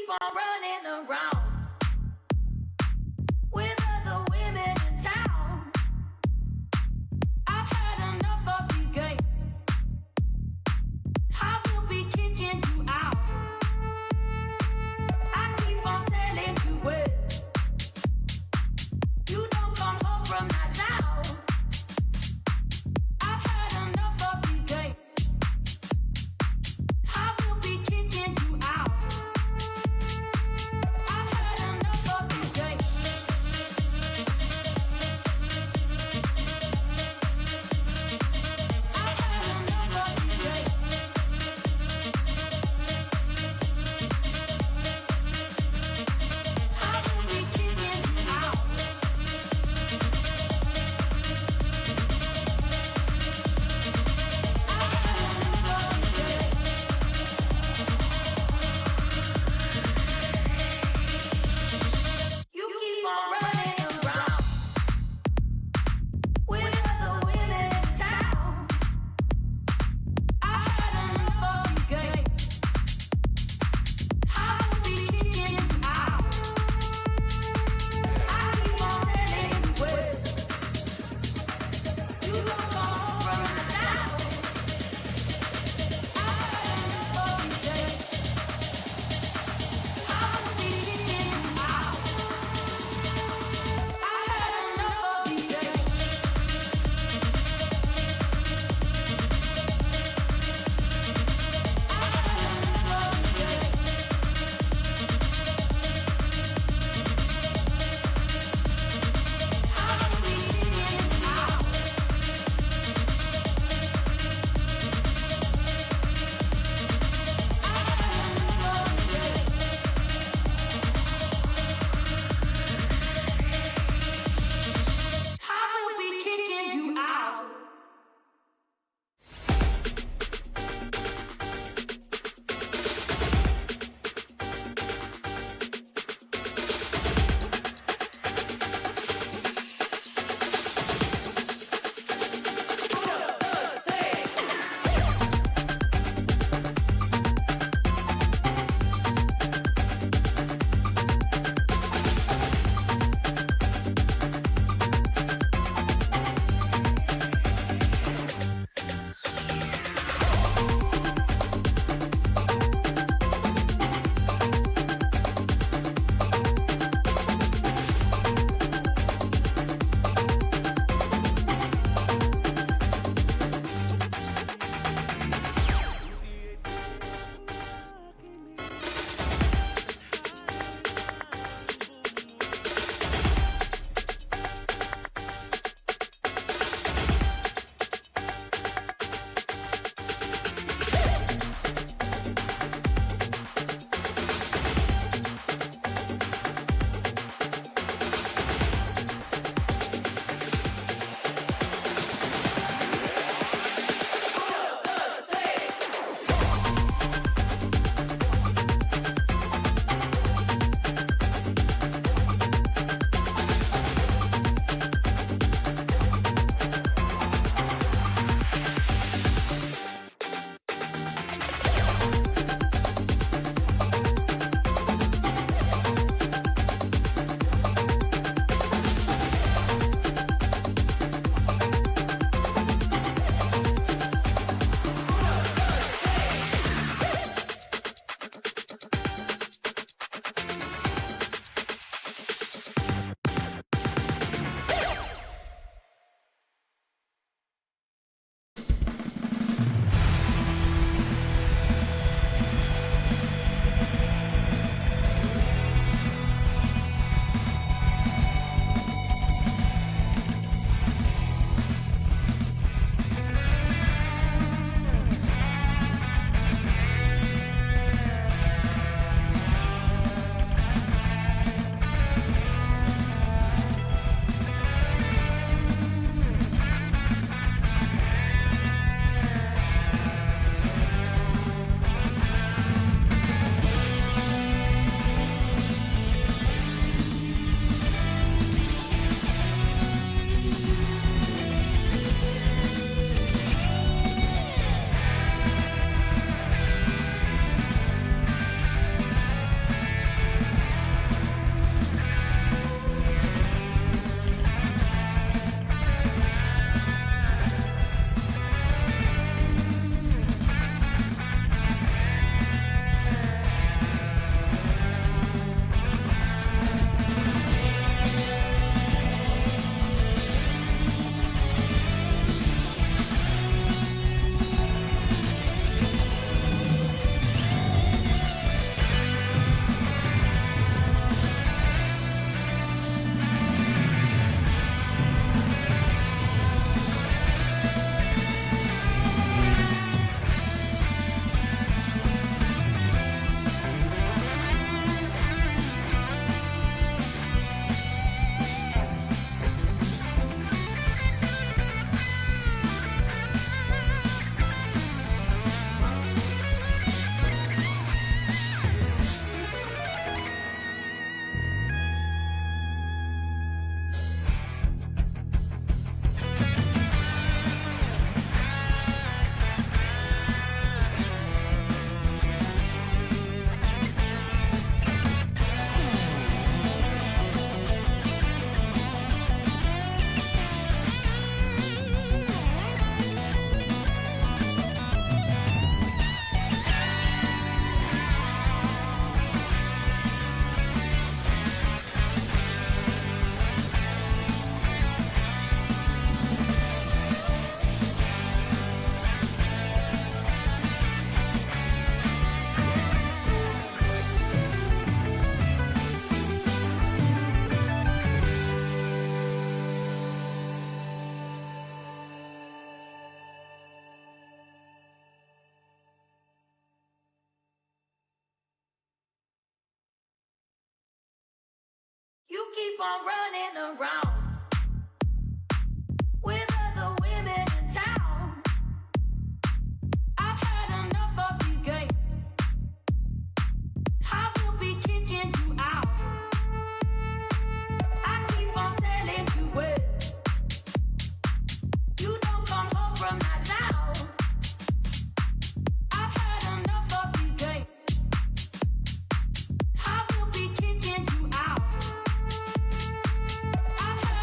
on running around with other women in town. I've had enough of these games. I will be kicking you out. I keep on telling you when you don't come home from nights out. I've had enough of these games. I will be kicking you out. I've keep on running around with other women in town. I've had enough of these games. I will be kicking you out. I keep on telling you when you don't come home from nights out. I've had enough of these games. I will be kicking you out. I've had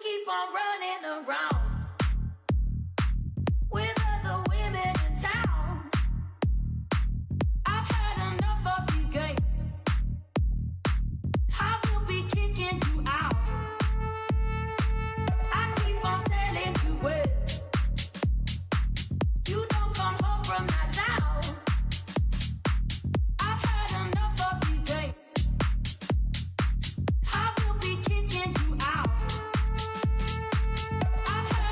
keep on running around with other women in town. I've had enough of these games. I will be kicking you out. I keep on telling you when you don't come home from that town. I've had enough of these games. I will be kicking you out. I've had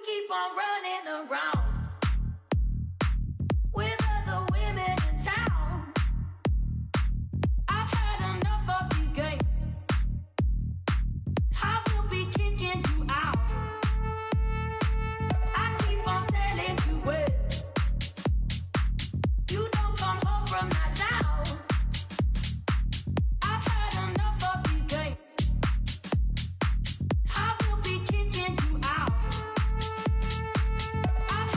keep on running around with other women in town. I've had enough of these games. I will be kicking you out. I keep on telling you when you don't come home from nights out. I've had enough of these games. I will be kicking you out. I've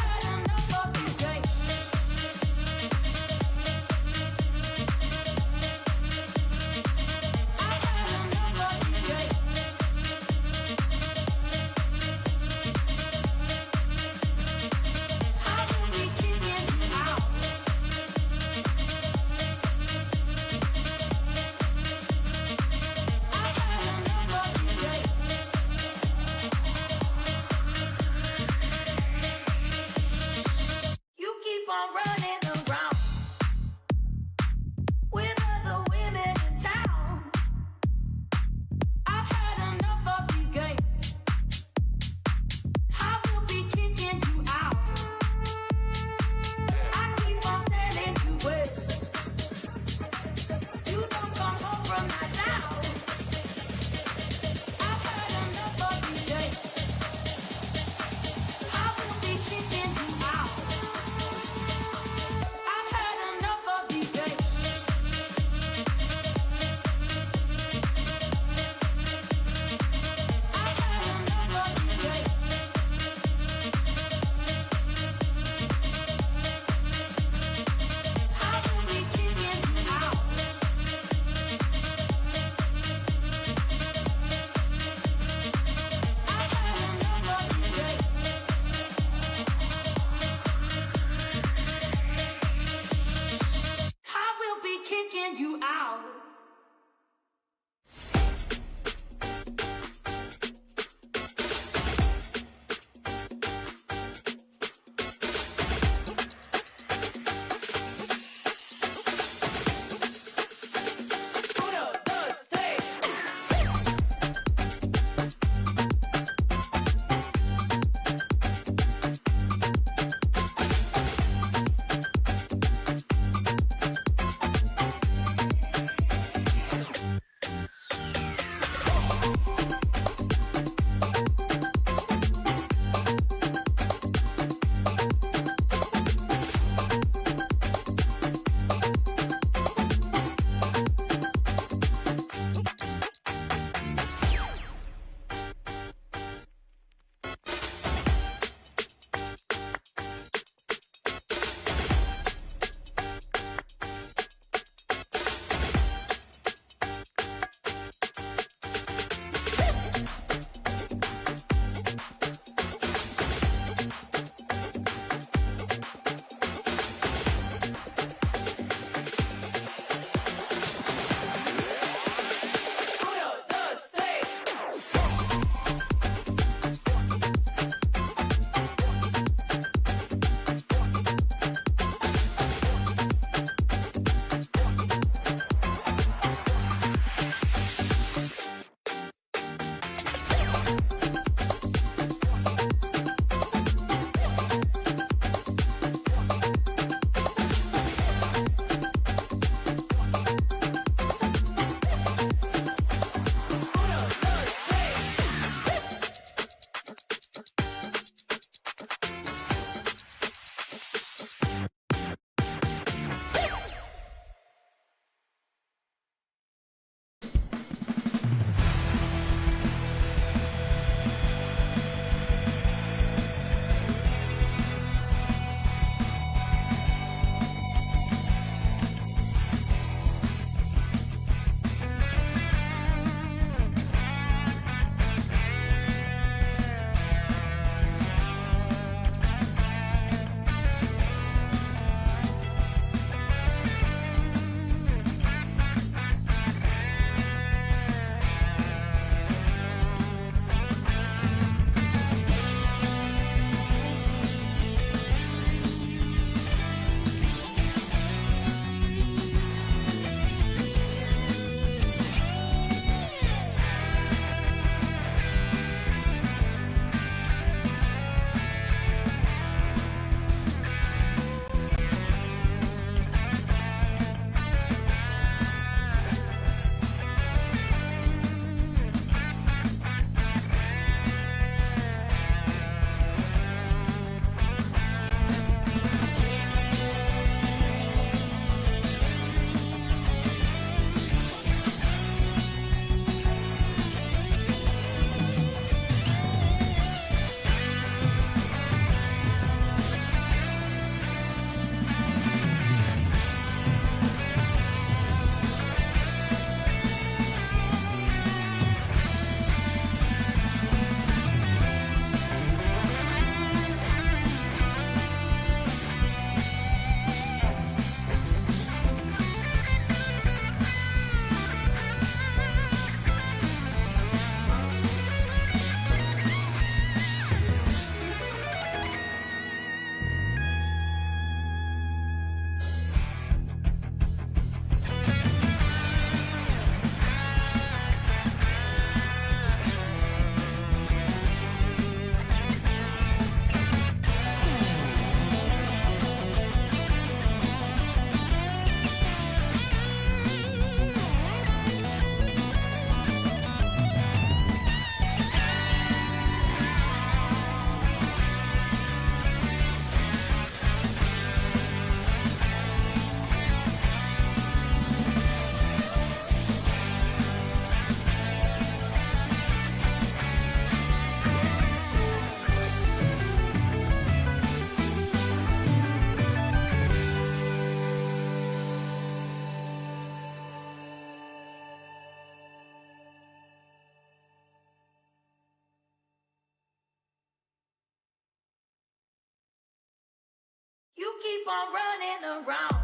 keep on running around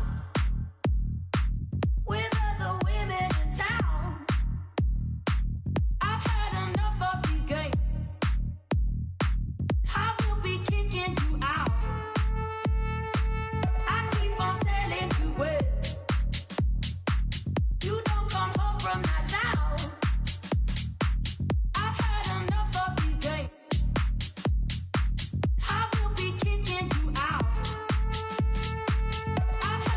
with other women in town. I've had enough of these games. I will be kicking you out. I keep on telling you when you don't come home from that town. I've had enough of these games. I will be kicking you out. I've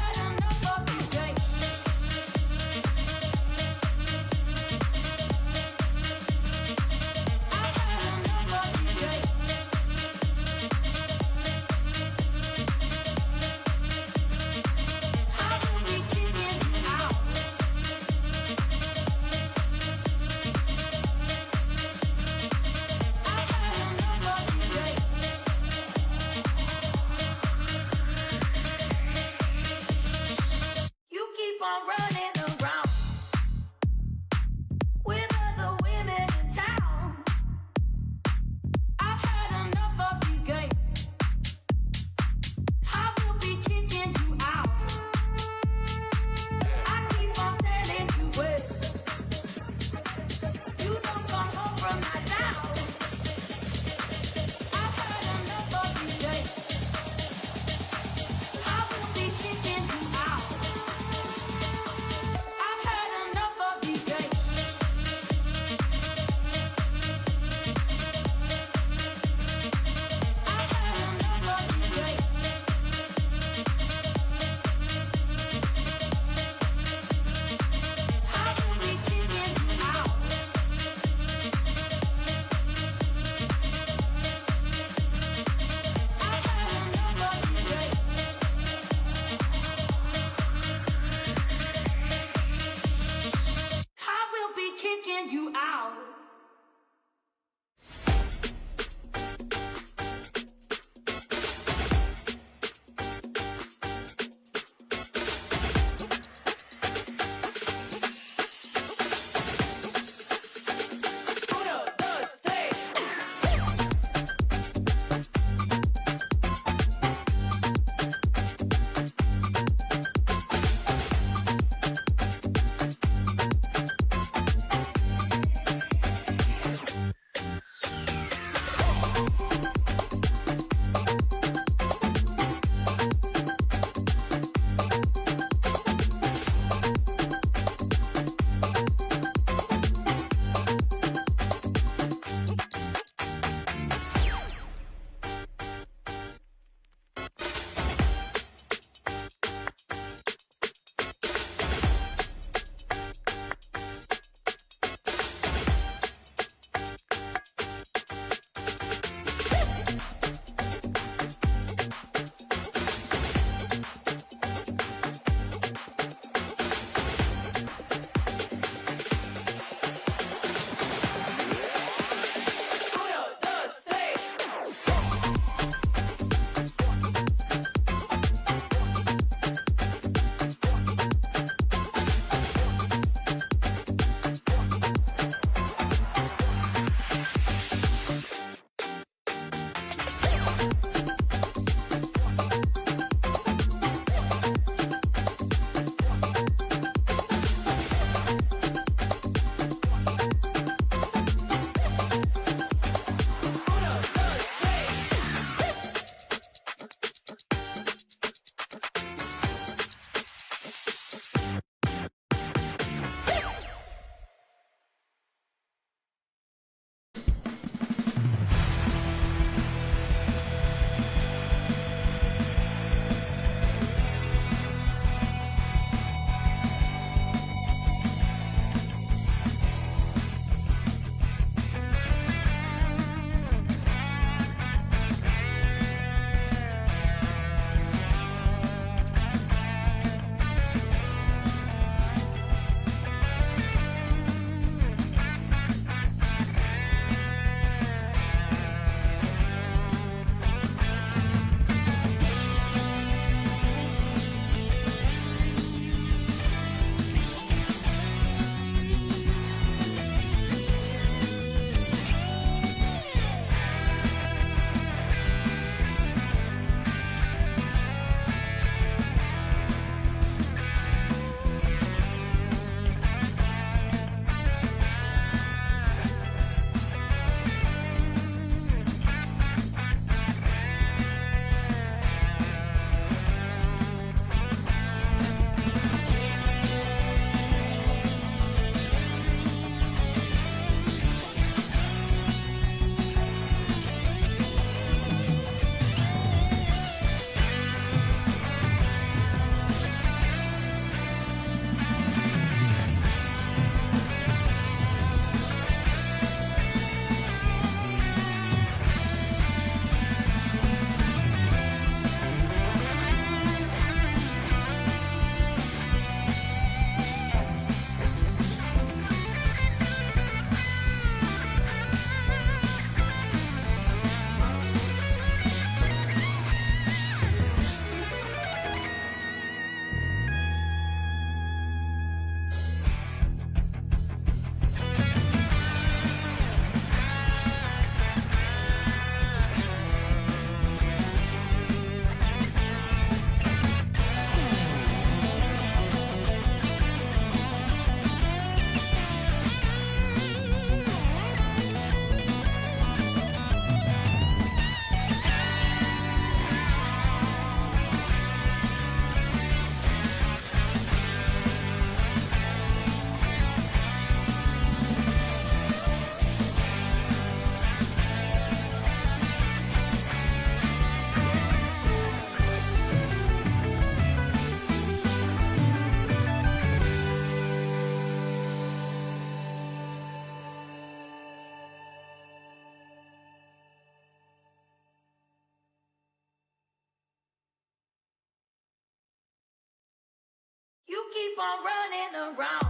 on running around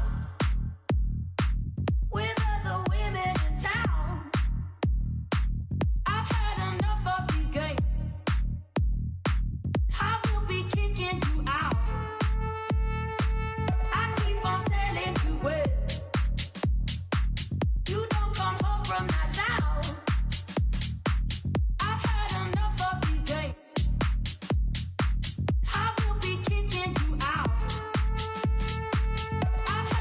with other women in town. I've had enough of these games. I will be kicking you out. I keep on telling you when you don't come home from that town. I've had enough of these games. I will be kicking you out. I've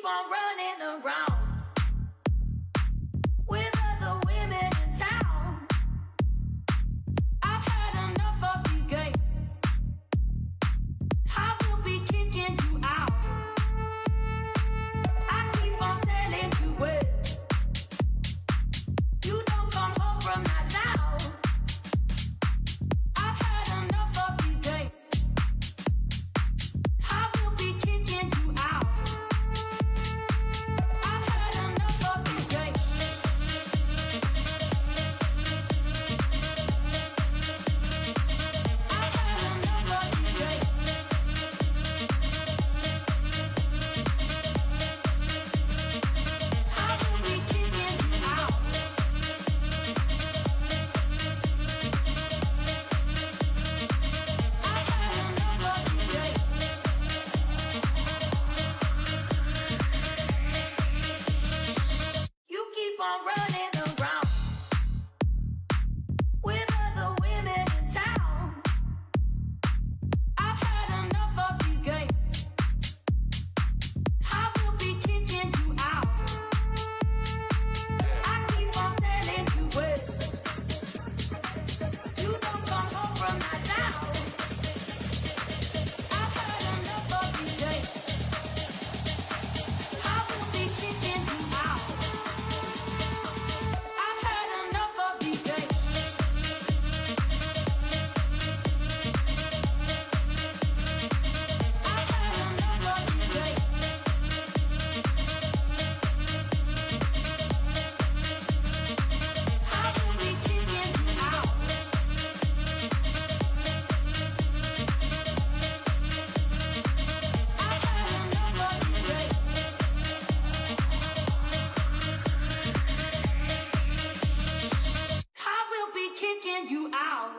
on running around with other women in town. I've had enough of these games. I will be kicking you out. I keep on telling you when you don't come home from nights out. I've had enough of these games. I will be kicking you out. I've had enough of these games. I've had enough of these games. I will be kicking you out. I've had enough of these games. You keep on running around with other women in town. I've had enough of these games. I will be kicking you out. I keep on telling you when you don't come home from nights out. I've had enough of these games. I will be kicking you out. I've had enough of these games. I've had enough of these games. I will be kicking you out. I've had enough of these games. I will be kicking you out.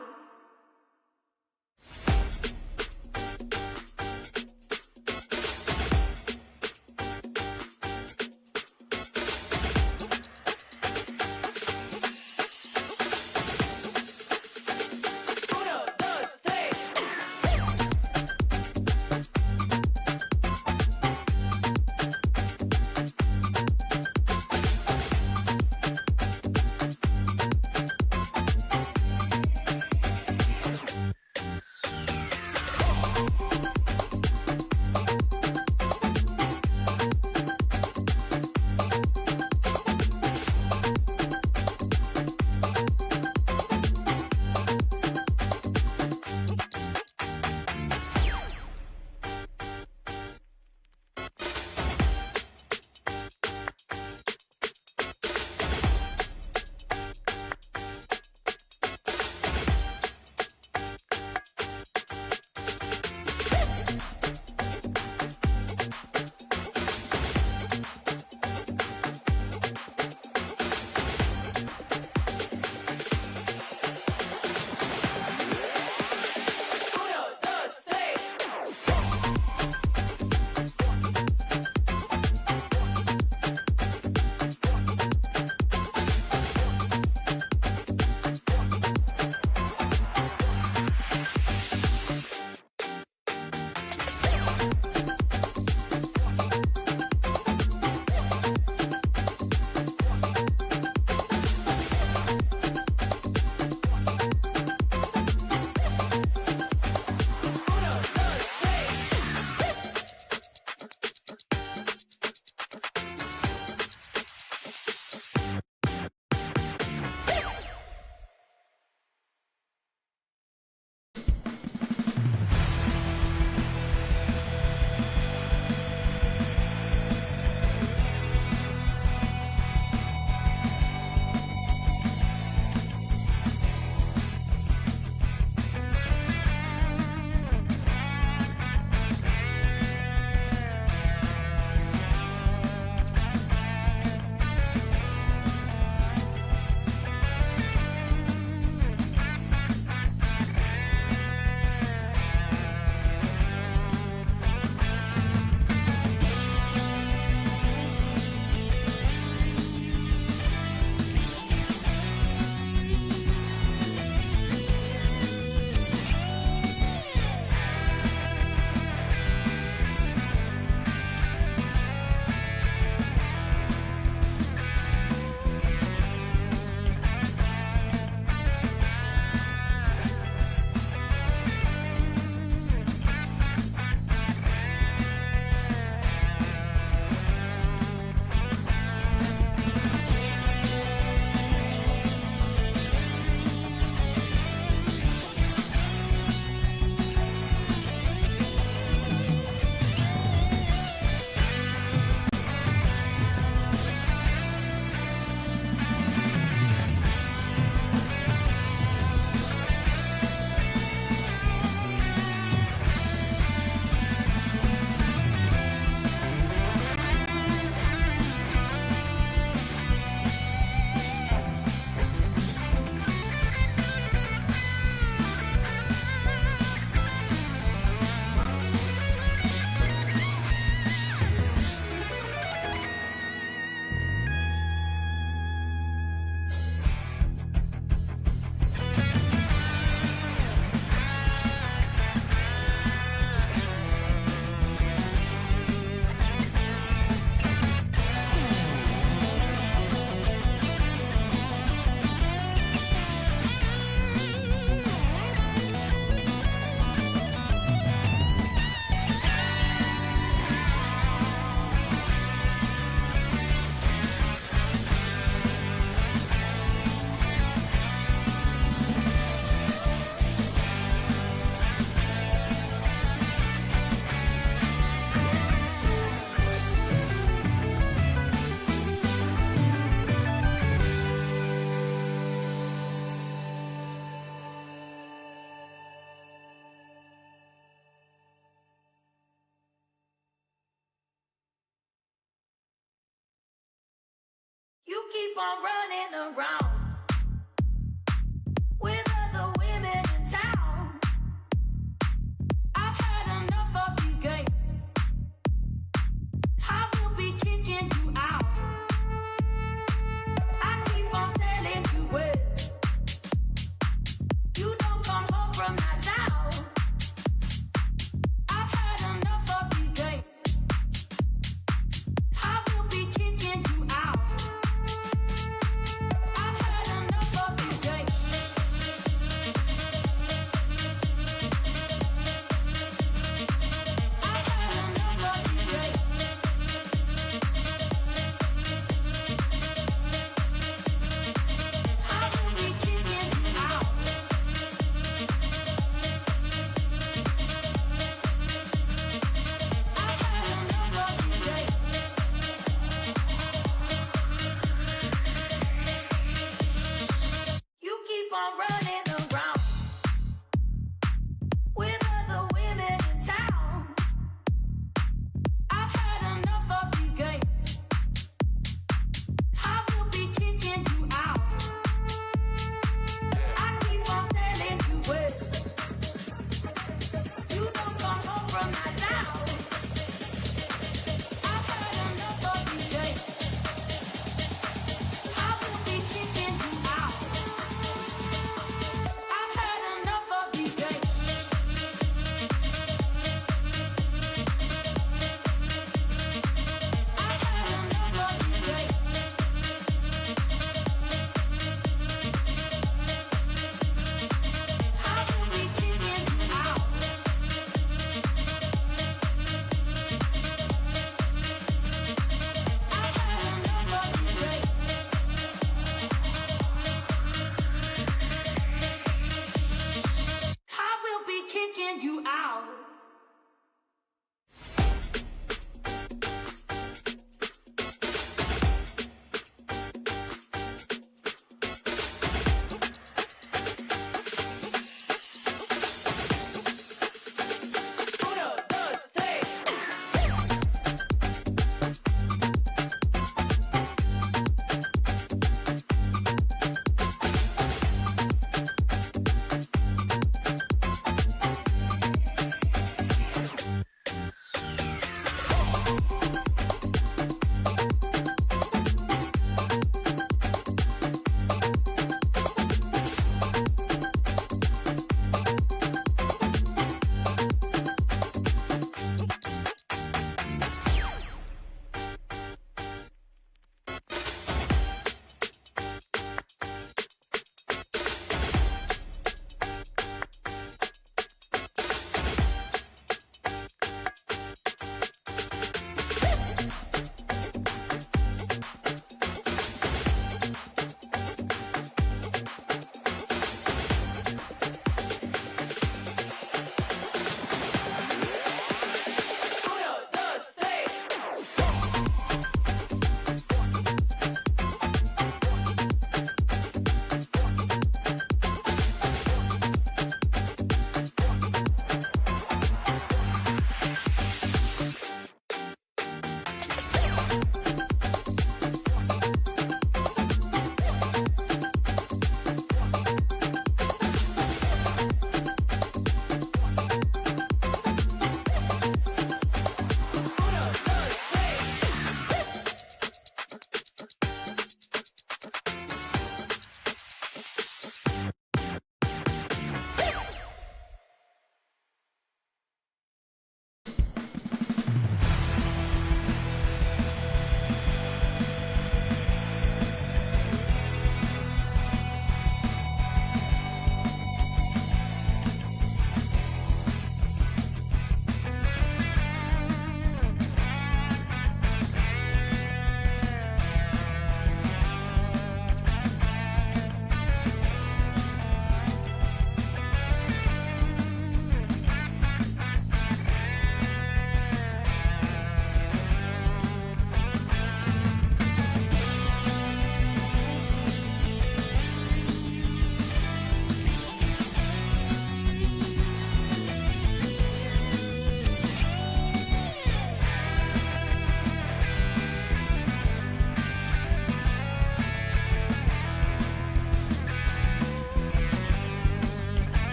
Uno, dos, tres. keep on running around with other women in town. I've had enough of these games. I will be kicking you out. I keep on telling you when you don't come home from nights out. I've had enough of these games. I will be kicking you out. I've had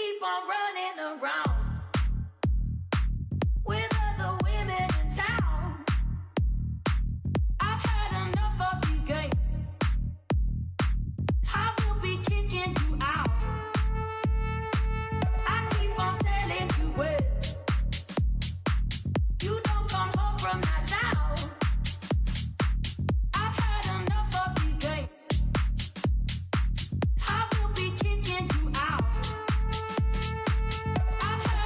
keep on running around with other women in town. I've had enough of these games. I will be kicking you out. I keep on telling you well. You don't come home from nights out. I've had enough of these games. I will be kicking you out. I've had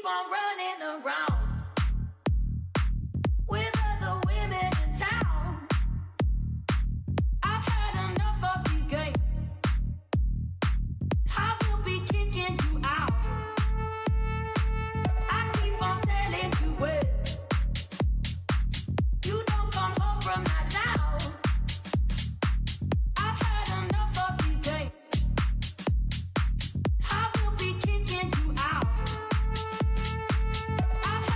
on running around with other women in town. I've had enough of these games. I will be kicking you out. I keep on telling you when you don't come home from nights out. I've had enough of these games. I will be kicking you out. I've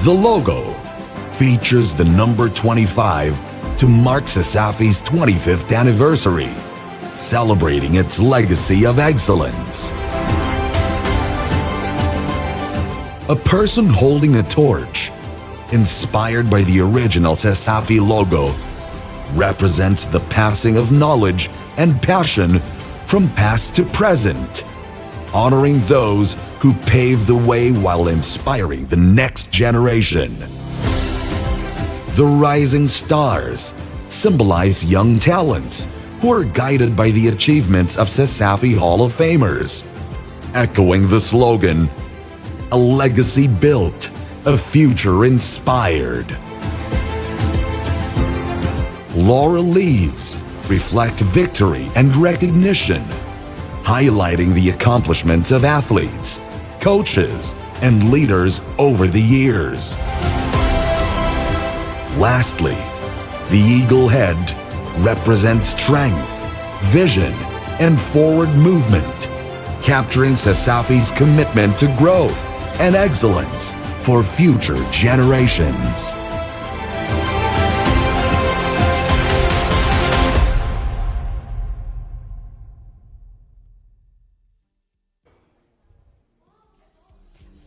The logo features the number 25 to mark CESAFI's 25th anniversary, celebrating its legacy of excellence. A person holding a torch, inspired by the original CESAFI logo, represents the passing of knowledge and passion from past to present, honoring those who paved the way while inspiring the next generation. The rising stars symbolize young talents who are guided by the achievements of CESAFI Hall of Famers, echoing the slogan, "A legacy built, a future inspired." Laurel leaves reflect victory and recognition, highlighting the accomplishments of athletes, coaches, and leaders over the years. Lastly, the eagle head represents strength, vision, and forward movement, capturing CESAFI's commitment to growth and excellence for future generations.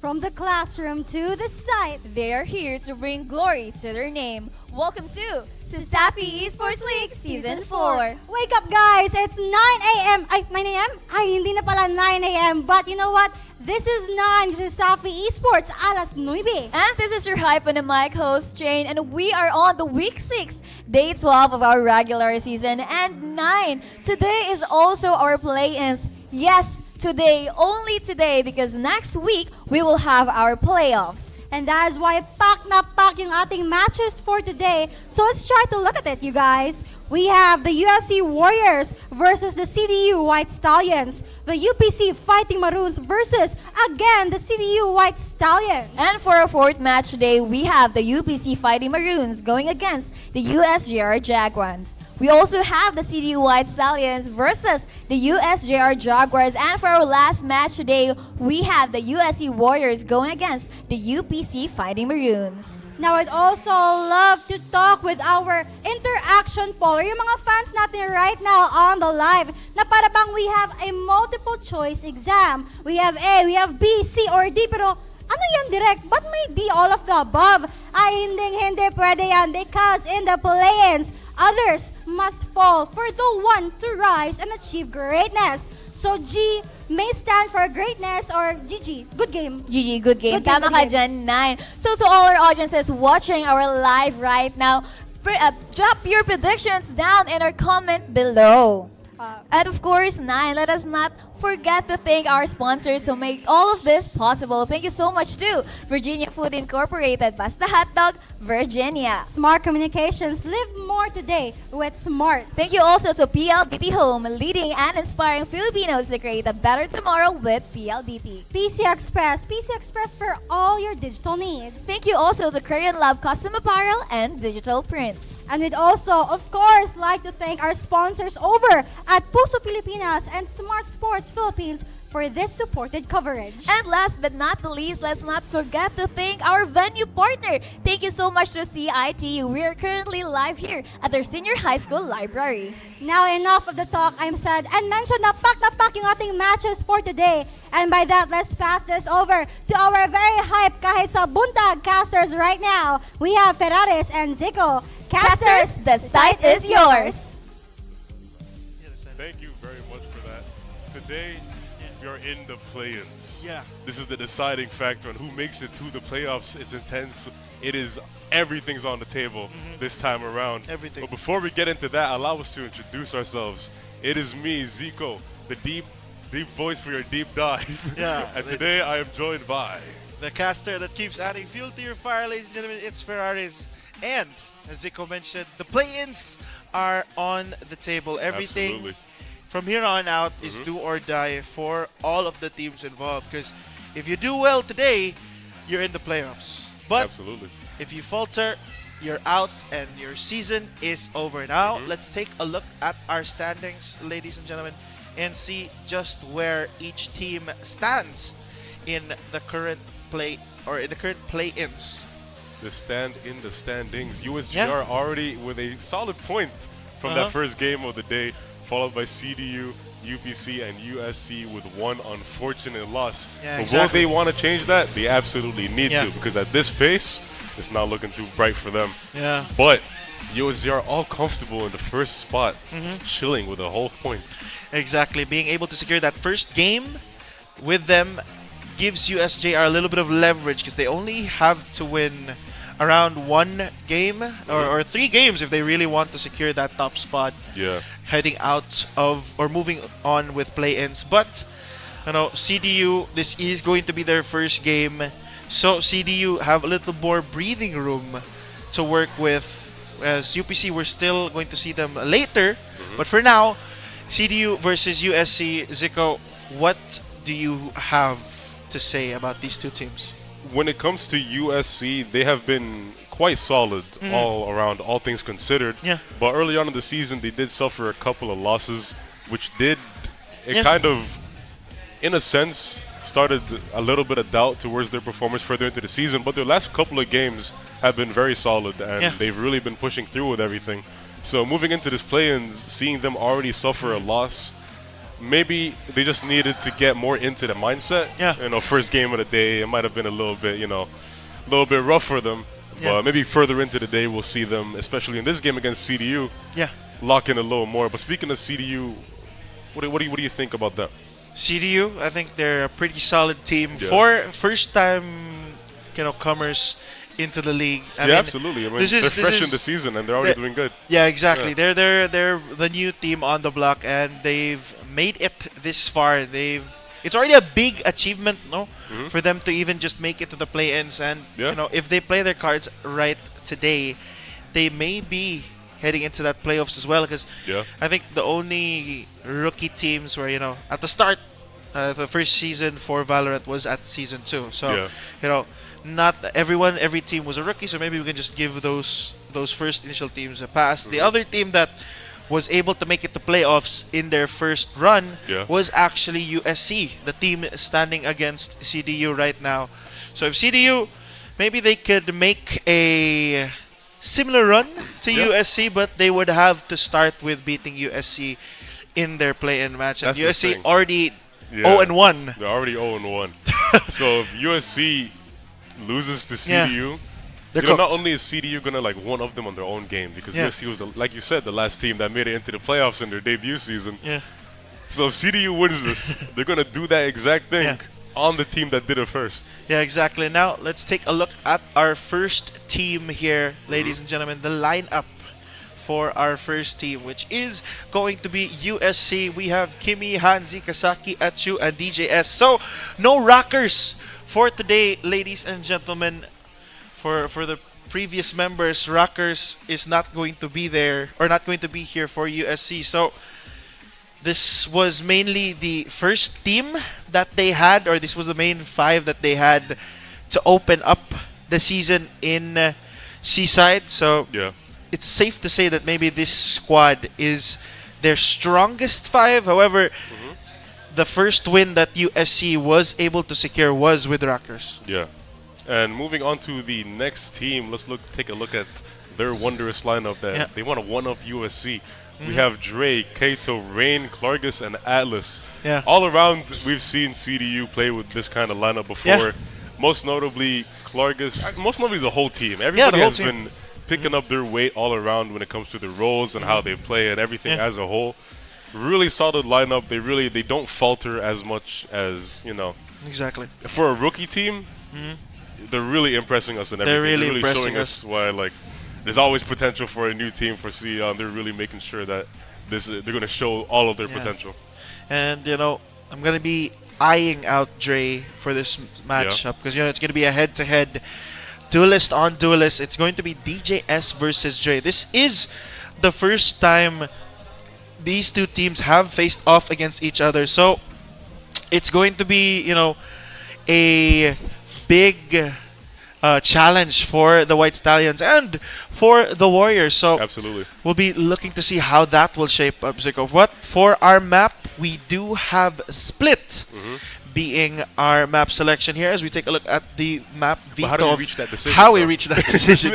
From the classroom to the site, They are here to bring glory to their name. Welcome to CESAFI Esports League Season 4. wake up guys! It's 9 a.m. Ay, 9 a.m.? Ay, hindi na pala 9 a.m. But you know what? This is 9 CESAFI Esports, alas 9. And this is your Hype on the Mic host, Jane, and we are on the week 6, day 12 of our regular season, and 9. Today is also our play-ins. Yes, today, only today, because next week, we will have our playoffs. And that is why pack na pack yung ating matches for today. So let's try to look at it, you guys. We have the USC Warriors versus the CDU White Stallions. The UPC Fighting Maroons versus, again, the CDU White Stallions. And for our fourth match today, we have the UPC Fighting Maroons going against the USJR Jaguars. We also have the CDU White Stallions versus the USJR Jaguars. And for our last match today, we have the USC Warriors going against the UPC Fighting Maroons. Now, I'd also love to talk with our interaction poll, yung mga fans natin right now on the live, na para bang we have a multiple choice exam. We have A, we have B, C, or D, pero ano yan direct? Ba't may D all of the above? Ay, hindi pwede yan because in the play-ins, others must fall for the one to rise and achieve greatness. So G may stand for greatness or GG, good game. GG, good game. Good game, Tama good ka game. dyan, 9. So to all our audiences watching our live right now, drop your predictions down in our comment below. And of course, 9, let us not forget to thank our sponsors who make all of this possible. Thank you so much to Virginia Food Incorporated, Basta Hotdog, Virginia. Smart Communications, live more today with Smart. Thank you also to PLDT Home, leading and inspiring Filipinos to create a better tomorrow with PLDT. PC Express for all your digital needs. Thank you also to Korean Lab Custom Apparel and Digital Prints. And we'd also, of course, like to thank our sponsors over at Puso Pilipinas and Smart Sports Philippines for this supported coverage. And last but not the least, let's not forget to thank our venue partner. Thank you so much to CITU. We are currently live here at their senior high school library. Now, enough of the talk, I'm said, and mention na pack yung ating matches for today. And by that, let's pass this over to our very hype kahit sa buntag casters right now. We have Ferraris and Zico. Casters, the site is yours. Thank you very much for that. Today, you're in the play-ins. Yeah. This is the deciding factor on who makes it to the playoffs. It's intense. It is everything's on the table this time around. Everything. But before we get into that, allow us to introduce ourselves. It is me, Zico, the deep voice for your deep dive. Yeah. And today I am joined by The caster that keeps adding fuel to your fire, ladies and gentlemen, it's Ferraris. And as Zico mentioned, the play-ins are on the table. Everything Absolutely. from here on out is do or die for all of the teams involved. Because if you do well today, you're in the playoffs. But Absolutely. if you falter, you're out and your season is over. Now, let's take a look at our standings, ladies and gentlemen, and see just where each team stands in the current play or in the current play-ins the stand in the standings. USJR already with a solid point from that first game of the day, followed by CDU, UPC, and USC with one unfortunate loss. Yeah, but exactly. will they want to change that? They absolutely need Yeah. to, because at this pace, it's not looking too bright for them. Yeah. But USJR all comfortable in the first spot, just chilling with a whole point. Exactly. Being able to secure that first game with them gives USJR a little bit of leverage because they only have to win around one game or 3 games if they really want to secure that top spot. Yeah. Heading out of or moving on with play-ins. But CDU, this is going to be their first game, so CDU have a little more breathing room to work with. As UPC, we're still going to see them later, but for now, CDU versus USC. Zico, what do you have to say about these two teams? When it comes to USC, they have been quite solid all around, all things considered. Yeah. But early on in the season, they did suffer a couple of losses, which did, it Yeah. kind of, in a sense, started a little bit of doubt towards their performance further into the season. But their last couple of games have been very solid, and Yeah. they've really been pushing through with everything. So moving into this play-in, seeing them already suffer a loss, maybe they just needed to get more into the mindset. Yeah. First game of the day, it might have been a little bit, a little bit rough for them. Yeah. But maybe further into the day, we'll see them, especially in this game against CDU, Yeah. lock in a little more. But speaking of CDU, what do you think about that? CDU, I think they're a pretty solid team Yeah. for first-time, comers into the league. I mean, Absolutely. I mean, this they're is- fresh this in the is- season, and they're already the- doing good. Yeah, exactly. Yeah. They're the new team on the block, and they've made it this far. It's already a big achievement, for them to even just make it to the play-ins. And Yeah. if they play their cards right today, they may be heading into that playoffs as well. Because Yeah. I think the only rookie teams where at the start, the first season for Valorant was at season 2. So not every team was a rookie, so maybe we can just give those first initial teams a pass. The other team that was able to make it to playoffs in their first run Yeah. was actually USC, the team standing against CDU right now. So if CDU, maybe they could make a similar run to Yeah. USC, but they would have to start with beating USC in their play-in match. And That's the USC thing. already Yeah. 0-1. They're already 0-1. So if USC loses to CDU, They're not cooked. only is CDU gonna one up them on their own game, because Yeah. USC was like you said, the last team that made it into the playoffs in their debut season. Yeah. So if CDU wins this, they're gonna do that exact thing Yeah. on the team that did it first. Yeah, exactly. Now, let's take a look at our first team here, ladies and gentlemen. The lineup for our first team, which is going to be USC. We have Kimi, Hanzi, Kasaki, Achu, and DJS. So, no rockers for today, ladies and gentlemen. For the previous members, rockers is not going to be there, or not going to be here for USC. So, this was mainly the first team that they had, or this was the main 5 that they had to open up the season in Seaside. So Yeah. it's safe to say that maybe this squad is their strongest 5. However, the first win that USC was able to secure was with Rockers. Yeah. And moving on to the next team, let's take a look at their wondrous lineup that Yeah. they want to one-up USC. We have Dre, Kato, Rain, Clargus, and Atlas. Yeah. All around, we've seen CDU play with this kind of lineup before. Most notably, Clargus, most notably the whole team. Everybody whole has team. been picking up their weight all around when it comes to the roles and how they play and everything Yeah. as a whole. Really solid lineup. They don't falter as much as, Exactly. for a rookie team. They're really impressing us and everything. They're really showing impressing us why there's always potential for a new team for CEON. They're really making sure that they're going to show all of their Yeah. potential. And, I'm going to be eyeing out Dre for this matchup because, it's going to be a head-to-head duelist on duelist. It's going to be DJS versus Dre. This is the first time these two teams have faced off against each other. So it's going to be, a big challenge for the White Stallions and for the Warriors. So Absolutely. we'll be looking to see how that will shape up, Zico. What for our map, we do have split being our map selection here as we take a look at the map veto how do we of reach that decision, how we though? reach that decision.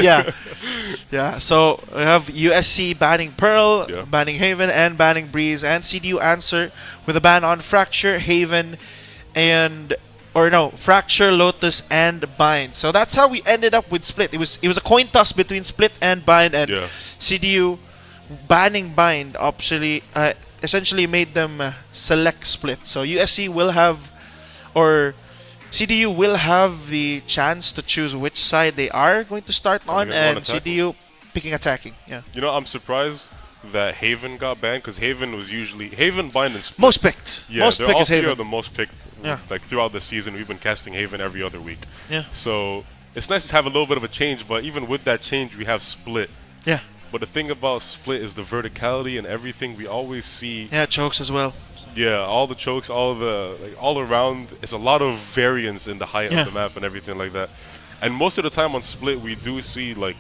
Yeah. So we have USC banning Pearl, Yeah. banning Haven, and banning Breeze, and CDU answer with a ban on Fracture, Haven, and Fracture, Lotus, and Bind. So that's how we ended up with Split. It was a coin toss between Split and Bind, and Yeah. CDU banning Bind essentially made them select Split. So USC will have, or CDU will have the chance to choose which side they are going to start on, they're gonna and go on attacking. CDU picking attacking. Yeah, You know, I'm surprised that Haven got banned because Haven was usually Bind, and Split. most picked. Yeah, most they're pick all is three Haven. are the most picked. Yeah. Like throughout the season, we've been casting Haven every other week. Yeah. So it's nice to have a little bit of a change, but even with that change, we have Split. Yeah, But the thing about Split is the verticality and everything. We always see, yeah, chokes as well. yeah, all the chokes, all around. It's a lot of variance in the height Yeah. of the map and everything like that. And most of the time on Split, we do see like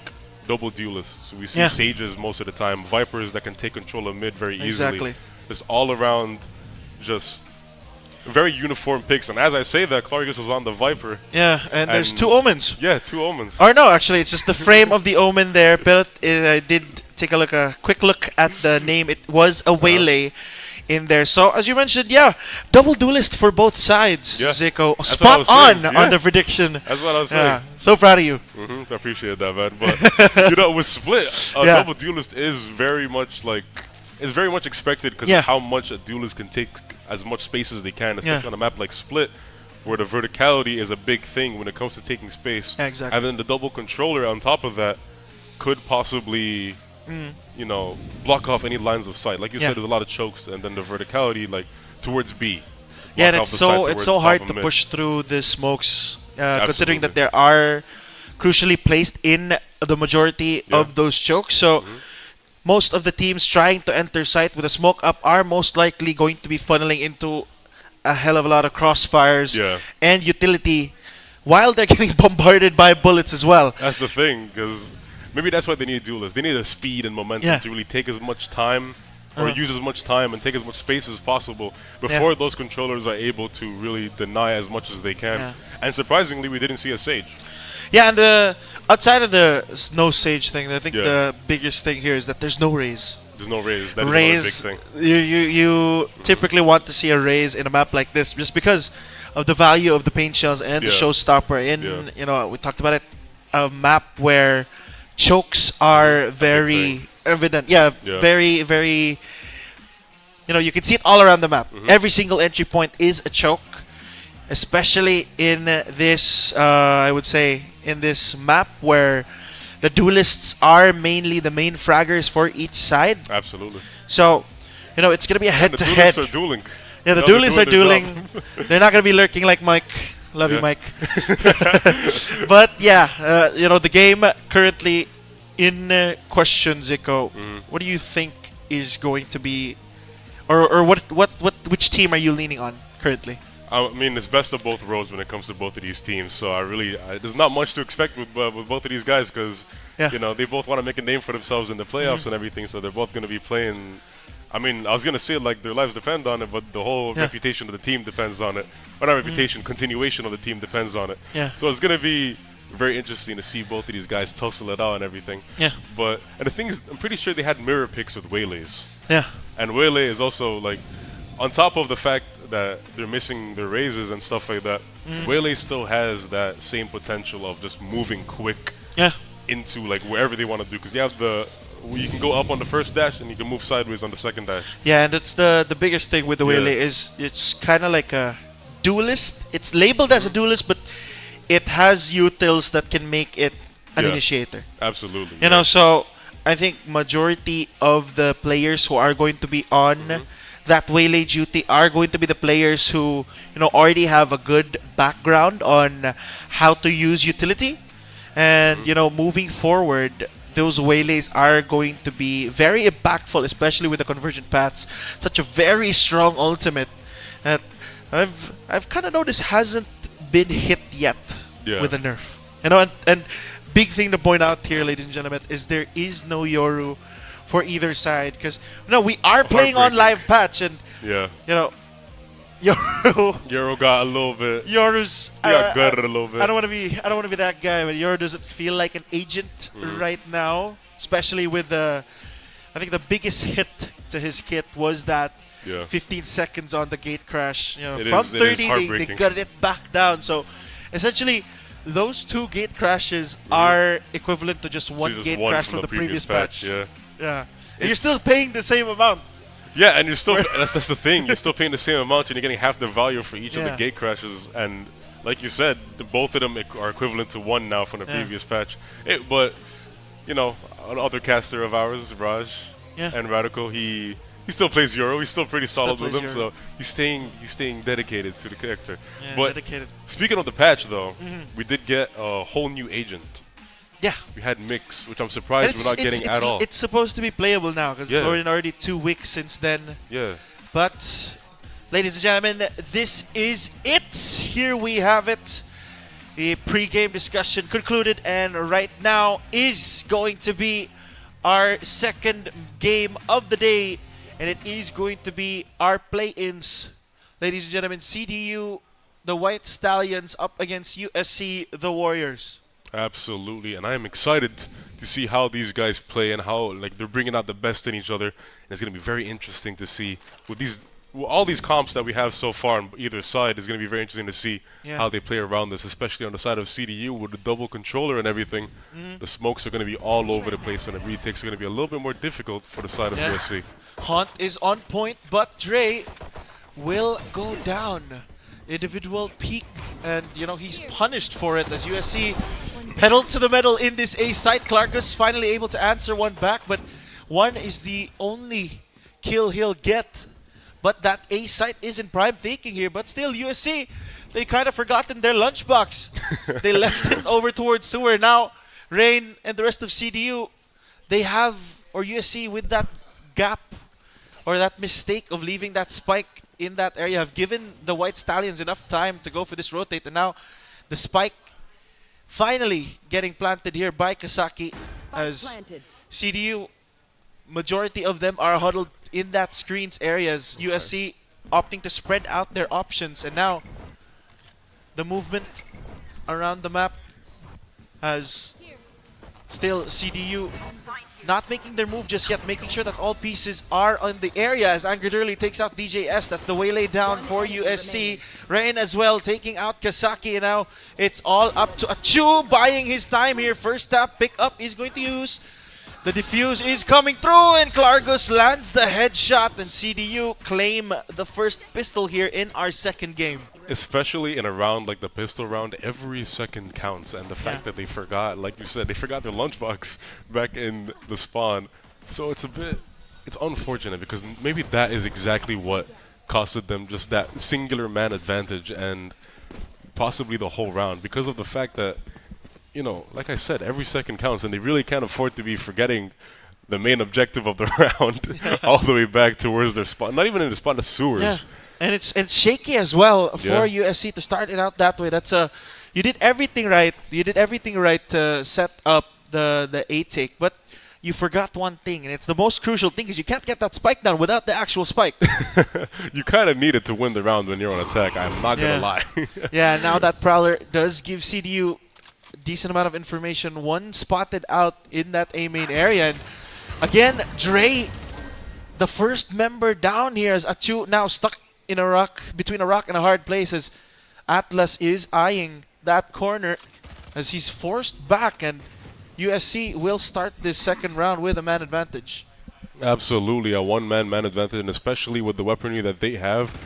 double duelists. We see Yeah. Sages most of the time, Vipers that can take control of mid very easily. Exactly. Just all around, just very uniform picks. And as I say that, Clargus is on the Viper. Yeah, and there's And- two omens. Yeah, 2 omens. Or no, actually, it's just the frame of the omen there. But I did take a quick look at the name. It was a Waylay in there. So as you mentioned, yeah, double duelist for both sides. Yeah. Zico, That's what I spot was on saying. on Yeah. the prediction. That's what I was Yeah, saying. so proud of you. I appreciate that, man. But you know, with Split, a Yeah. double duelist is very much expected because Yeah. of how much a duelist can take as much space as they can, especially Yeah. on a map like Split, where the verticality is a big thing when it comes to taking space. Yeah, exactly. And then the double controller on top of that could possibly, block off any lines of sight. Like you Yeah. said, there's a lot of chokes, and then the verticality, like towards B. Yeah, and block it's off the side it's towards so top hard of to mid. push through the smokes, considering Absolutely. that there are crucially placed in the majority Yeah. of those chokes. So most of the teams trying to enter site with a smoke up are most likely going to be funneling into a hell of a lot of crossfires Yeah. and utility while they're getting bombarded by bullets as well. That's the thing, because maybe that's why they need duelists. They need a speed and momentum Yeah. to really take as much time or use as much time and take as much space as possible Yeah. before those controllers are able to really deny as much as they can. Yeah. And surprisingly, we didn't see a Sage. Yeah, and outside of the no Sage thing, I think Yeah. the biggest thing here is that there's no raise. There's no raise. That is Raise, another big thing. you typically want to see a raise in a map like this just because of the value of the paint shells and the Yeah. showstopper. Yeah. We talked about it, a map where chokes are very evident. Yeah, Yeah. very, very. You can see it all around the map. Every single entry point is a choke, especially in this. I would say in this map where the duelists are mainly the main fraggers for each side. Absolutely. So, it's going to be a The head-to-head. duelists are dueling. Yeah, the They're duelists are doing their dueling. job. They're not going to be lurking like Mike. Love you, Yeah. Mike. But yeah, the game currently in question, Zico. What do you think is going to be, or which team are you leaning on currently? I mean, it's best of both worlds when it comes to both of these teams. So there's not much to expect with both of these guys because Yeah. they both want to make a name for themselves in the playoffs and everything. So they're both going to be playing. I mean, I was going to say like their lives depend on it, but the whole Yeah. reputation of the team depends on it. Or not reputation, continuation of the team depends on it. Yeah. So it's going to be very interesting to see both of these guys tussle it out and everything. Yeah. And the thing is, I'm pretty sure they had mirror picks with Waylays. Yeah. And Waylay is also like, on top of the fact that they're missing their raises and stuff like that, Waylay still has that same potential of just moving quick Yeah. into like wherever they want to do. Because you can go up on the first dash and you can move sideways on the second dash. Yeah, and that's the biggest thing with the Yeah. Waylay is it's kind of like a duelist. It's labeled as a duelist, but it has utils that can make it an Yeah. initiator. Absolutely. So I think majority of the players who are going to be on that Waylay duty are going to be the players who already have a good background on how to use utility, and moving forward, those Waylays are going to be very impactful, especially with the convergent paths. Such a very strong ultimate that I've kind of noticed hasn't been hit yet Yeah. with a nerf. And big thing to point out here, ladies and gentlemen, is there is no Yoru for either side because we are playing on Heartbreaking. live patch, and Yeah. Yoro got a little bit. Yoro's He got gutted a little bit. I don't want to be that guy, but Yoro doesn't feel like an agent right now, especially with I think the biggest hit to his kit was that 15 seconds on the gate crash. You know, from 30 they got it back down. So essentially those 2 gate crashes are equivalent to just one gate crash from the previous patch. Yeah. And you're still paying the same amount. Yeah, and you're still that's the thing. You're still paying the same amount, and you're getting half the value for each of the gate crashes. And like you said, both of them are equivalent to 1 now from the previous patch. But you know, another caster of ours, Raj and Radical, he still plays Euro. He's still pretty solid with him, so he's staying dedicated to the character. Yeah, but dedicated. Speaking of the patch, though, we did get a whole new agent. Yeah. We had Mix, which I'm surprised we're not getting at all. It's supposed to be playable now because it's already 2 weeks since then. Yeah. But, ladies and gentlemen, this is it. Here we have it. The pre-game discussion concluded, and right now is going to be our second game of the day, and it is going to be our play-ins. Ladies and gentlemen, CDU, the White Stallions, up against USC, the Warriors. Absolutely, and I am excited to see how these guys play and how they're bringing out the best in each other. And it's going to be very interesting to see with all these comps that we have so far on either side. It's going to be very interesting to see how they play around this, especially on the side of CDU with the double controller and everything. The smokes are going to be all over the place, and the retakes are going to be a little bit more difficult for the side of USC. Haunt is on point, but Dre will go down. Individual peak, and he's punished for it as USC pedal to the metal in this A site. Clarkus finally able to answer one back, but one is the only kill he'll get. But that A site is in prime thinking here, but still USC, they kind of forgotten their lunchbox. They left it over towards sewer. Now Rain and the rest of CDU, they have, or USC with that gap or that mistake of leaving that spike in that area, have given the White Stallions enough time to go for this rotate, and now the spike finally getting planted here by Kasaki as CDU, majority of them are huddled in that screens areas. USC opting to spread out their options, and now the movement around the map has still CDU not making their move just yet, making sure that all pieces are on the area as Angry Durley takes out DJS. That's the waylay down for USC. Rain as well taking out Kasaki, and now it's all up to Achu buying his time here. First tap pick up is going to use. The defuse is coming through, and Clargus lands the headshot, and CDU claim the first pistol here in our second game. Especially in a round like the pistol round, every second counts, and the fact that they forgot, like you said, they forgot their lunchbox back in the spawn. So it's unfortunate because maybe that is exactly what costed them just that singular man advantage and possibly the whole round, because of the fact that, like I said, every second counts, and they really can't afford to be forgetting the main objective of the round all the way back towards their spawn. Not even in the spawn, the sewers. Yeah. And it's shaky as well for USC to start it out that way. That's you did everything right. You did everything right to set up the A take, but you forgot one thing, and it's the most crucial thing, is you can't get that spike down without the actual spike. You kind of need it to win the round when you're on attack. I'm not gonna lie. Yeah. Now that Prowler does give CDU a decent amount of information. One spotted out in that A main area, and again Dre, the first member down here, as Achu now stuck in a rock, between a rock and a hard place, as Atlas is eyeing that corner as he's forced back, and USC will start this second round with a man advantage. Absolutely, a one-man advantage, and especially with the weaponry that they have,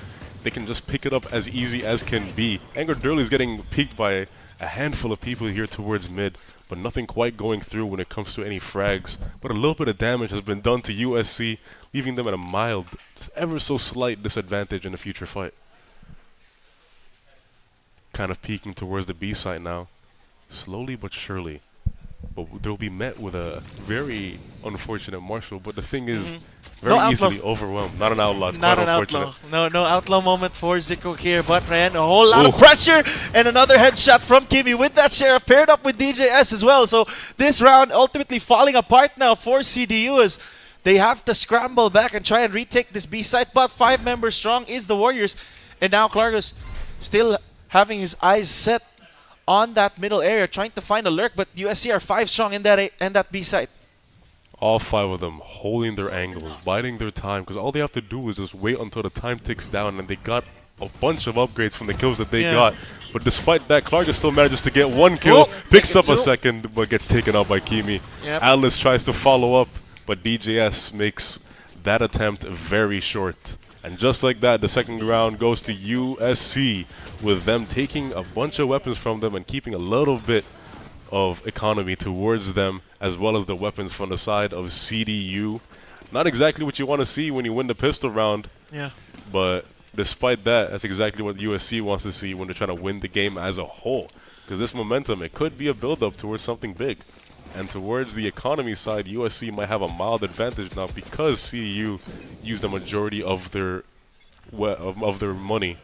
they can just pick it up as easy as can be. Angry Durley is getting peeked by a handful of people here towards mid, but nothing quite going through when it comes to any frags. But a little bit of damage has been done to USC, leaving them at a mild, just ever so slight disadvantage in the future fight. Kind of peeking towards the B side now, slowly but surely. But they'll be met with a very unfortunate Marshall. But the thing is, very easily overwhelmed. Not an outlaw. It's Not quite an unfortunate. outlaw. No outlaw moment for Zico here. But Ryan, a whole lot of pressure, and another headshot from Kimi with that Sheriff paired up with DJS as well. So this round ultimately falling apart now for CDU as they have to scramble back and try and retake this B site. But 5 members strong is the Warriors. And now Klargus still having his eyes set on that middle area, trying to find a lurk, but USC are 5 strong in that B site. All 5 of them holding their angles, biding their time, because all they have to do is just wait until the time ticks down, and they got a bunch of upgrades from the kills that they got. But despite that, Klargus still manages to get 1 kill, picks up a second, but gets taken out by Kimi. Atlas tries to follow up, but DJS makes that attempt very short. And just like that, the second round goes to USC, with them taking a bunch of weapons from them and keeping a little bit of economy towards them, as well as the weapons from the side of CDU. Not exactly what you want to see when you win the pistol round, but despite that, that's exactly what USC wants to see when they're trying to win the game as a whole. Because this momentum, it could be a build-up towards something big. And towards the economy side, USC might have a mild advantage now because CEU used the majority of their money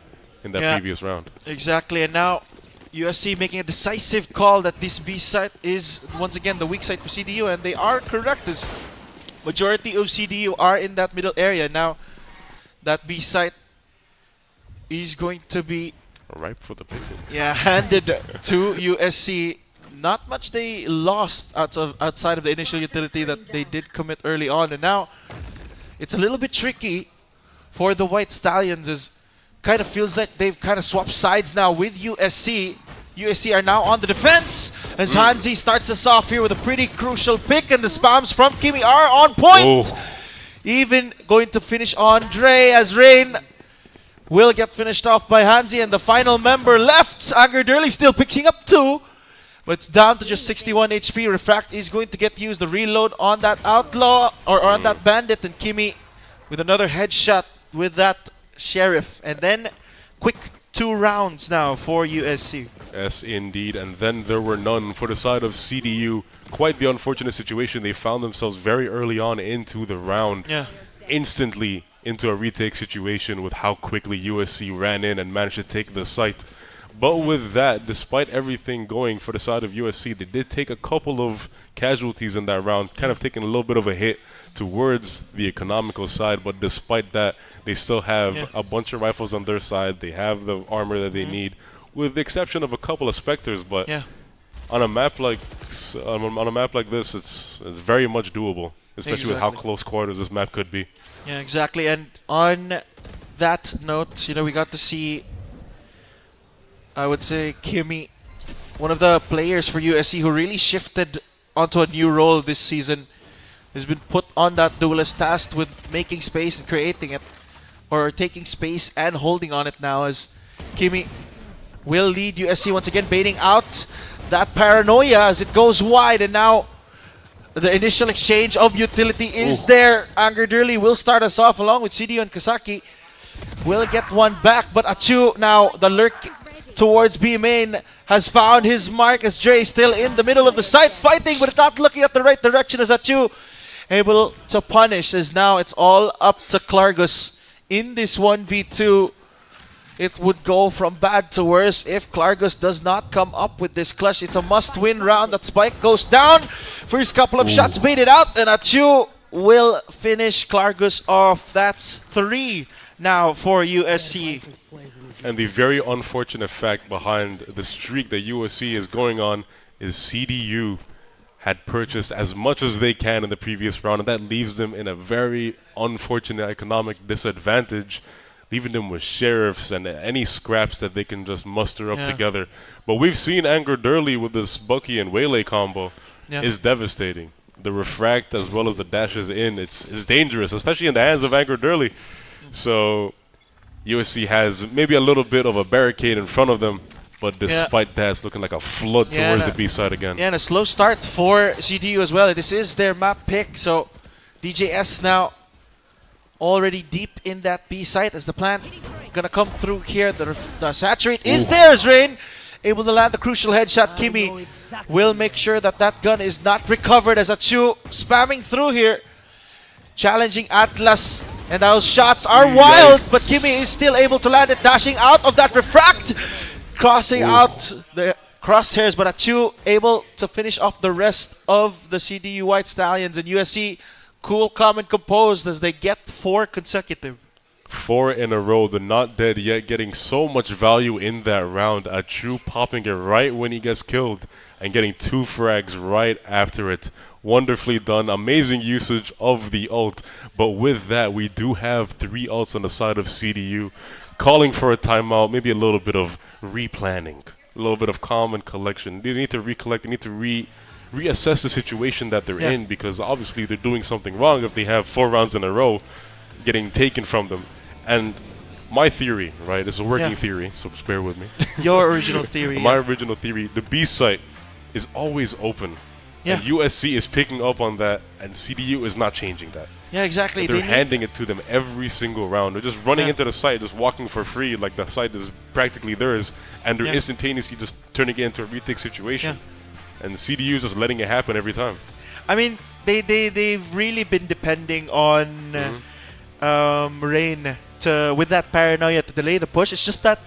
in that previous round. Exactly, and now USC making a decisive call that this B site is once again the weak site for CDU, and they are correct as majority of CDU are in that middle area. Now that B site is going to be ripe for the picking. handed to USC. Not much they lost outside of the initial utility that they did commit early on, and now it's a little bit tricky for the White Stallions, as kind of feels like they've kind of swapped sides now with USC. USC are now on the defense as Hanzi starts us off here with a pretty crucial pick, and the spams from Kimi are on point. Even going to finish on Dre, as Rain will get finished off by Hanzi, and the final member left, Anger Durley, still picking up 2. But it's down to just 61 HP. Refract is going to get used. The reload on that outlaw, or on that bandit, and Kimi with another headshot with that sheriff. And then quick 2 rounds now for USC. Yes, indeed. And then there were none for the side of CDU. Quite the unfortunate situation. They found themselves very early on into the round. Instantly into a retake situation with how quickly USC ran in and managed to take the site. But with that, despite everything going for the side of USC, they did take a couple of casualties in that round, kind of taking a little bit of a hit towards the economical side. But despite that, they still have a bunch of rifles on their side. They have the armor that they need, with the exception of a couple of Spectres. But on a map like this, it's very much doable, especially with how close quarters this map could be. Yeah, exactly. And on that note, you know, we got to see, I would say, Kimi, one of the players for USC who really shifted onto a new role this season, has been put on that duelist task with making space and creating it, or taking space and holding on it now, as Kimi will lead USC once again, baiting out that paranoia as it goes wide. And now the initial exchange of utility is there. Anger Durley will start us off along with CDU, and Kasaki will get one back, but Achu now, the lurk towards B main, has found his mark, as Dre still in the middle of the site fighting, but not looking at the right direction, as Achu able to punish, as now it's all up to Klargus in this 1v2. It would go from bad to worse if Klargus does not come up with this clutch. It's a must-win round. That spike goes down. First couple of shots baited out, and Achu will finish Klargus off. That's 3 now for USC. And the very unfortunate fact behind the streak that USC is going on is CDU had purchased as much as they can in the previous round, and that leaves them in a very unfortunate economic disadvantage, leaving them with sheriffs and any scraps that they can just muster up together. But we've seen Anger Durley with this Bucky and Waylay combo is devastating. The refract as well as the dashes in, it's dangerous, especially in the hands of Anger Durley. So USC has maybe a little bit of a barricade in front of them, but despite that, it's looking like a flood towards the B side again. Yeah, and a slow start for CDU as well. This is their map pick, so DJS now already deep in that B site as the plant gonna come through here. The saturate is there as Rain able to land the crucial headshot. Kimi will make sure that that gun is not recovered, as Achu spamming through here, challenging Atlas, and those shots are wild, but Kimi is still able to land it, dashing out of that refract, crossing out the crosshairs, but Achu able to finish off the rest of the CDU White Stallions, and USC cool, calm, and composed as they get 4 consecutive. 4 in a row, the not dead yet, getting so much value in that round. Achu popping it right when he gets killed and getting 2 frags right after it. Wonderfully done. Amazing usage of the ult. But with that, we do have 3 ults on the side of CDU. Calling for a timeout, maybe a little bit of replanning, a little bit of calm and collection. They need to recollect, they need to reassess the situation that they're in, because obviously they're doing something wrong if they have 4 rounds in a row getting taken from them. And my theory, right, it's a working theory, so just bear with me. Your original theory. My original theory, the B site is always open. And USC is picking up on that, and CDU is not changing that. Yeah, exactly. They're handing it to them every single round. They're just running into the site, just walking for free, like the site is practically theirs, and they're instantaneously just turning it into a retake situation. And CDU is just letting it happen every time. I mean, they've really been depending on Rain with that paranoia to delay the push. It's just that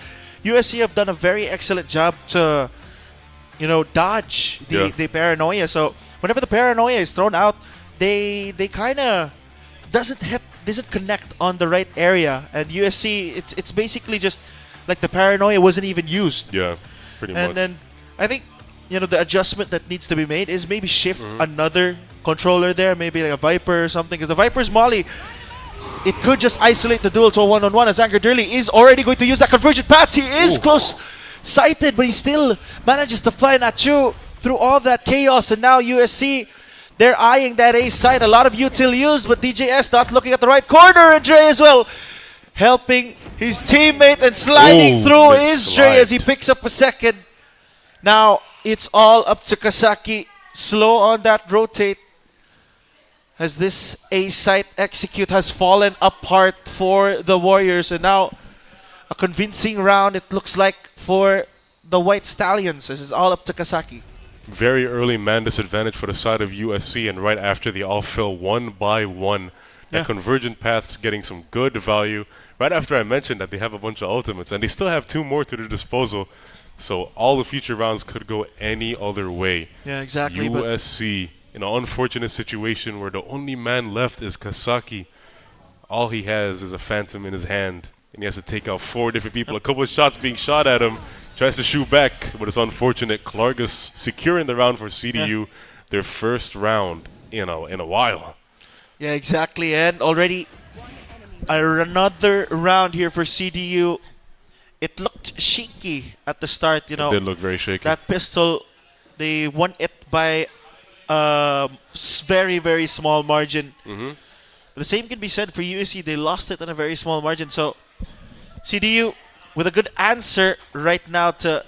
USC have done a very excellent job to, you know, dodge the paranoia. So whenever the paranoia is thrown out, they kind of doesn't connect on the right area. And USC, it's basically just like the paranoia wasn't even used. Yeah, pretty much. And then I think, you know, the adjustment that needs to be made is maybe shift another controller there, maybe like a Viper or something, because the Viper's Molly, it could just isolate the duel to a one-on-one, as Anger Durley is already going to use that convergent paths. He is close-sighted, but he still manages to fly Nacho through all that chaos. And now USC, they're eyeing that A side. A lot of util used, but DJS not looking at the right corner. And Dre as well, helping his teammate and sliding through is Dre as he picks up a second. Now, it's all up to Kasaki. Slow on that rotate, as this A site execute has fallen apart for the Warriors. And now a convincing round, it looks like, for the White Stallions. This is all up to Kasaki. Very early man disadvantage for the side of USC, and right after they all fell 1 by 1. The convergent paths getting some good value. Right after I mentioned that they have a bunch of ultimates, and they still have 2 more to their disposal. So all the future rounds could go any other way. Yeah, exactly. USC in an unfortunate situation where the only man left is Kasaki. All he has is a phantom in his hand, and he has to take out 4 different people. A couple of shots being shot at him. Tries to shoot back, but it's unfortunate. Klargus securing the round for CDU, their first round in a while. Yeah, exactly. And already another round here for CDU. It looked shaky at the start, you know. It did look very shaky. That pistol, they won it by a very, very small margin. The same can be said for USC. They lost it on a very small margin. So CDU with a good answer right now to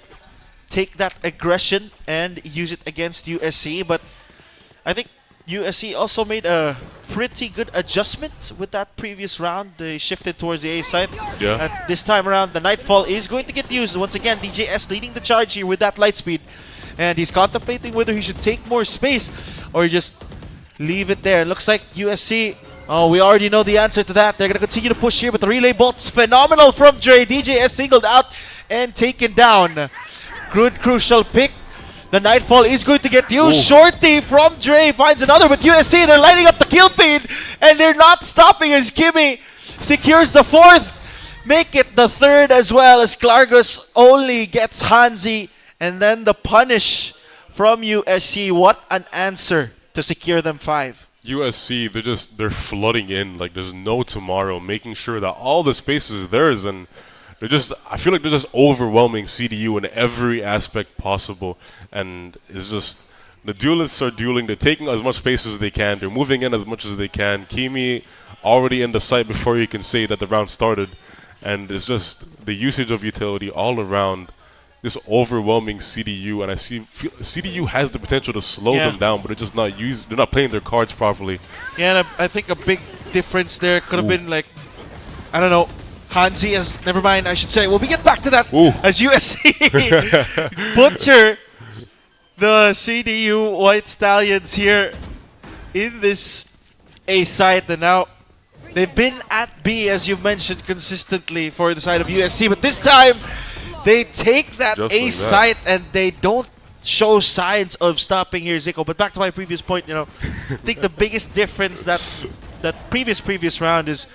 take that aggression and use it against USC. But I think USC also made a pretty good adjustment with that previous round. They shifted towards the A side. At this time around, the Nightfall is going to get used. Once again, DJS leading the charge here with that light speed. And he's contemplating whether he should take more space or just leave it there. Looks like USC, we already know the answer to that. They're going to continue to push here, but the relay bolt's phenomenal from Dre. DJS singled out and taken down. Good crucial pick. The Nightfall is going to get used. Shorty from Dre finds another, but USC, they're lighting up the kill feed, and they're not stopping as Kimmy secures the 4th. Make it the 3rd as well, as Klargus only gets Hanzi. And then the punish from USC. What an answer to secure them 5. USC, they're flooding in like there's no tomorrow, making sure that all the space is theirs, and I feel like they're just overwhelming CDU in every aspect possible. And it's just, the duelists are dueling, they're taking as much space as they can, they're moving in as much as they can. Kimi already in the site before you can say that the round started. And it's just the usage of utility all around, just overwhelming CDU. And feel CDU has the potential to slow them down, but they're not playing their cards properly. Yeah, and I think a big difference there could have been like, I don't know, Hanzi as, never mind, I should say. Well, we get back to that as USC butcher the CDU White Stallions here in this A site. And now they've been at B, as you mentioned, consistently for the side of USC. But this time, they take that A site and they don't show signs of stopping here, Zico. But back to my previous point, you know, I think the biggest difference that previous round is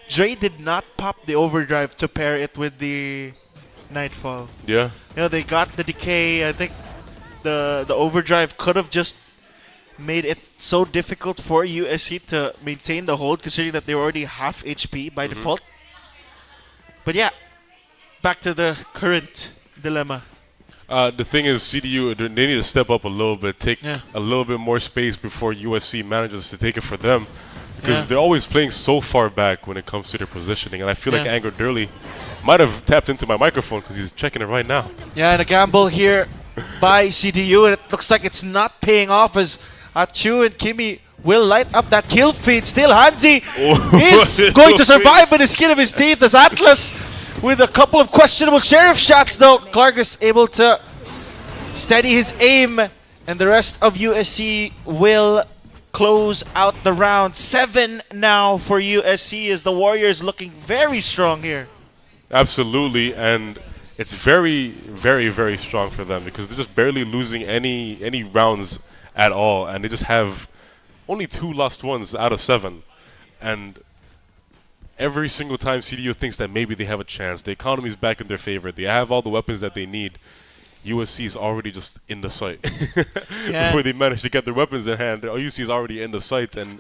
Dre did not pop the overdrive to pair it with the Nightfall. Yeah. You know, they got the decay. I think the overdrive could have just made it so difficult for USC to maintain the hold, considering that they were already half HP by default. But yeah, back to the current dilemma. The thing is, CDU, they need to step up a little bit, take Yeah. a little bit more space before USC manages to take it for them. Because Yeah. they're always playing so far back when it comes to their positioning. And I feel like Yeah. Angry Durley might have tapped into my microphone because he's checking it right now. Yeah, and a gamble here by CDU, and it looks like it's not paying off as Achu and Kimi will light up that kill feed. Still, Hansi is going to survive by the skin of his teeth as Atlas with a couple of questionable sheriff shots, though. Clargus able to steady his aim, and the rest of USC will close out the round. 7 now for USC as the Warriors looking very strong here. Absolutely, and it's very, very, very strong for them because they're just barely losing any rounds at all, and they just have only 2 lost ones out of 7. And every single time CDU thinks that maybe they have a chance, the economy's back in their favor, they have all the weapons that they need, USC is already just in the site. Before they manage to get their weapons in hand, USC is already in the site, and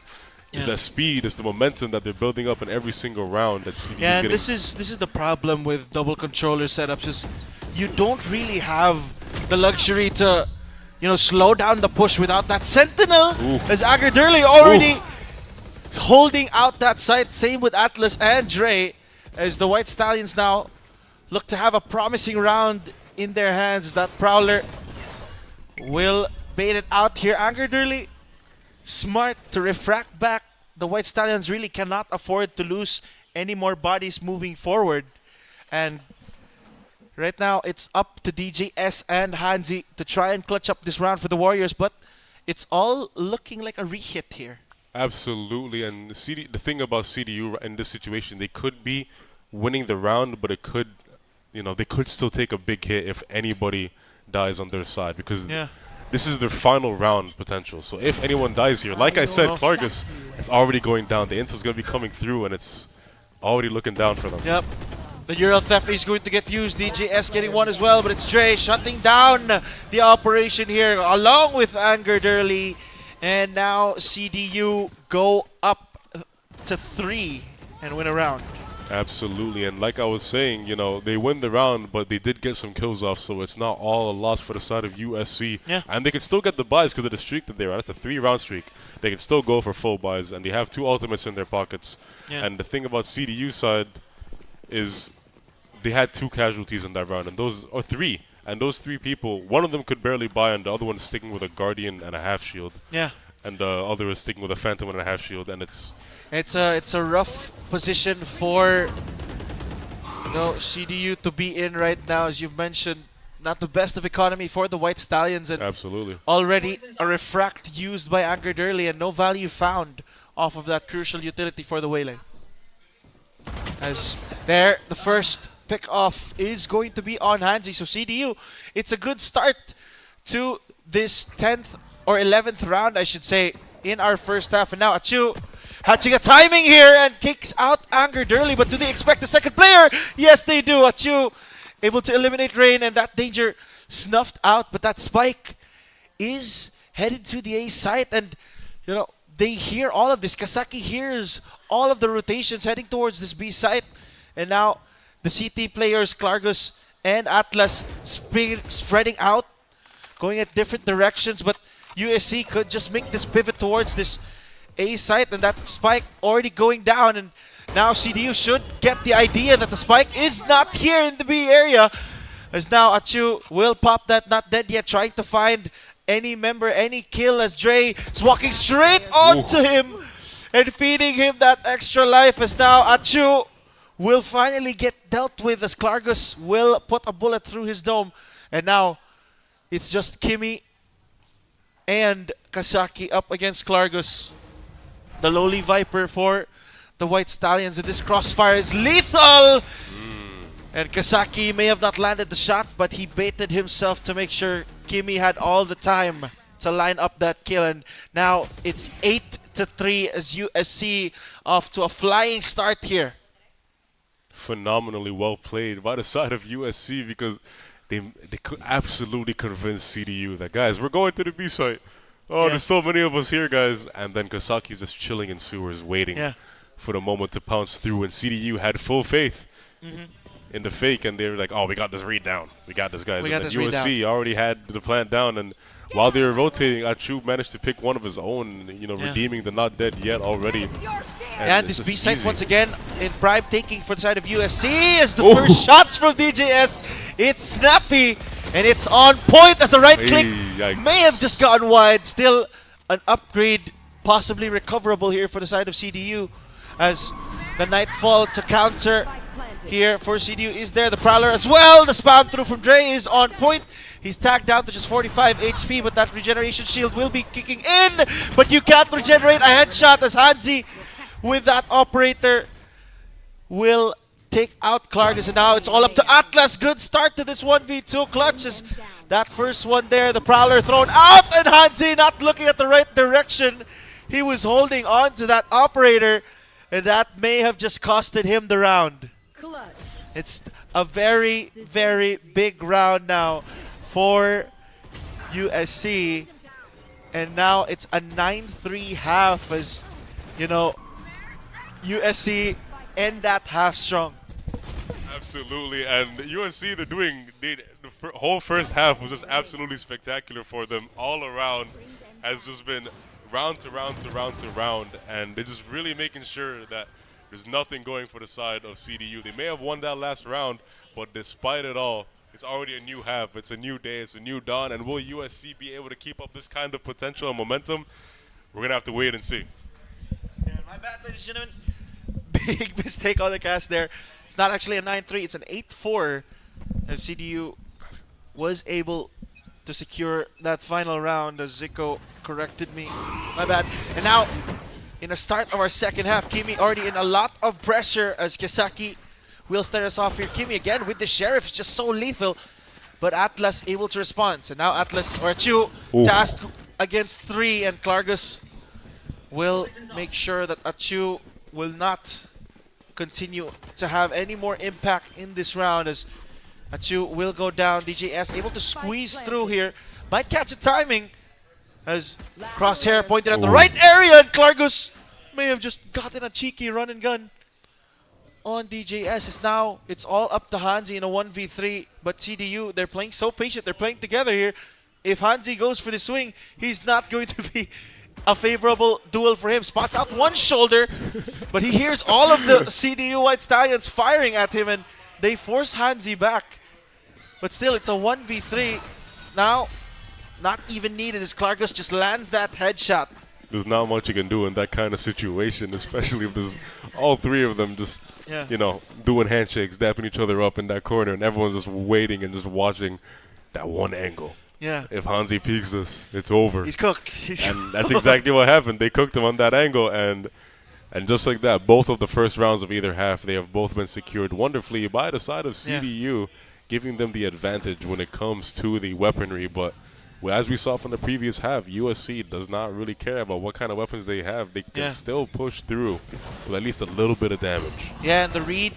it's that speed, it's the momentum that they're building up in every single round that CDU is Yeah, and getting. this is the problem with double controller setups is you don't really have the luxury to, you know, slow down the push without that sentinel. As Agardurley already holding out that site. Same with Atlas and Dre as the White Stallions now look to have a promising round in their hands as that Prowler will bait it out here. Agardurley smart to refract back. The White Stallions really cannot afford to lose any more bodies moving forward. And right now, it's up to DJS and Hansi to try and clutch up this round for the Warriors, but it's all looking like a re-hit here. Absolutely, and the thing about CDU in this situation, they could be winning the round, but it could, you know, they could still take a big hit if anybody dies on their side because this is their final round potential. So if anyone dies here, like I said, Clargus, it's already going down. The intel's going to be coming through, and it's already looking down for them. Yep. The Ural Theft is going to get used. DJS getting one as well, but it's Dre shutting down the operation here along with Agardurley. And now CDU go up to 3 and win a round. Absolutely, and like I was saying, you know, they win the round, but they did get some kills off, so it's not all a loss for the side of USC. Yeah. And they can still get the buys because of the streak that they're on. That's a 3-round streak. They can still go for full buys, and they have 2 ultimates in their pockets. Yeah. And the thing about CDU side is they had 2 casualties in that round, and those or 3. And those 3 people, one of them could barely buy, and the other one's sticking with a Guardian and a half shield. Yeah. And the other is sticking with a Phantom and a half shield, and it's a rough position for CDU to be in right now, as you've mentioned. Not the best of economy for the White Stallions, and absolutely already a refract used by Agardurley and no value found off of that crucial utility for the Waylay. As there, the first pick off is going to be on Hansi. So CDU, it's a good start to this 10th or 11th round, I should say, in our first half. And now Achu hatching a timing here and kicks out Agardurley. But do they expect the second player? Yes, they do. Achu able to eliminate Rain, and that danger snuffed out. But that spike is headed to the A site, and you know they hear all of this. Kasaki hears all of the rotations heading towards this B site, and now the CT players, Clargus and Atlas, spreading out, going at different directions. But USC could just make this pivot towards this A site, and that spike already going down. And now CDU should get the idea that the spike is not here in the B area, as now Achu will pop that not dead yet, trying to find any member, any kill, as Dre is walking straight onto him and feeding him that extra life, as now Achu will finally get dealt with as Clargus will put a bullet through his dome. And now it's just Kimi and Kasaki up against Clargus. The lowly Viper for the White Stallions, and this crossfire is lethal! And Kasaki may have not landed the shot, but he baited himself to make sure Kimi had all the time to line up that kill. And now it's 8 8-3 as USC off to a flying start here. Phenomenally well played by the side of USC because they could absolutely convince CDU that, guys, we're going to the B site. Oh, there's so many of us here, guys. And then Kasaki's just chilling in sewers waiting for the moment to pounce through. And CDU had full faith in the fake, and they were like, oh, we got this read down. We got this, guys. And then USC already had the plant down, and while they were rotating, Achu managed to pick one of his own, redeeming the not dead yet already. And this B site once again in prime taking for the side of USC as the first shots from DJS. It's snappy and it's on point as the right click may have just gotten wide. Still an upgrade possibly recoverable here for the side of CDU as the Nightfall to counter here for CDU is there. The Prowler as well. The spam through from Dre is on point. He's tagged down to just 45 HP, but that regeneration shield will be kicking in. But you can't regenerate a headshot as Hanzi with that operator will take out Clargus. And now it's all up to Atlas. Good start to this 1v2 clutches. That first one there, the Prowler thrown out, and Hanzi not looking at the right direction. He was holding on to that operator, and that may have just costed him the round. It's a very, very big round now for USC, and now it's a 9-3 half as, USC end that half strong. Absolutely, and USC, the whole first half was just absolutely spectacular for them. All around has just been round to round to round to round, and they're just really making sure that there's nothing going for the side of CDU. They may have won that last round, but despite it all, it's already a new half. It's a new day. It's a new dawn. And will USC be able to keep up this kind of potential and momentum? We're going to have to wait and see. Yeah, my bad, ladies and gentlemen. Big mistake on the cast there. It's not actually a 9-3. It's an 8-4 as CDU was able to secure that final round as Zico corrected me. My bad. And now, in the start of our second half, Kimi already in a lot of pressure as Kasaki will start us off here. Kimi again with the Sheriff is just so lethal, but Atlas able to respond. So now Atlas or Achu tasked against 3, and Clargus will make sure that Achu will not continue to have any more impact in this round as Achu will go down. DJS able to squeeze through here. Might catch a timing as Crosshair pointed at the right area, and Clargus may have just gotten a cheeky run and gun on DJS. It's all up to Hanzi in a 1v3, but CDU, they're playing so patient, they're playing together here. If Hanzi goes for the swing, he's not going to be a favorable duel for him. Spots out one shoulder, but he hears all of the CDU White Stallions firing at him, and they force Hanzi back. But still, it's a 1v3. Now, not even needed as Clargus just lands that headshot. There's not much you can do in that kind of situation, especially if there's all 3 of them just, doing handshakes, dapping each other up in that corner, and everyone's just waiting and just watching that one angle. Yeah. If Hanzi peeks this, it's over. He's cooked. And that's exactly what happened. They cooked him on that angle, and just like that, both of the first rounds of either half, they have both been secured wonderfully by the side of CDU, giving them the advantage when it comes to the weaponry. But as we saw from the previous half, USC does not really care about what kind of weapons they have. They can still push through with at least a little bit of damage. Yeah, and the read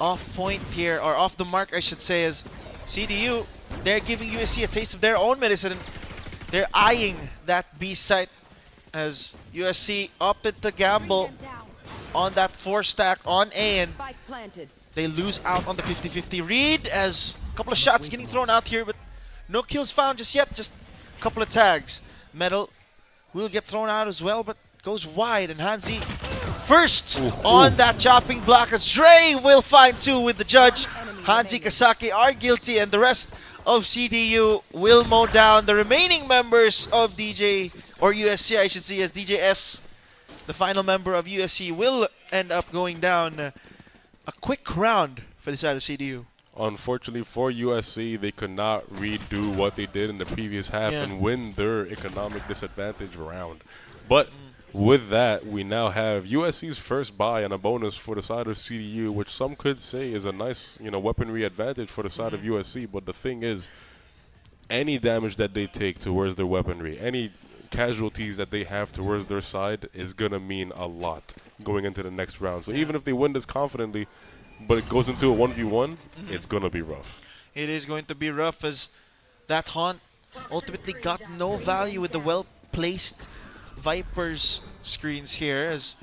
off point here, or off the mark, I should say, is CDU. They're giving USC a taste of their own medicine. They're eyeing that B site as USC opted to gamble on that 4-stack on A, and they lose out on the 50-50 read as a couple of shots getting thrown out here, but no kills found just yet, just a couple of tags. Metal will get thrown out as well, but goes wide, and Hanzi first on that chopping block as Dre will find 2 with the judge. Hanzi, Kasaki are guilty, and the rest of CDU will mow down the remaining members of USC, I should say, as DJS, the final member of USC, will end up going down. A quick round for the side of CDU. Unfortunately for USC, they could not redo what they did in the previous half and win their economic disadvantage round. But with that, we now have USC's first buy and a bonus for the side of CDU, which some could say is a nice, weaponry advantage for the side of USC. But the thing is, any damage that they take towards their weaponry, any casualties that they have towards their side is going to mean a lot going into the next round. So even if they win this confidently, but it goes into a 1v1, it's going to be rough. It is going to be rough as that Haunt ultimately got no value with the well-placed Vipers screens here, as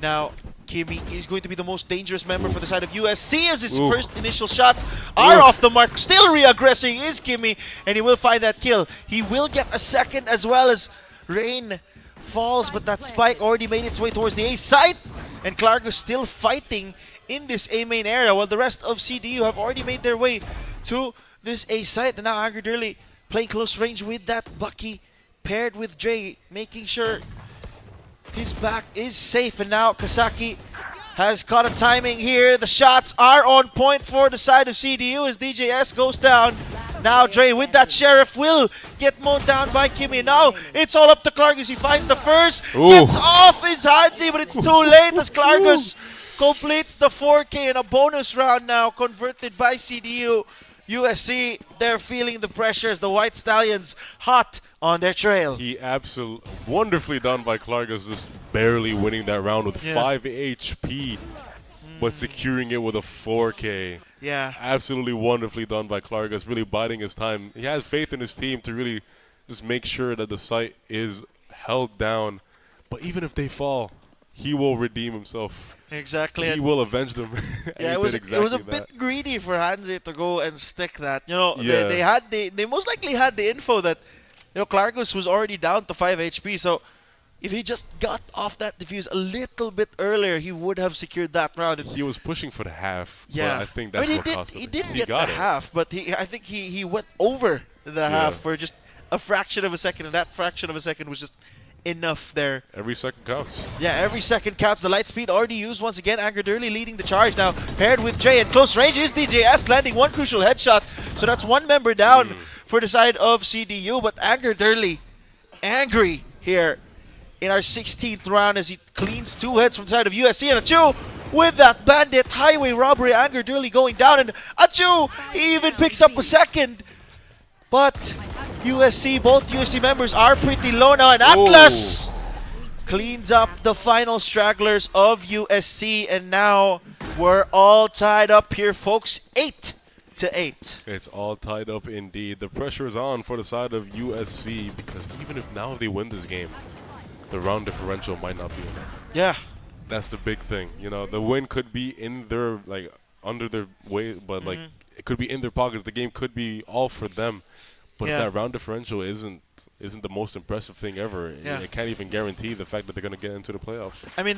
now Kimi is going to be the most dangerous member for the side of USC as his first initial shots are off the mark. Still re-aggressing is Kimi, and he will find that kill. He will get a second as well as Rain falls, but that spike already made its way towards the A site, and Klargus still fighting in this A main area while the rest of CDU have already made their way to this A site. And now Angry Durley playing close range with that Bucky paired with Dre, making sure his back is safe. And now Kasaki has caught a timing here. The shots are on point for the side of CDU as DJS goes down. Now Dre with that Sheriff will get mown down by Kimi. Now it's all up to Klargus. He finds the first, gets off his Hansi, but it's too late as Klargus completes the 4K in a bonus round now converted by CDU. USC, they're feeling the pressures. The White Stallions hot on their trail. He absolutely wonderfully done by Klargus, just barely winning that round with 5 HP, but securing it with a 4K. Yeah. Absolutely wonderfully done by Klargus, really biding his time. He has faith in his team to really just make sure that the site is held down. But even if they fall, he will redeem himself. Exactly. He will avenge them. Yeah, it was a bit greedy for Hansi to go and stick that. You know, they most likely had the info that, you know, Klargus was already down to 5 HP. So if he just got off that defuse a little bit earlier, he would have secured that round. He was pushing for the half. Yeah, but I think that's what cost him. He did get the half, but I think he went over the half for just a fraction of a second, and that fraction of a second was just enough there. Every second counts. Yeah, every second counts. The light speed already used once again. Angry Durley leading the charge now, paired with Jay. And close range is DJS landing one crucial headshot. So that's one member down for the side of CDU. But Angry Durley, angry here in our 16th round as he cleans two heads from the side of USC. And Achu with that bandit highway robbery. Angry Durley going down. And Achu, he even picks up a second. But USC, both USC members are pretty low now, and Atlas cleans up the final stragglers of USC, and now we're all tied up here, folks. 8-8. It's all tied up indeed. The pressure is on for the side of USC because even if now they win this game, the round differential might not be enough. Yeah. That's the big thing. You know, the win could be in their, like, under their weight, but, like, it could be in their pockets. The game could be all for them. But that round differential isn't the most impressive thing ever. It can't even guarantee the fact that they're going to get into the playoffs. I mean,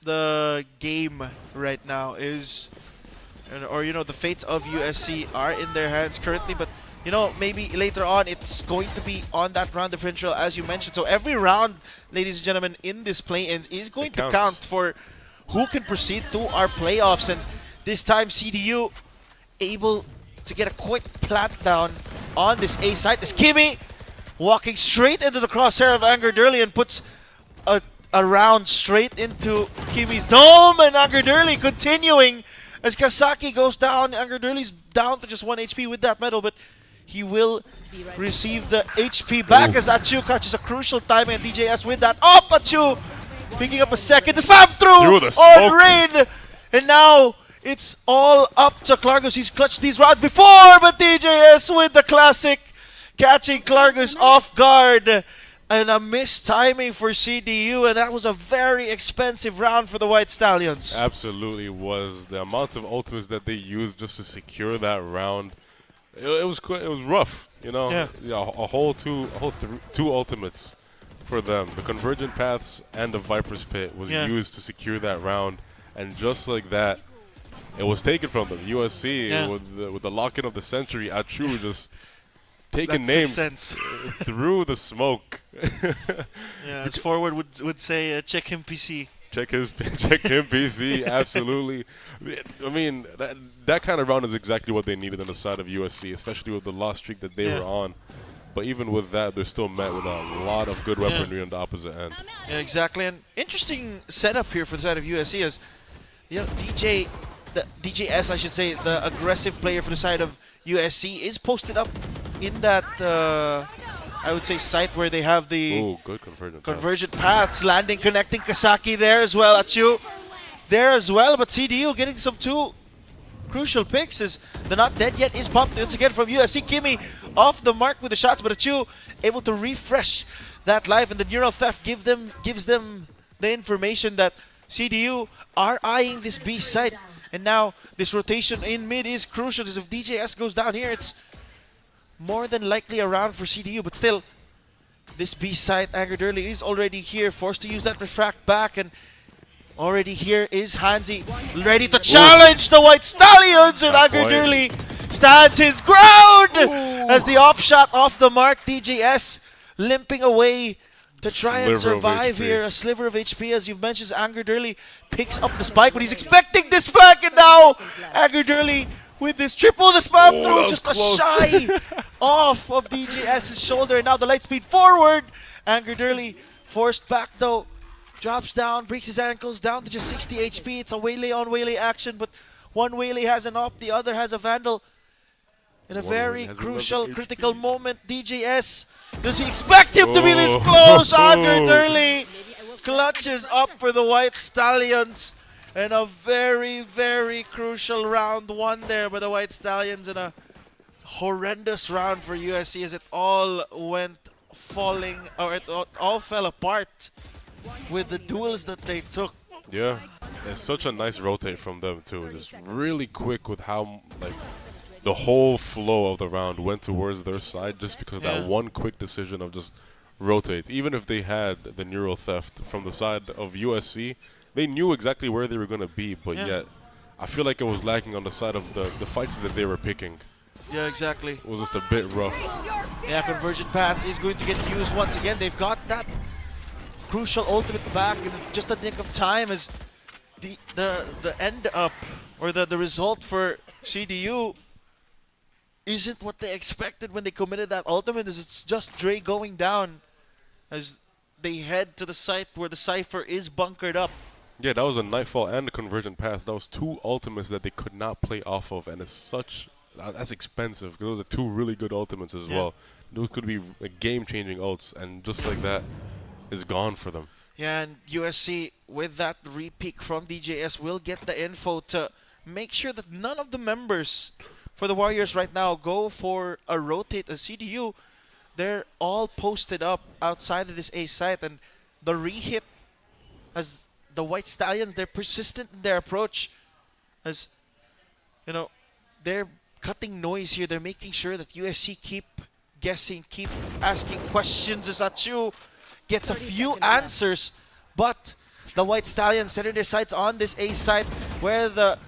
the game right now is, or, you know, the fates of USC are in their hands currently. But, you know, maybe later on it's going to be on that round differential, as you mentioned. So every round, ladies and gentlemen, in this play-ins is going to count for who can proceed to our playoffs. And this time, CDU able to get a quick plant down on this A site. This Kimi walking straight into the crosshair of Angry Durley and puts a round straight into Kimi's dome. And Angry Durley continuing as Kasaki goes down. Angry Durley's down to just 1 HP with that medal, but he will receive the HP back as Achu catches a crucial time, and DJS with that. Oh, Achu picking up a second. The spam through on Rain. And now it's all up to Klargus. He's clutched these rounds before, but DJS with the classic, catching Klargus off guard. And a missed timing for CDU, and that was a very expensive round for the White Stallions. Absolutely was. The amount of ultimates that they used just to secure that round, it was rough. You know, a whole two ultimates for them. The Convergent Paths and the Viper's Pit was used to secure that round, and just like that, it was taken from them. USC with the lock-in of the century, Achu just taking names through the smoke. Yeah, as Forward would say, check him PC. Check him PC, absolutely. I mean, that kind of round is exactly what they needed on the side of USC, especially with the loss streak that they were on. But even with that, they're still met with a lot of good weaponry on the opposite end. Yeah, exactly. And interesting setup here for the side of USC is, you know, DJS, I should say, the aggressive player for the side of USC, is posted up in that I would say, site where they have the Oh, good convergent. convergent paths. Landing, connecting Kasaki there as well. Achu there as well. But CDU getting some two crucial picks as the not dead yet is popped once again from USC. Kimi off the mark with the shots, but Achu able to refresh that life, and the neural theft gives them the information that CDU are eyeing this B site. And now this rotation in mid is crucial, as if DJS goes down here, it's more than likely a round for CDU, but still, this B site, Angered Early is already here, forced to use that refract back, and already here is Hansi, ready to challenge the White Stallions, and Angered Early stands his ground as the off shot off the mark. DJS limping away to try and survive here. A sliver of HP, as you've mentioned. Angered Early picks up the spike, but he's expecting this flank, and now Angered Early with this triple the spam through, just a shy off of DJS's shoulder. And now the light speed forward. Angered Early forced back though, drops down, breaks his ankles, down to just 60 HP. It's a waylay on waylay action, but one waylay has an op, the other has a vandal. In a very crucial, critical moment, DJS, does he expect him to be this close? Angered Early clutches up for the White Stallions. And a very, very crucial round one there by the White Stallions, and a horrendous round for USC as it all went falling, or it all fell apart with the duels that they took. Yeah, it's such a nice rotate from them too. Just really quick with how the whole flow of the round went towards their side, just because of that one quick decision of just rotate. Even if they had the neural theft from the side of USC, they knew exactly where they were going to be, but yet I feel like it was lacking on the side of the fights that they were picking. Yeah, exactly. It was just a bit rough. Yeah, convergent path is going to get used once again. They've got that crucial ultimate back in just a nick of time, as the end up, or the result for CDU isn't what they expected when they committed that ultimate, as it's just Dre going down as they head to the site where the Cypher is bunkered up. Yeah, that was a Nightfall and a Convergent Pass. That was two ultimates that they could not play off of, and it's such... That's expensive, because those are two really good ultimates as well. Those could be game-changing ults, and just like that, is gone for them. Yeah, and USC, with that re-peak from DJS, will get the info to make sure that none of the members for the Warriors right now go for a rotate. As CDU, they're all posted up outside of this A site, and the re-hit, as the White Stallions, they're persistent in their approach. As, you know, they're cutting noise here. They're making sure that USC keep guessing, keep asking questions, as Achu gets a few answers, but the White Stallions setting their sights on this A site where the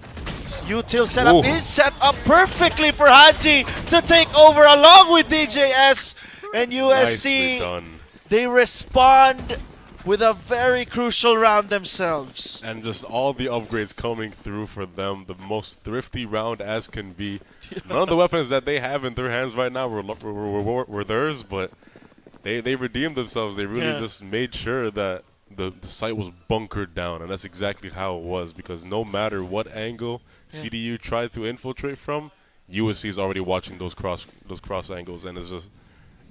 util setup is set up perfectly for Hanji to take over along with DJS, and USC, they respond with a very crucial round themselves. And just all the upgrades coming through for them, the most thrifty round as can be. None of the weapons that they have in their hands right now were theirs, but they redeemed themselves. They really just made sure that the site was bunkered down, and that's exactly how it was, because no matter what angle CDU tried to infiltrate from, USC is already watching those cross angles, and it's just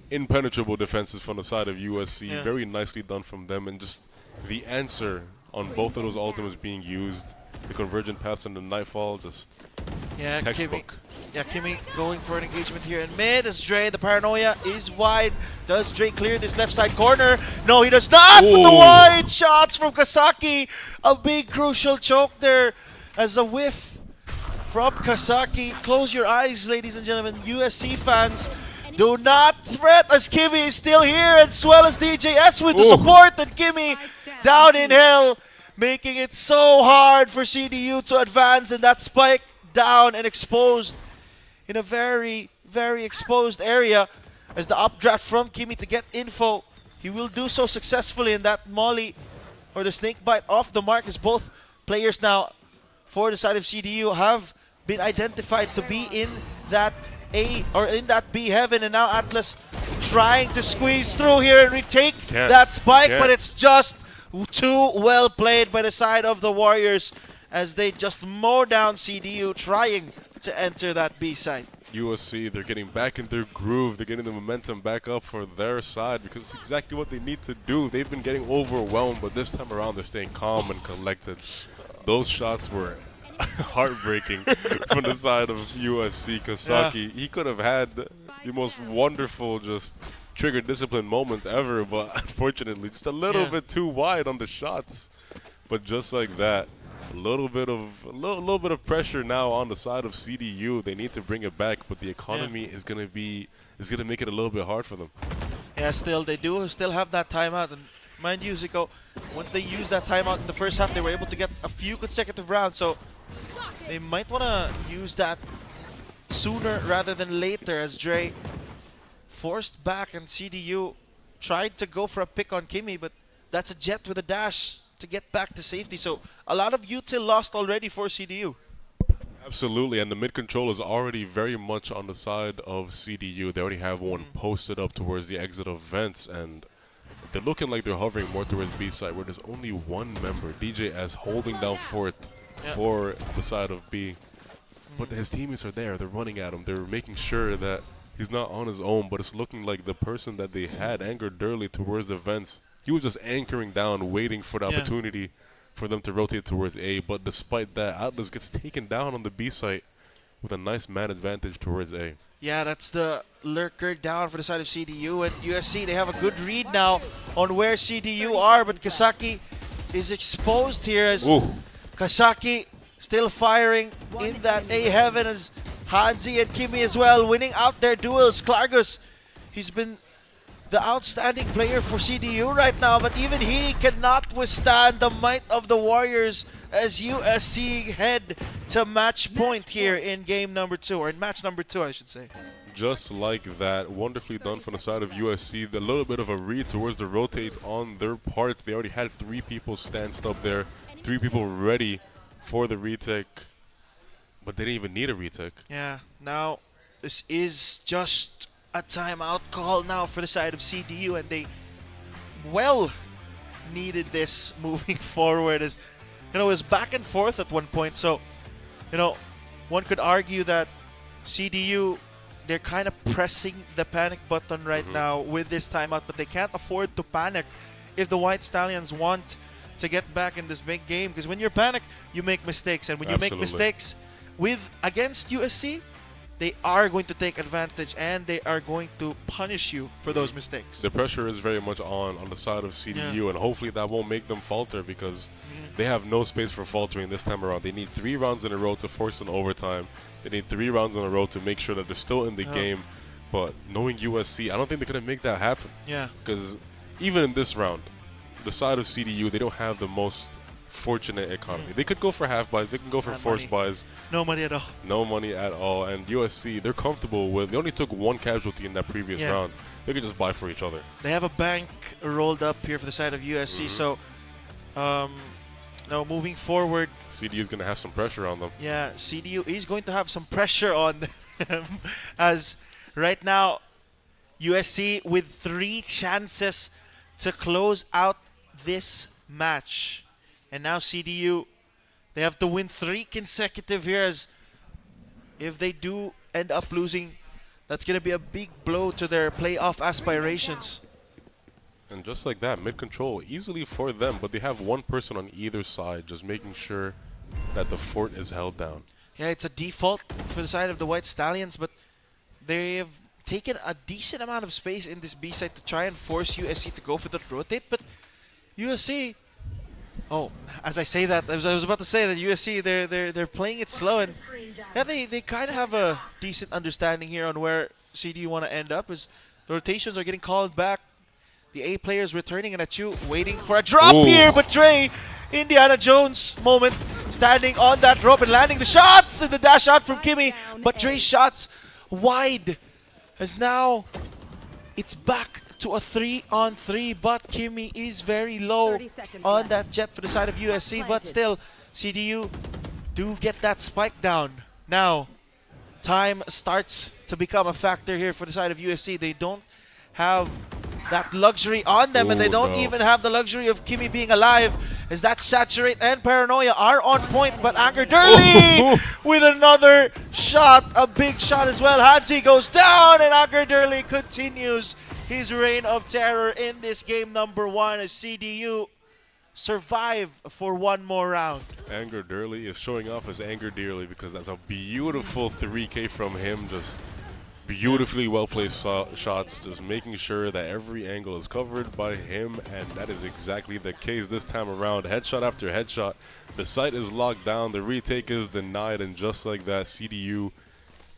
impenetrable defenses from the side of USC. Very nicely done from them, and just the answer on both of those ultimates being used, the convergent paths and the Nightfall, just textbook. Kimi going for an engagement here in mid as Dre, the paranoia is wide. Does Dre clear this left side corner? No, he does not! But the wide shots from Kasaki, a big crucial choke there as a whiff from Kasaki. Close your eyes, ladies and gentlemen, USC fans. Do not fret, as Kimi is still here, as well as DJS with the support, and Kimi down in hell, making it so hard for CDU to advance, and that spike down and exposed in a very, very exposed area as the updraft from Kimi to get info. He will do so successfully, in that molly or the snake bite off the mark, as both players now for the side of CDU have been identified to be in that A or in that B heaven, and now Atlas trying to squeeze through here and retake that spike, but it's just too well played by the side of the Warriors as they just mow down CDU trying to enter that B site. USC, they're getting back in their groove. They're getting the momentum back up for their side because it's exactly what they need to do. They've been getting overwhelmed, but this time around they're staying calm and collected. Those shots were heartbreaking from the side of USC. Kasaki, he could have had the most wonderful just trigger discipline moment ever, but unfortunately just a little bit too wide on the shots. But just like that, a little bit of pressure now on the side of CDU. They need to bring it back, but the economy is gonna make it a little bit hard for them. Yeah, still they do still have that timeout, and mind you, Zico, once they used that timeout in the first half, they were able to get a few consecutive rounds. So they might want to use that sooner rather than later, as Dre forced back and CDU tried to go for a pick on Kimmy, but that's a jet with a dash to get back to safety. So a lot of util lost already for CDU. Absolutely, and the mid control is already very much on the side of CDU. They already have one posted up towards the exit of vents, and they're looking like they're hovering more towards B side, where there's only one member, DJS, holding down fort for the side of B. But his teammates are there. They're running at him. They're making sure that he's not on his own, but it's looking like the person that they had anchored early towards the vents, he was just anchoring down, waiting for the opportunity for them to rotate towards A. But despite that, Atlas gets taken down on the B site with a nice man advantage towards A. Yeah, that's the lurker down for the side of CDU. And USC, they have a good read now on where CDU are, but Kasaki is exposed here as Kasaki still firing in that A heaven as Hanzi and Kimi as well winning out their duels. Klargus, he's been the outstanding player for CDU right now, but even he cannot withstand the might of the Warriors as USC head to match point here in game number 2, or in match number 2, I should say. Just like that, wonderfully done from the side of USC. A little bit of a read towards the rotate on their part. They already had 3 people stanced up there, 3 people ready for the retake, but they didn't even need a retake. Yeah, now this is just a timeout call now for the side of CDU, and they well needed this moving forward, as you know, it was back and forth at one point. So, you know, one could argue that CDU, they're kind of pressing the panic button right now with this timeout, but they can't afford to panic if the White Stallions want to get back in this big game, because when you're panic, you make mistakes, and when you make mistakes against USC, they are going to take advantage and they are going to punish you for those mistakes. The pressure is very much on the side of CDU, and hopefully that won't make them falter, because they have no space for faltering this time around. They need 3 rounds in a row to force an overtime. They need 3 rounds in a row to make sure that they're still in the game. But knowing USC, I don't think they're going to make that happen. Yeah. Because even in this round, the side of CDU, they don't have the most fortunate economy. They could go for half buys, they can go for forced buys. No money at all. No money at all. And USC, they're comfortable with, they only took 1 casualty in that previous round. They could just buy for each other. They have a bank rolled up here for the side of USC. So, now moving forward, CDU is going to have some pressure on them. Yeah, CDU is going to have some pressure on them as right now USC with 3 chances to close out this match. And now CDU, they have to win 3 consecutive here, as if they do end up losing, that's going to be a big blow to their playoff aspirations. And just like that, mid-control, easily for them, but they have 1 person on either side, just making sure that the fort is held down. Yeah, it's a default for the side of the White Stallions, but they have taken a decent amount of space in this B side to try and force USC to go for the rotate, but USC... Oh, as I say that, I was about to say that USC, they're playing it slow, and yeah, they kind of have a decent understanding here on where CDU want to end up, as the rotations are getting called back. The A players returning, and at you waiting for a drop here, but Dre, Indiana Jones moment, standing on that rope and landing the shots, and the dash out from Kimmy, but Dre's shots wide, as now it's back to a 3-on-3, but Kimmy is very low on that jet for the side of USC, but still, CDU do get that spike down. Now, time starts to become a factor here for the side of USC. They don't have that luxury on them, and they Ooh, don't no. even have the luxury of Kimmy being alive, as that Saturate and Paranoia are on point, but Anger Durley with another shot, a big shot as well. Hansi goes down, and Anger Durley continues his reign of terror in this game number 1 as CDU survive for one more round. Anger Durley is showing off as Anger Dearly because that's a beautiful 3K from him. Just beautifully well-placed shots, just making sure that every angle is covered by him, and that is exactly the case this time around. Headshot after headshot. The site is locked down, the retake is denied, and just like that, CDU,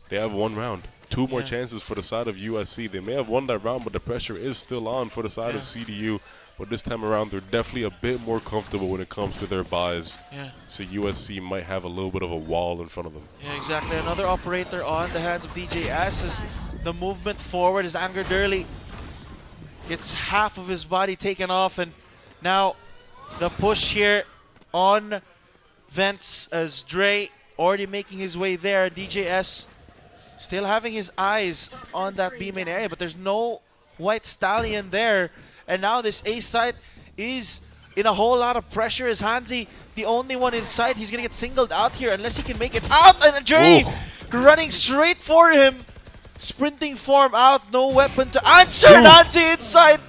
they have one round. Two more chances for the side of USC. They may have won that round, but the pressure is still on for the side of CDU. But this time around, they're definitely a bit more comfortable when it comes to their buys. Yeah. So USC might have a little bit of a wall in front of them. Yeah, exactly. Another operator on the hands of DJS as the movement forward as Anger Durley gets half of his body taken off, and now the push here on Vents as Dre already making his way there. DJS still having his eyes on that B main area, but there's no White Stallion there. And now this A site is in a whole lot of pressure as Hansi, the only one inside. He's going to get singled out here unless he can make it out. And Dre running straight for him. Sprinting form out, no weapon to answer. And Hansi inside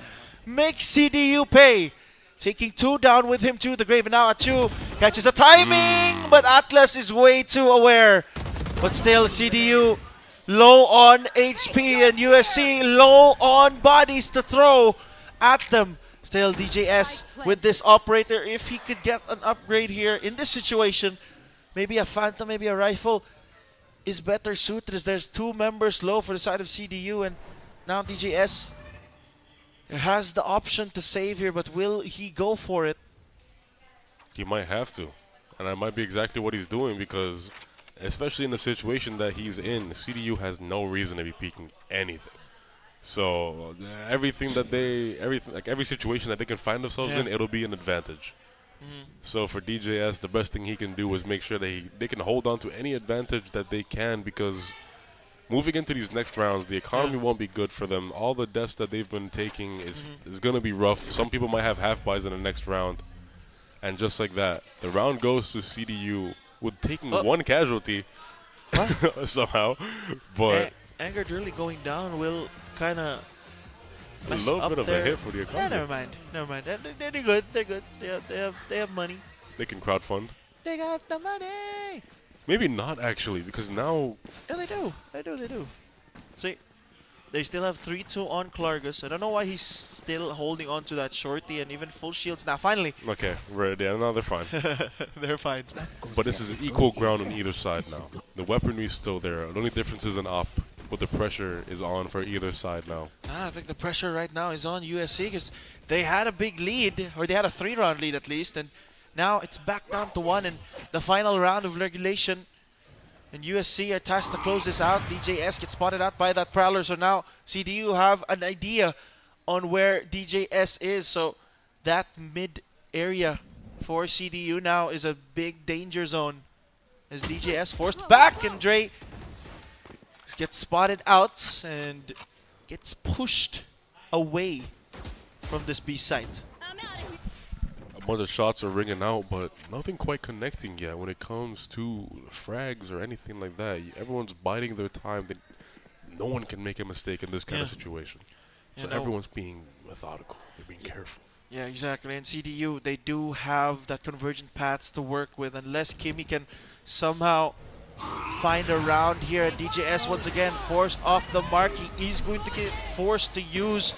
makes CDU pay. Taking 2 down with him to the grave. And now Achu catches a timing, but Atlas is way too aware. But still CDU low on HP and USC low on bodies to throw at them. Still DJS with this operator. If he could get an upgrade here in this situation, maybe a Phantom, maybe a rifle is better suited, as there's 2 members low for the side of CDU, and now DJS has the option to save here, but will he go for it? He might have to, and that might be exactly what he's doing, because especially in the situation that he's in, CDU has no reason to be peeking anything. So everything that every situation that they can find themselves in, it'll be an advantage. So for DJS, the best thing he can do is make sure that they can hold on to any advantage that they can, because moving into these next rounds, the economy won't be good for them. All the deaths that they've been taking is going to be rough. Some people might have half buys in the next round. And just like that, the round goes to CDU with taking 1 casualty somehow. But Anger Durley going down will kind of a little bit of a hit for the economy. Yeah, never mind. They're good. They're good. They have money. They can crowdfund. They got the money. Maybe not actually, because now. Yeah, they do. See, they still have 3-2 on Klargus. I don't know why he's still holding on to that shorty and even full shields. Now, finally. Okay, right. Yeah, no, they're fine. They're fine. But this is equal ground on either side now. The weaponry is still there. The only difference is an up, but the pressure is on for either side now. I think the pressure right now is on USC, because they had a big lead, or they had a 3-round lead at least, and now it's back down to 1 in the final round of regulation. And USC are tasked to close this out. DJS gets spotted out by that Prowler, so now CDU have an idea on where DJS is. So that mid area for CDU now is a big danger zone, as DJS forced back, and Dre gets spotted out and gets pushed away from this B site. A bunch of shots are ringing out, but nothing quite connecting yet when it comes to frags or anything like that. Everyone's biding their time. No one can make a mistake in this kind of situation. So everyone's being methodical. They're being careful. Yeah, exactly. And CDU, they do have that convergent paths to work with, unless Kimmy can somehow find a round here. At DJS once again forced off the mark. He is going to get forced to use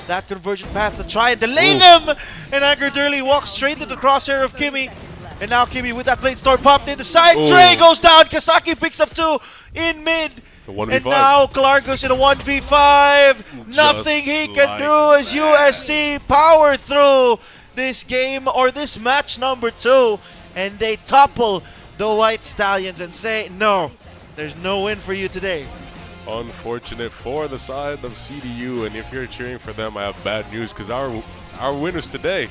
that convergent path to try and delay them. And Anger Durley walks straight into the crosshair of Kimmy. And now Kimmy with that blade storm popped in the side. Dre goes down. Kasaki picks up 2 in mid. And now Klargus in a 1v5. Nothing he can do as USC power through this game, or this match number 2. And they topple the White Stallions and say, no, there's no win for you today. Unfortunate for the side of CDU, and if you're cheering for them, I have bad news, because our winners today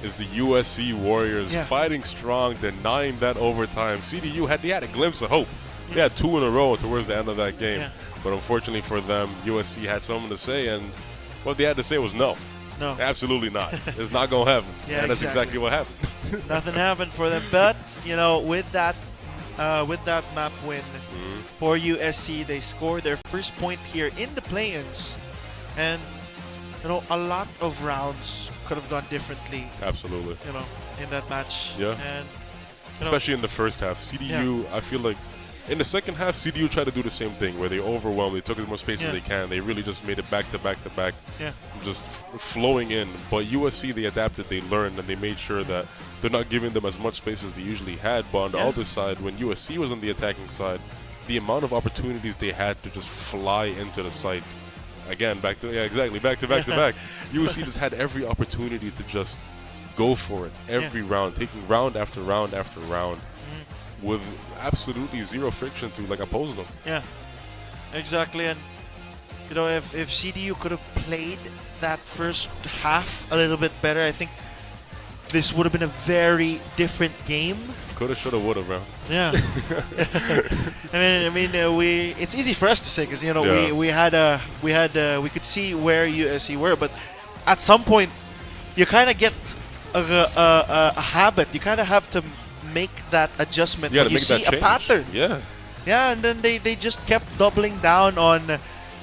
is the USC Warriors, fighting strong, denying that overtime. CDU had a glimpse of hope. They had 2 in a row towards the end of that game, but unfortunately for them, USC had something to say, and What they had to say was no. No. Absolutely not. It's not going to happen. Yeah, and that's exactly. exactly what happened. Nothing happened for them. But, you know, with that map win for USC, they scored their first point here in the play-ins. And, you know, a lot of rounds could have gone differently, Absolutely. you know, in that match. Yeah. And, you know, Especially in the first half. CDU, I feel like in the second half, CDU tried to do the same thing where they overwhelmed, they took as much space as they can. They really just made it back to back to back, yeah. just flowing in. But USC, they adapted, they learned, and they made sure that they're not giving them as much space as they usually had. But on the other side, when USC was on the attacking side, the amount of opportunities they had to just fly into the site. Again, back to back to back. USC just had every opportunity to just go for it every round, taking round after round after round, with absolutely zero friction to like oppose them. Yeah, exactly. And you know, if CDU could have played that first half a little bit better, I think this would have been a very different game. Coulda, shoulda, woulda, bro. Yeah. It's easy for us to say because you know we could see where USC were, but at some point you kind of get a habit. You kind of have to make that adjustment when you see a pattern. Yeah, and then they just kept doubling down on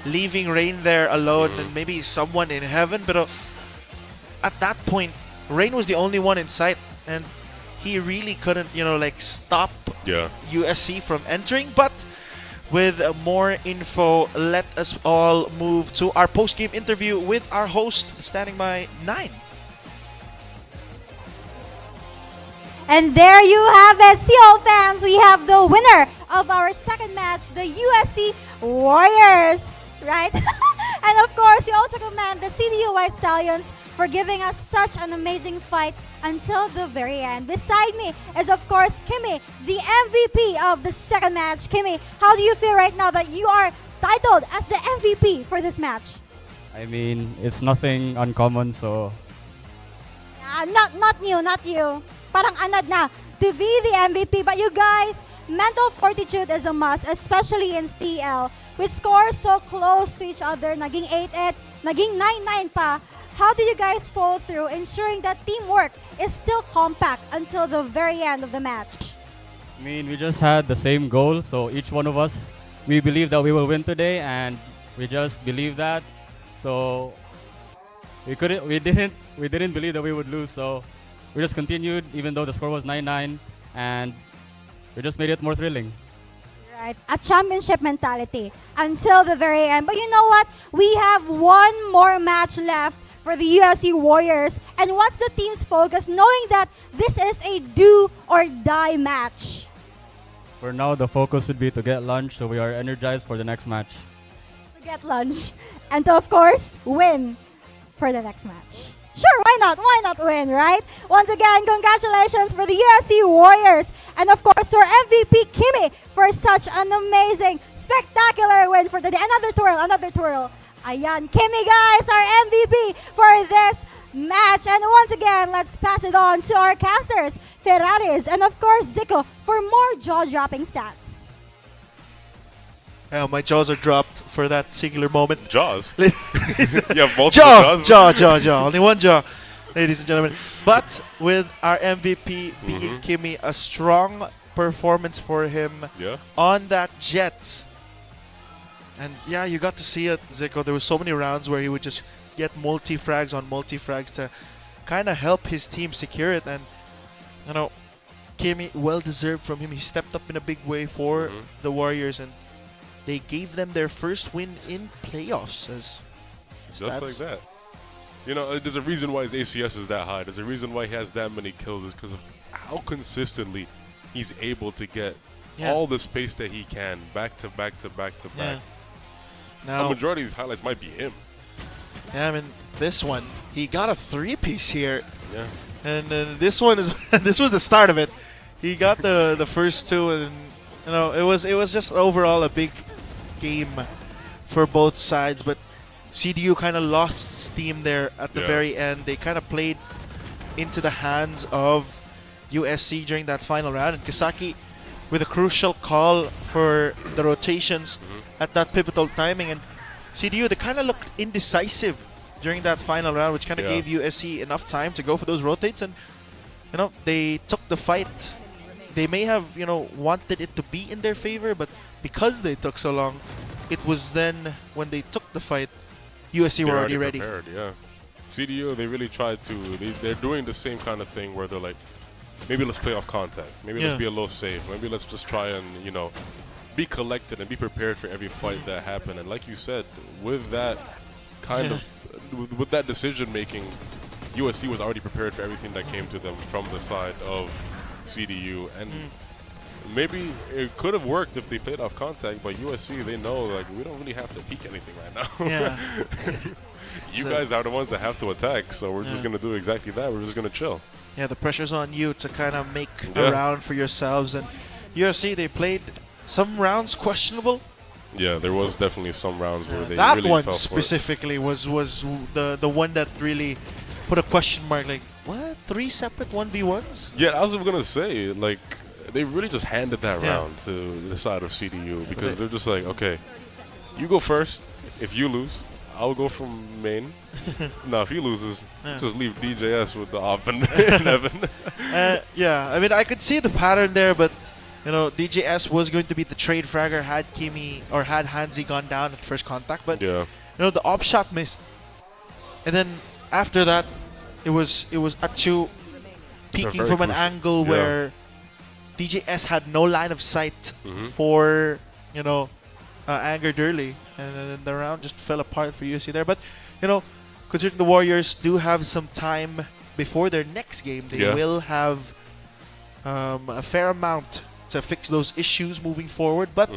leaving Rain there alone and maybe someone in heaven. But at that point, Rain was the only one in sight, and he really couldn't, you know, like stop USC from entering. But with more info, let us all move to our post-game interview with our host, standing by 9. And there you have it, CL fans. We have the winner of our second match, the USC Warriors, right? And of course, we also commend the CDU White Stallions for giving us such an amazing fight until the very end. Beside me is, of course, Kimmy, the MVP of the second match. Kimmy, how do you feel right now that you are titled as the MVP for this match? I mean, it's nothing uncommon, so... Not you. Parang anad na to be the MVP. But you guys, mental fortitude is a must, especially in CL. With scores so close to each other, naging 8-8, naging 9-9 pa. How do you guys pull through, ensuring that teamwork is still compact until the very end of the match? I mean, we just had the same goal, so each one of us, we believe that we will win today, and we just believe that. So we didn't believe that we would lose, so we just continued even though the score was 9-9, and we just made it more thrilling. Right, a championship mentality until the very end. But you know what? We have one more match left for the USC Warriors. And what's the team's focus, knowing that this is a do or die match? For now, the focus would be to get lunch, so we are energized for the next match. To get lunch and to, of course, win for the next match. Sure, why not? Why not win, right? Once again, congratulations for the USC Warriors. And of course, to our MVP, Kimmy, for such an amazing, spectacular win for the day. Another twirl. Ayan, Kimmy, guys, our MVP for this match. And once again, let's pass it on to our casters, Ferraris, and of course, Zico, for more jaw-dropping stats. My jaws are dropped for that singular moment. Jaws? You have multiple jaws? Jaw. Only one jaw, ladies and gentlemen. But with our MVP being Kimmy, a strong performance for him on that jet. And yeah, you got to see it, Zico. There were so many rounds where he would just get multi-frags on multi-frags to kind of help his team secure it. And, you know, Kimmy, well-deserved from him. He stepped up in a big way for the Warriors, and they gave them their first win in playoffs. Just like that. You know, there's a reason why his ACS is that high. There's a reason why he has that many kills. Is because of how consistently he's able to get all the space that he can back to back to back to back. Now, a majority of these highlights might be him. Yeah, I mean, this one, he got a 3-piece here. Yeah. And then this one is this was the start of it. He got the first two, and you know, it was just overall a big game for both sides, but CDU kind of lost steam there at the very end. They kind of played into the hands of USC during that final round, and Kisaki with a crucial call for the rotations at that pivotal timing. And CDU, they kind of looked indecisive during that final round, which kind of Yeah. gave USC enough time to go for those rotates, and they took the fight. They may have wanted it to be in their favor, but because they took so long, it was then when they took the fight, USC were They're already ready. prepared, yeah. CDU, they really tried to. They're doing the same kind of thing where they're like, maybe let's play off contact. Maybe Yeah. let's be a little safe. Maybe let's just try and be collected and be prepared for every fight that happened. And like you said, with that kind of with that decision making, USC was already prepared for everything that came to them from the side of CDU. And maybe it could have worked if they played off contact, but USC, they know like we don't really have to peek anything right now. Yeah. You So- guys are the ones that have to attack, so we're just Yeah. gonna do exactly that. We're just gonna chill. Yeah, the pressure's on you to kind of make Yeah. a round for yourselves. And USC, they played some rounds questionable. Yeah, there was definitely some rounds where they That really one fell for it. specifically was the one that really put a question mark. Like, what? 3 separate 1v1s? Yeah, I was gonna say, like, they really just handed that Yeah. round to the side of CDU because they're just like, okay, you go first. If you lose, I'll go from main. No, if he loses, just leave DJS with the op and Evan. Yeah, I mean, I could see the pattern there, but DJS was going to be the trade fragger had Kimi or had Hansi gone down at first contact, but Yeah, the op shot missed, and then after that, it was Achu peeking very from an crucial. angle Yeah. where DJS had no line of sight Mhm. for Anger Durley, and then the round just fell apart for USC there. But considering the Warriors do have some time before their next game, they Yeah. will have a fair amount to fix those issues moving forward. But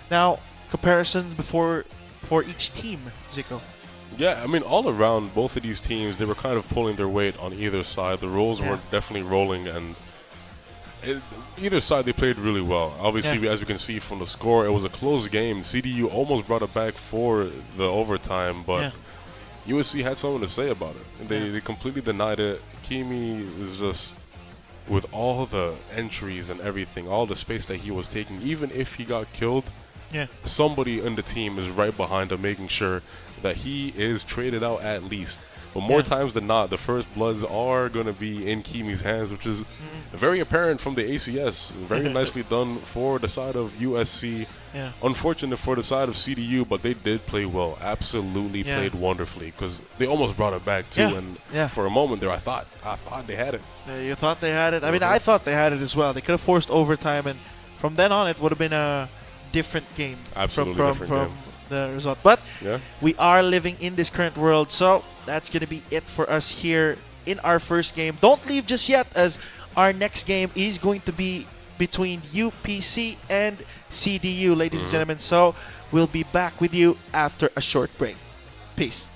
now comparisons for each team, Zico. yeah. I mean, all around, both of these teams, they were kind of pulling their weight on either side. The roles Yeah. were definitely rolling, and either side they played really well. Obviously, as we can see from the score, it was a close game. CDU almost brought it back for the overtime, but USC had something to say about it. They completely denied it. Kimi is just, with all the entries and everything, all the space that he was taking, even if he got killed, somebody in the team is right behind him making sure that he is traded out at least. But more times than not, the first bloods are going to be in Kimi's hands, which is very apparent from the ACS. Very nicely done for the side of USC. Yeah. Unfortunate for the side of CDU, but they did play well. Absolutely played wonderfully because they almost brought it back too. And for a moment there, I thought they had it. You thought they had it? I mean, I thought they had it as well. They could have forced overtime, and from then on, it would have been a different game. Absolutely from different game. the result. But Yeah. we are living in this current world, so that's going to be it for us here in our first game. Don't leave just yet, as our next game is going to be between UPC and CDU, ladies and gentlemen. So we'll be back with you after a short break. Peace.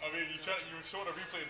I mean, you were showing a replay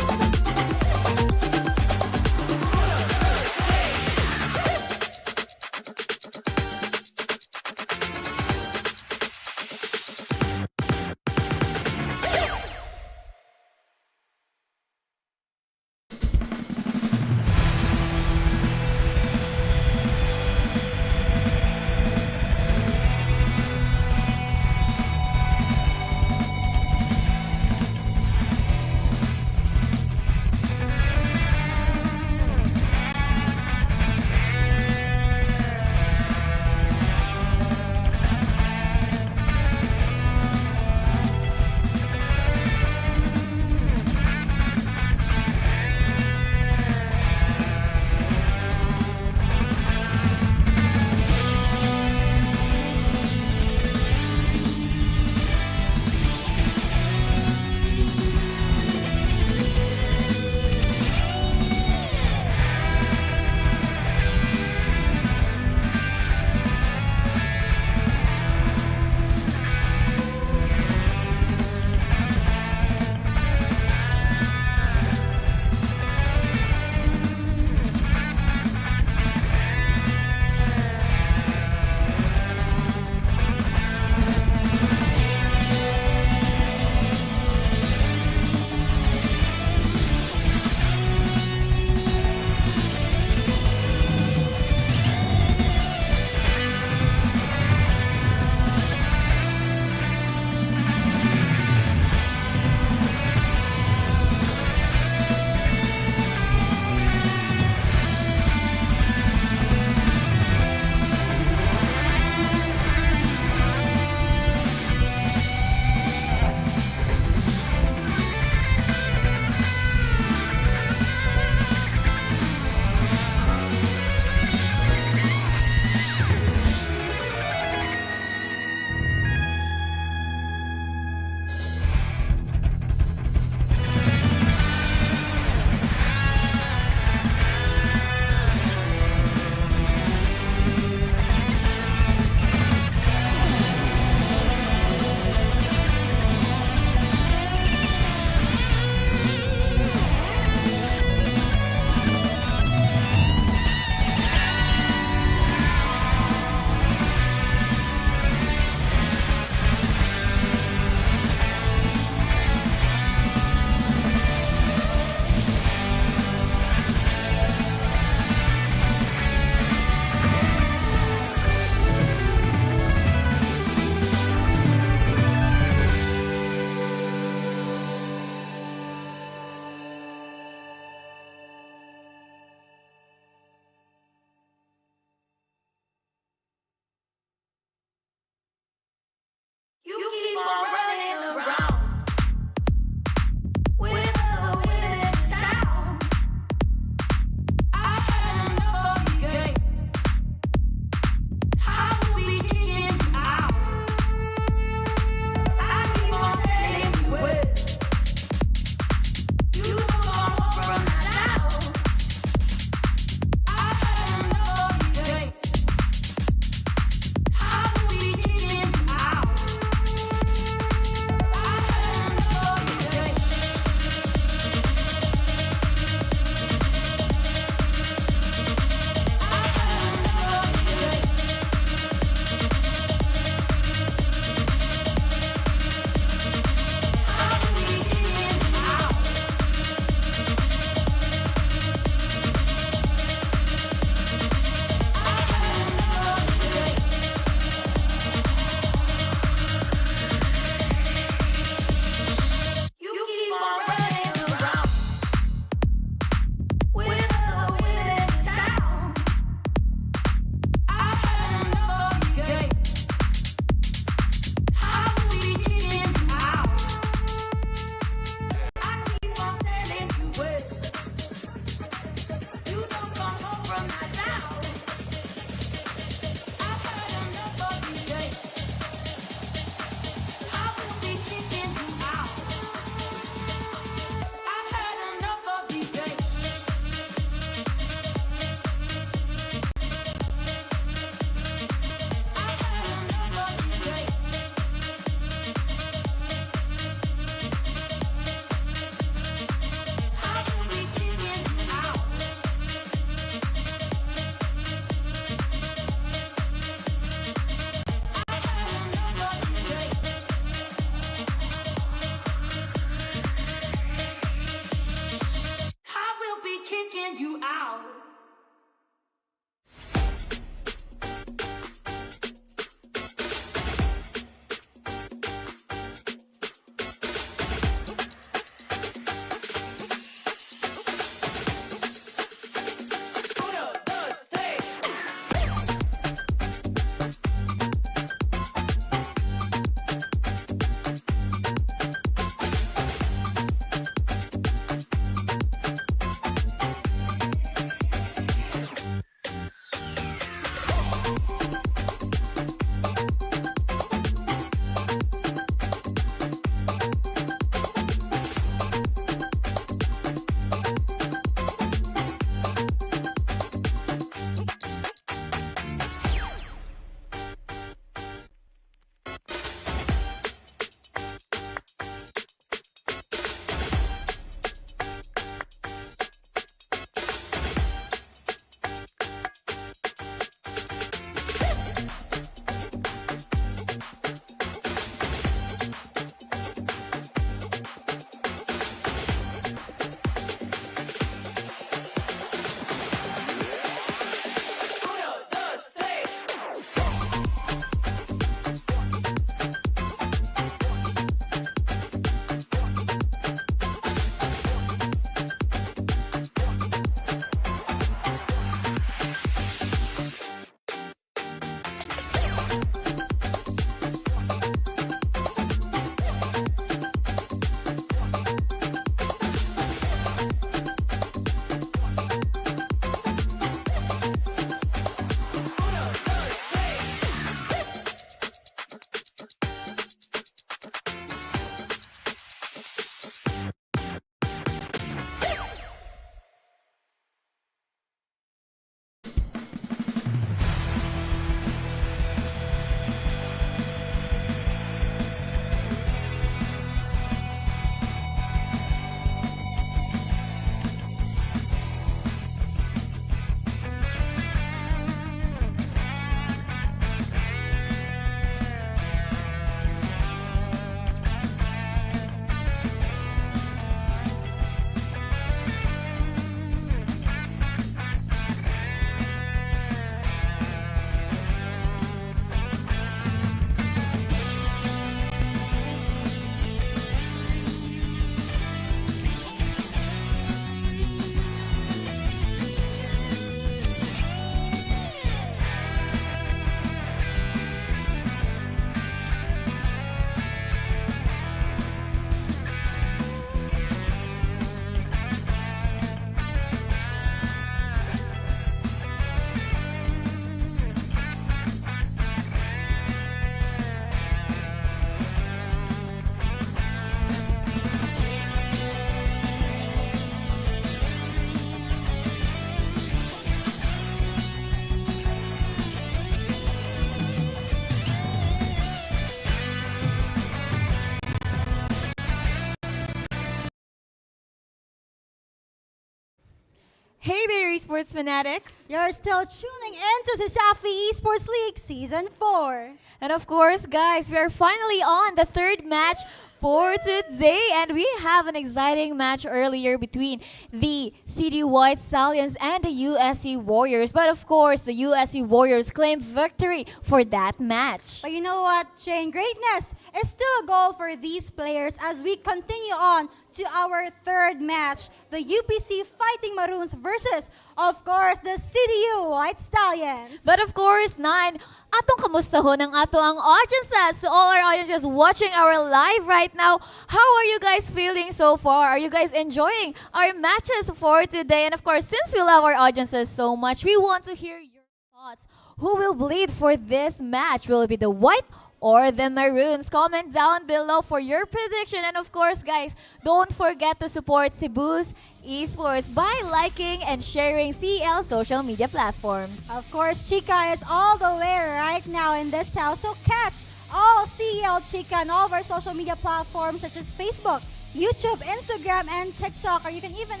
Hey there, esports fanatics! You're still tuning in to CESAFI Esports League Season 4. And of course, guys, we are finally on the third match for today, and we have an exciting match earlier between the CD White Stallions and the USC Warriors. But of course, the USC Warriors claimed victory for that match. But you know what, Jane? Greatness is still a goal for these players as we continue on to our third match, the UPC Fighting Maroons versus, of course, the CDU White Stallions. But of course, Nine, atong kamustahon ang ato ang audiences. So all our audiences watching our live right now, how are you guys feeling so far? Are you guys enjoying our matches for today? And of course, since we love our audiences so much, we want to hear your thoughts. Who will bleed for this match? Will it be the White or the Maroons? Comment down below for your prediction. And of course, guys, don't forget to support Cebu's Esports by liking and sharing CL social media platforms. Of course, Chica is all the way right now in this house. So catch all CL Chica on all of our social media platforms such as Facebook, YouTube, Instagram, and TikTok. Or you can even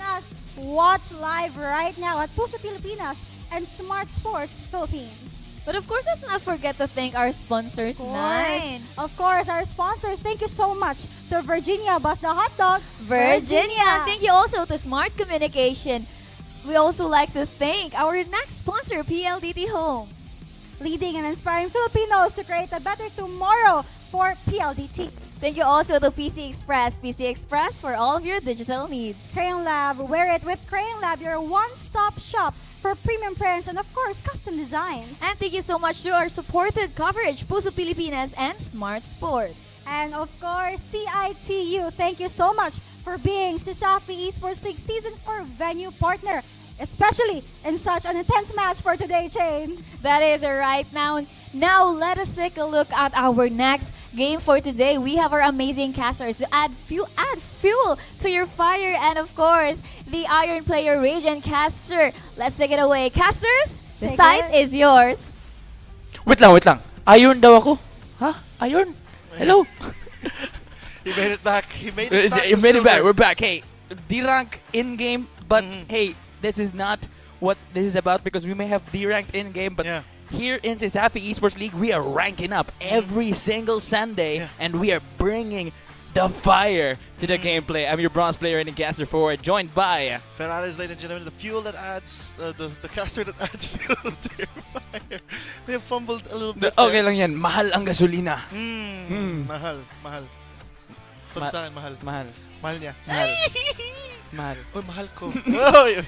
watch live right now at Puso Pilipinas and Smart Sports Philippines. But of course, let's not forget to thank our sponsors, Nine. Of course, our sponsors. Thank you so much to Virginia Basta Hot Dog. Virginia. Thank you also to Smart Communication. We also like to thank our next sponsor, PLDT Home. Leading and inspiring Filipinos to create a better tomorrow for PLDT. Thank you also to PC Express. PC Express for all of your digital needs. Crayon Lab. Wear it with Crayon Lab, your one-stop shop for premium prints and, of course, custom designs. And thank you so much to our supported coverage, Puso Pilipinas and Smart Sports. And, of course, CITU. Thank you so much for being CESAFI Esports League Season 4 venue partner, especially in such an intense match for today, Jane. That is right now. Now, let us take a look at our next game for today. We have our amazing casters to add fuel to your fire. And of course, the Iron Player Radiant Caster. Let's take it away. Casters, the Take site it. is yours. Wait lang. Iron daw ako. Ha? Iron? Hello? He made it back. He made it back. You to made it back. silver. We're back. Hey, D-rank in-game, but hey, this is not what this is about because we may have D-ranked in-game, but Yeah. here in CESAFI Esports League, we are ranking up every single Sunday, Yeah. and we are bringing the fire to the gameplay. I'm your bronze player in the caster forward, joined by... Ferraris, ladies and gentlemen, the fuel that adds, the caster that adds fuel to your fire. They have fumbled a little bit. Okay lang yan, mahal ang gasolina. Mahal. Para sa akin, mahal. Mahal niya. Mahal. Uy, mahal ko. Oy.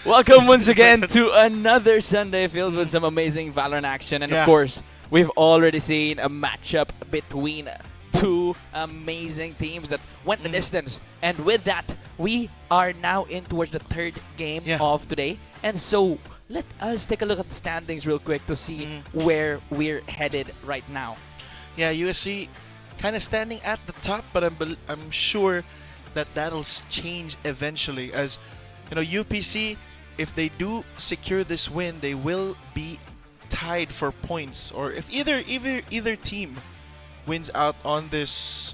Welcome once again to another Sunday filled with some amazing Valorant action. And Yeah. of course, we've already seen a matchup between two amazing teams that went the distance. And with that, we are now in towards the third game Yeah. of today. And so, let us take a look at the standings real quick to see where we're headed right now. Yeah, USC kind of standing at the top, but I'm sure that that'll change eventually. As you know, UPC, if they do secure this win, they will be tied for points. Or if either team wins out on this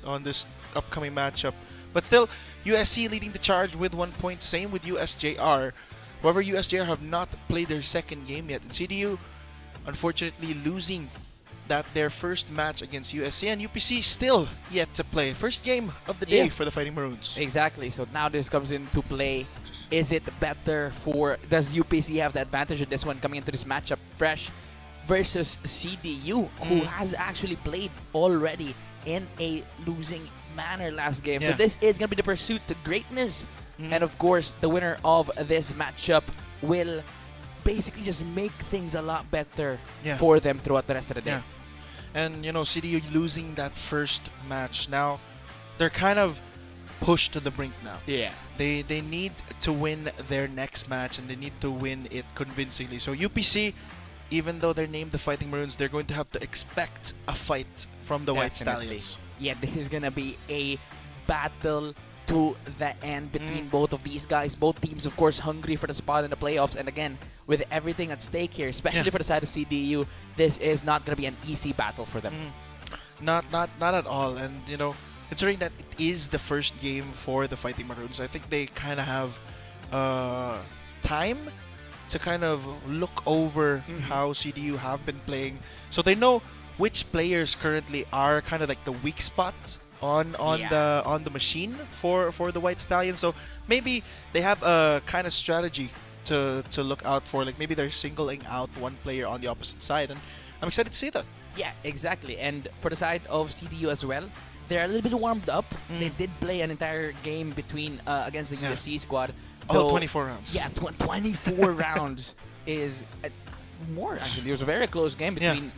upcoming matchup, but still USC leading the charge with 1 point. Same with USJR. However, USJR have not played their second game yet, and CDU unfortunately losing their first match against USC, and UPC still yet to play. First game of the day Yeah. for the Fighting Maroons. Exactly. So now this comes into play. Is it better does UPC have the advantage of this one coming into this matchup fresh versus CDU, who has actually played already in a losing manner last game? So Yeah. this is going to be the pursuit to greatness. And of course, the winner of this matchup will basically just make things a lot better Yeah. for them throughout the rest of the day. Yeah. And you know, CDU losing that first match, now they're kind of pushed to the brink now. Yeah. They need to win their next match, and they need to win it convincingly. So UPC, even though they're named the Fighting Maroons, they're going to have to expect a fight from the White Definitely. Stallions. Yeah, this is gonna be a battle to the end between both of these guys. Both teams, of course, hungry for the spot in the playoffs. And again, with everything at stake here, especially Yeah. for the side of CDU, this is not gonna be an easy battle for them. Not at all. And you know, considering that it is the first game for the Fighting Maroons, I think they kind of have time to kind of look over how CDU have been playing, so they know which players currently are kind of like the weak spots on the machine for the White Stallions. So maybe they have a kind of strategy to look out for. Like maybe they're singling out one player on the opposite side, and I'm excited to see that. Yeah, exactly. And for the side of CDU as well, they're a little bit warmed up. They did play an entire game between against the USC squad. Oh, 24 rounds. Yeah, 24 rounds is more actually. It was a very close game between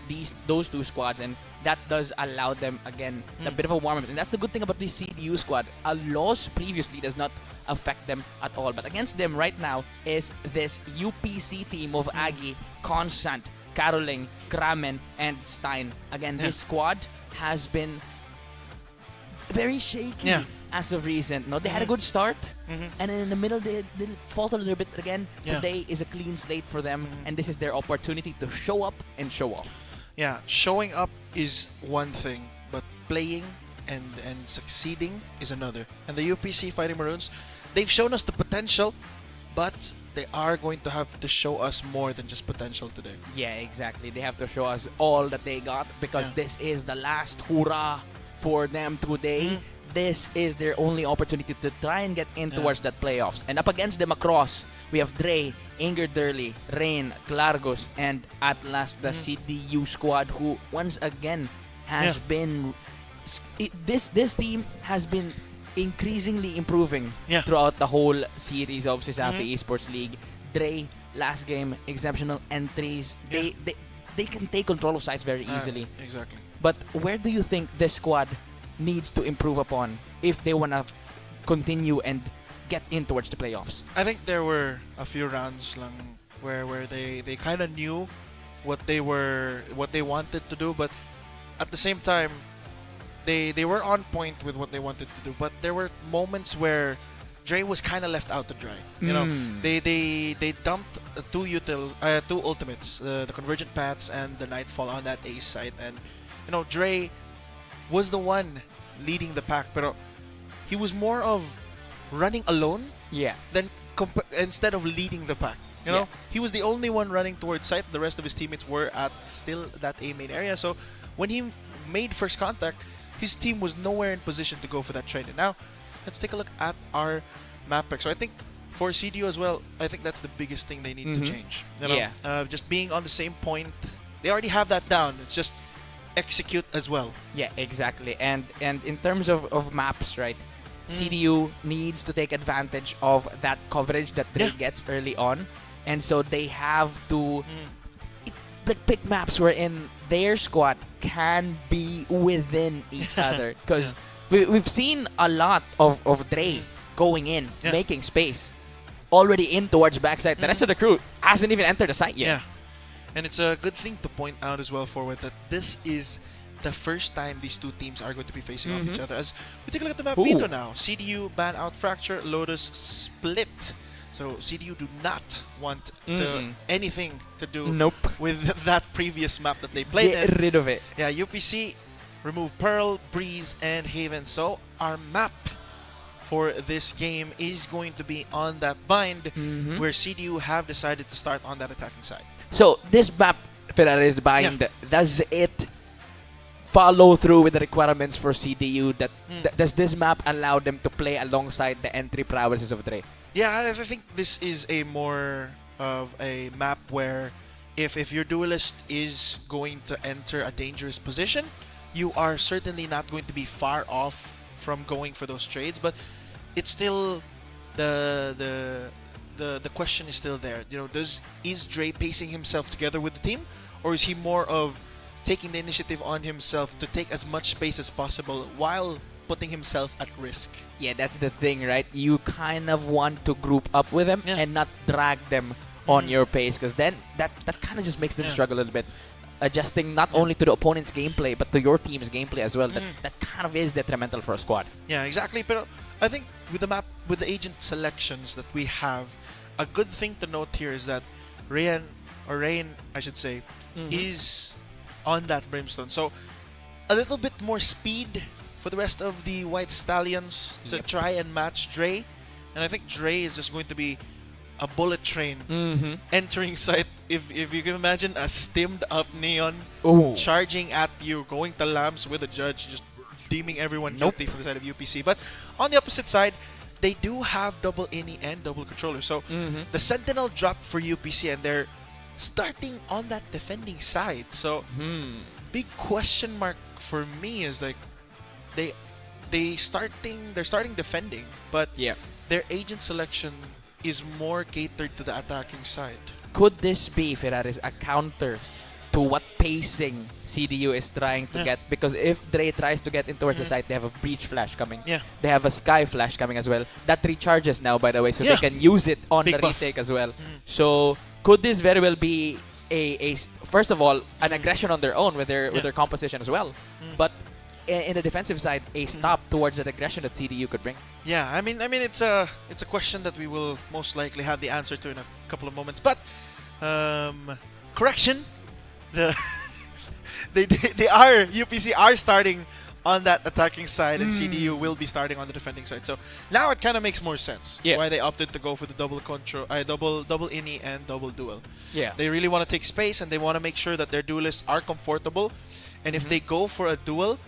those two squads, and that does allow them again a bit of a warm up. And that's the good thing about this CDU squad. A loss previously does not affect them at all. But against them right now is this UPC team of Aggie, Constant, Caroling, Kramen, and Stein. Again, this squad has been very shaky as of recent. No, they had a good start, and then in the middle they faltered a little bit again. Today is a clean slate for them, and this is their opportunity to show up and show off. Yeah, showing up is one thing, but playing and succeeding is another. And the UPC Fighting Maroons, they've shown us the potential, but they are going to have to show us more than just potential today. Yeah, exactly. They have to show us all that they got, because this is the last hurrah for them today. This is their only opportunity to try and get in towards that playoffs. And up against them across, we have Dre, Inger Durley, Rain, Clargos, and Atlas, the CDU squad, who once again has been... This team has been increasingly improving throughout the whole series of CESAFI Esports League. Dre, last game, exceptional entries. They can take control of sites very easily. Exactly. But where do you think this squad needs to improve upon if they want to continue and get in towards the playoffs? I think there were a few rounds lang where they kind of knew what they wanted to do, but at the same time they were on point with what they wanted to do. But there were moments where Dre was kind of left out to dry. You know, they dumped two ultimates, the Convergent Paths and the Nightfall on that ace site, and you know, Dre was the one leading the pack, but he was more of running alone than instead of leading the pack. You know, he was the only one running towards site. The rest of his teammates were at still that A main area. So when he made first contact, his team was nowhere in position to go for that trade. And now, let's take a look at our map pick. So I think for CDU as well, I think that's the biggest thing they need to change. You know, just being on the same point. They already have that down. It's just execute as well. Yeah, exactly. And in terms of maps, right, CDU needs to take advantage of that coverage that Dre gets early on, and so they have to pick maps wherein their squad can be within each other, because we've seen a lot of Dre going in, making space, already in towards backside. The rest of the crew hasn't even entered the site yet. Yeah. And it's a good thing to point out as well, Forward, that this is the first time these two teams are going to be facing off each other. As we take a look at the map Vito now. CDU ban out Fracture, Lotus split. So CDU do not want anything to do with that previous map that they played. Get rid of it. Yeah, UPC remove Pearl, Breeze, and Haven. So our map for this game is going to be on that bind, where CDU have decided to start on that attacking side. So this map, Ferraris bind, does it follow through with the requirements for CDU? Does this map allow them to play alongside the entry prowesses of Dre? Yeah, I think this is a more of a map where if your duelist is going to enter a dangerous position, you are certainly not going to be far off from going for those trades, but it's still the question is still there. You know, is Dre pacing himself together with the team, or is he more of taking the initiative on himself to take as much space as possible while putting himself at risk? Yeah, that's the thing, right? You kind of want to group up with them and not drag them on your pace, because then that kind of just makes them struggle a little bit, adjusting not only to the opponent's gameplay but to your team's gameplay as well. That kind of is detrimental for a squad. Yeah, exactly. But I think with the map, with the agent selections that we have, a good thing to note here is that Rain, I should say, is on that Brimstone. So a little bit more speed for the rest of the White Stallions to try and match Dre. And I think Dre is just going to be a bullet train Mm-hmm. entering site. If you can imagine a stimmed up Neon Ooh. charging at you, going to lamps with a judge, just deeming everyone Nope. guilty from the side of UPC. But on the opposite side, they do have double ini and double controller. So Mm-hmm. the Sentinel dropped for UPC, and they're starting on that defending side. So big question mark for me is like they're starting defending, but Yeah. their agent selection is more catered to the attacking side. Could this be, Ferraris, a counter to what pacing CDU is trying to Yeah. get? Because if Dre tries to get in towards the side, they have a breach flash coming. Yeah. They have a sky flash coming as well. That recharges now, by the way, so Yeah. they can use it on Big the buff. retake as well. So could this very well be first of all, an aggression on their own with their composition as well, but in the defensive side, a stop towards that aggression that CDU could bring. Yeah, I mean, it's a question that we will most likely have the answer to in a couple of moments. But correction, the UPC are starting on that attacking side, and CDU will be starting on the defending side. So now it kind of makes more sense why they opted to go for the double control, double ini and double duel. Yeah. They really want to take space, and they want to make sure that their duelists are comfortable. And if they go for a duel,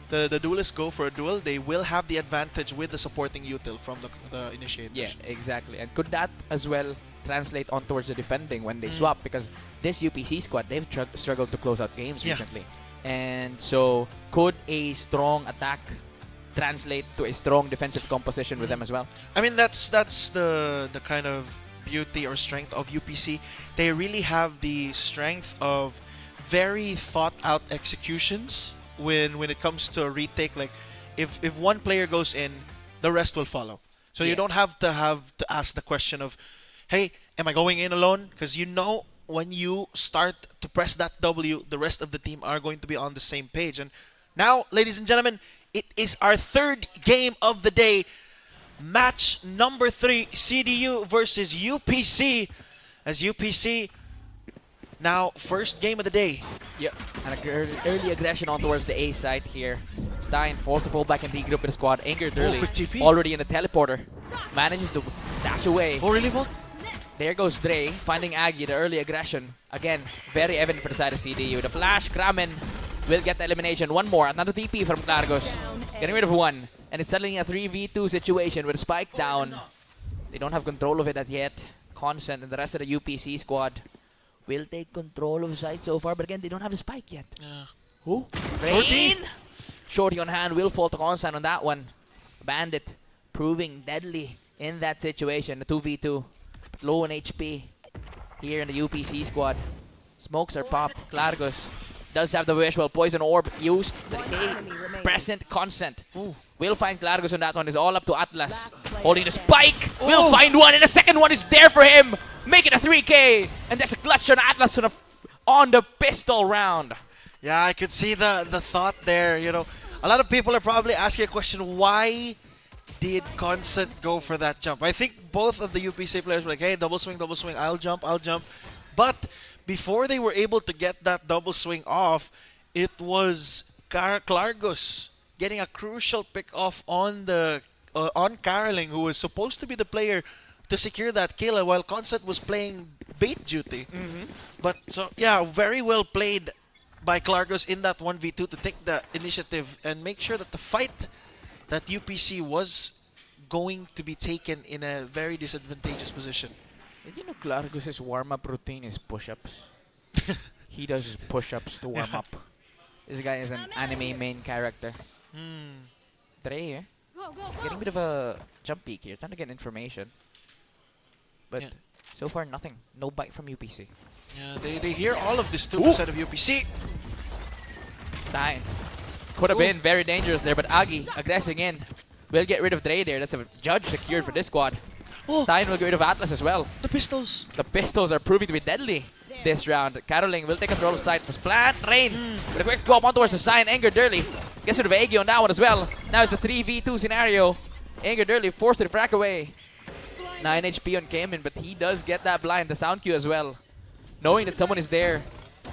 the duelists go for a duel, they will have the advantage with the supporting util from the initiators. Yeah, exactly. And could that as well translate on towards the defending when they swap? Because this UPC squad, they've struggled to close out games recently. And so could a strong attack translate to a strong defensive composition with them as well? I mean, that's the kind of beauty or strength of UPC. They really have the strength of very thought out executions when it comes to a retake. Like if one player goes in, the rest will follow. So you don't have to ask the question of, hey, am I going in alone? Because you know when you start to press that W, the rest of the team are going to be on the same page. And now, ladies and gentlemen, it is our third game of the day. Match number 3, CDU versus UPC. As UPC, now first game of the day. Yep. And early aggression on towards the A side here. Stein forced to pull back and regroup with the squad. Angered early. quick TP. Already in the teleporter. Manages to dash away. Oh, really? Well, There goes Dre, finding Aggie, the early aggression. Again, very evident for the side of CDU. The flash, Kramen will get the elimination. One more, another TP from Clargos. Getting rid of one. And it's suddenly a 3v2 situation with Spike down. They don't have control of it as yet. Constant and the rest of the UPC squad will take control of side so far. But again, they don't have the Spike yet. Who? Rain! Shorty on hand will fall to Constant on that one. Bandit proving deadly in that situation. The 2v2. Low on HP here in the UPC squad. Smokes are popped. Clargos does have the visual. Poison orb used. The decay present constant. Will find Clargos on that one. It's all up to Atlas. Holding the spike. Will find one. And the second one is there for him. Making a 3K. And there's a clutch on Atlas on the pistol round. yeah, I could see the thought there. You know, a lot of people are probably asking a question, why did Constant go for that jump? I think both of the UPC players were like, hey, double swing, I'll jump. But before they were able to get that double swing off, it was Clargos getting a crucial pick off on Caroling, who was supposed to be the player to secure that kill, while Constant was playing bait duty. But so, yeah, very well played by Clargos in that 1v2 to take the initiative and make sure that the fight that UPC was going to be taken in a very disadvantageous position. Did you know Clargos' warm-up routine is push-ups? He does push-ups to warm up. This guy is an anime main character. Dre, eh? Getting a bit of a jump peek here, trying to get information. But so far, nothing. No bite from UPC. Yeah, they hear all of this too inside of UPC. Stein. Could have been very dangerous there, but Agi aggressing in. Will get rid of Dre there. That's a judge secured for this squad. Stein will get rid of Atlas as well. The pistols. The pistols are proving to be deadly this round. Caroling will take control of side. Plant Rain. With a quick go up on towards the sign. Anger Durley gets rid of Agi on that one as well. Now it's a 3v2 scenario. Anger Durley forced to frack away. 9 HP on Cayman, but he does get that blind. The sound cue as well. Knowing that someone is there.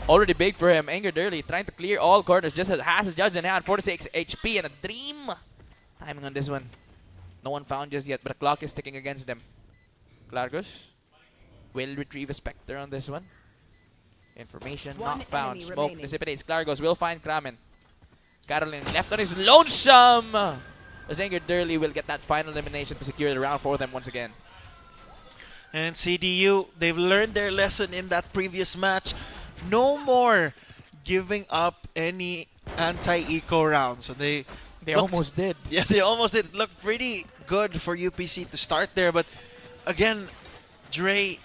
Already big for him. Anger Durley trying to clear all corners. Just has a judge in hand. 46 HP and a dream. Timing on this one. No one found just yet, but the clock is ticking against them. Clargos Will retrieve a Spectre on this one. Information One not found. enemy Smoke remaining. dissipates. Klargos will find Kramen. Caroline left on his lonesome. Azanger Durley will get that final elimination to secure the round for them once again. And CDU, they've learned their lesson in that previous match. No more giving up any anti-eco rounds. So they looked- almost did. Yeah, they almost did. It looked pretty good for UPC to start there, but again, Dre,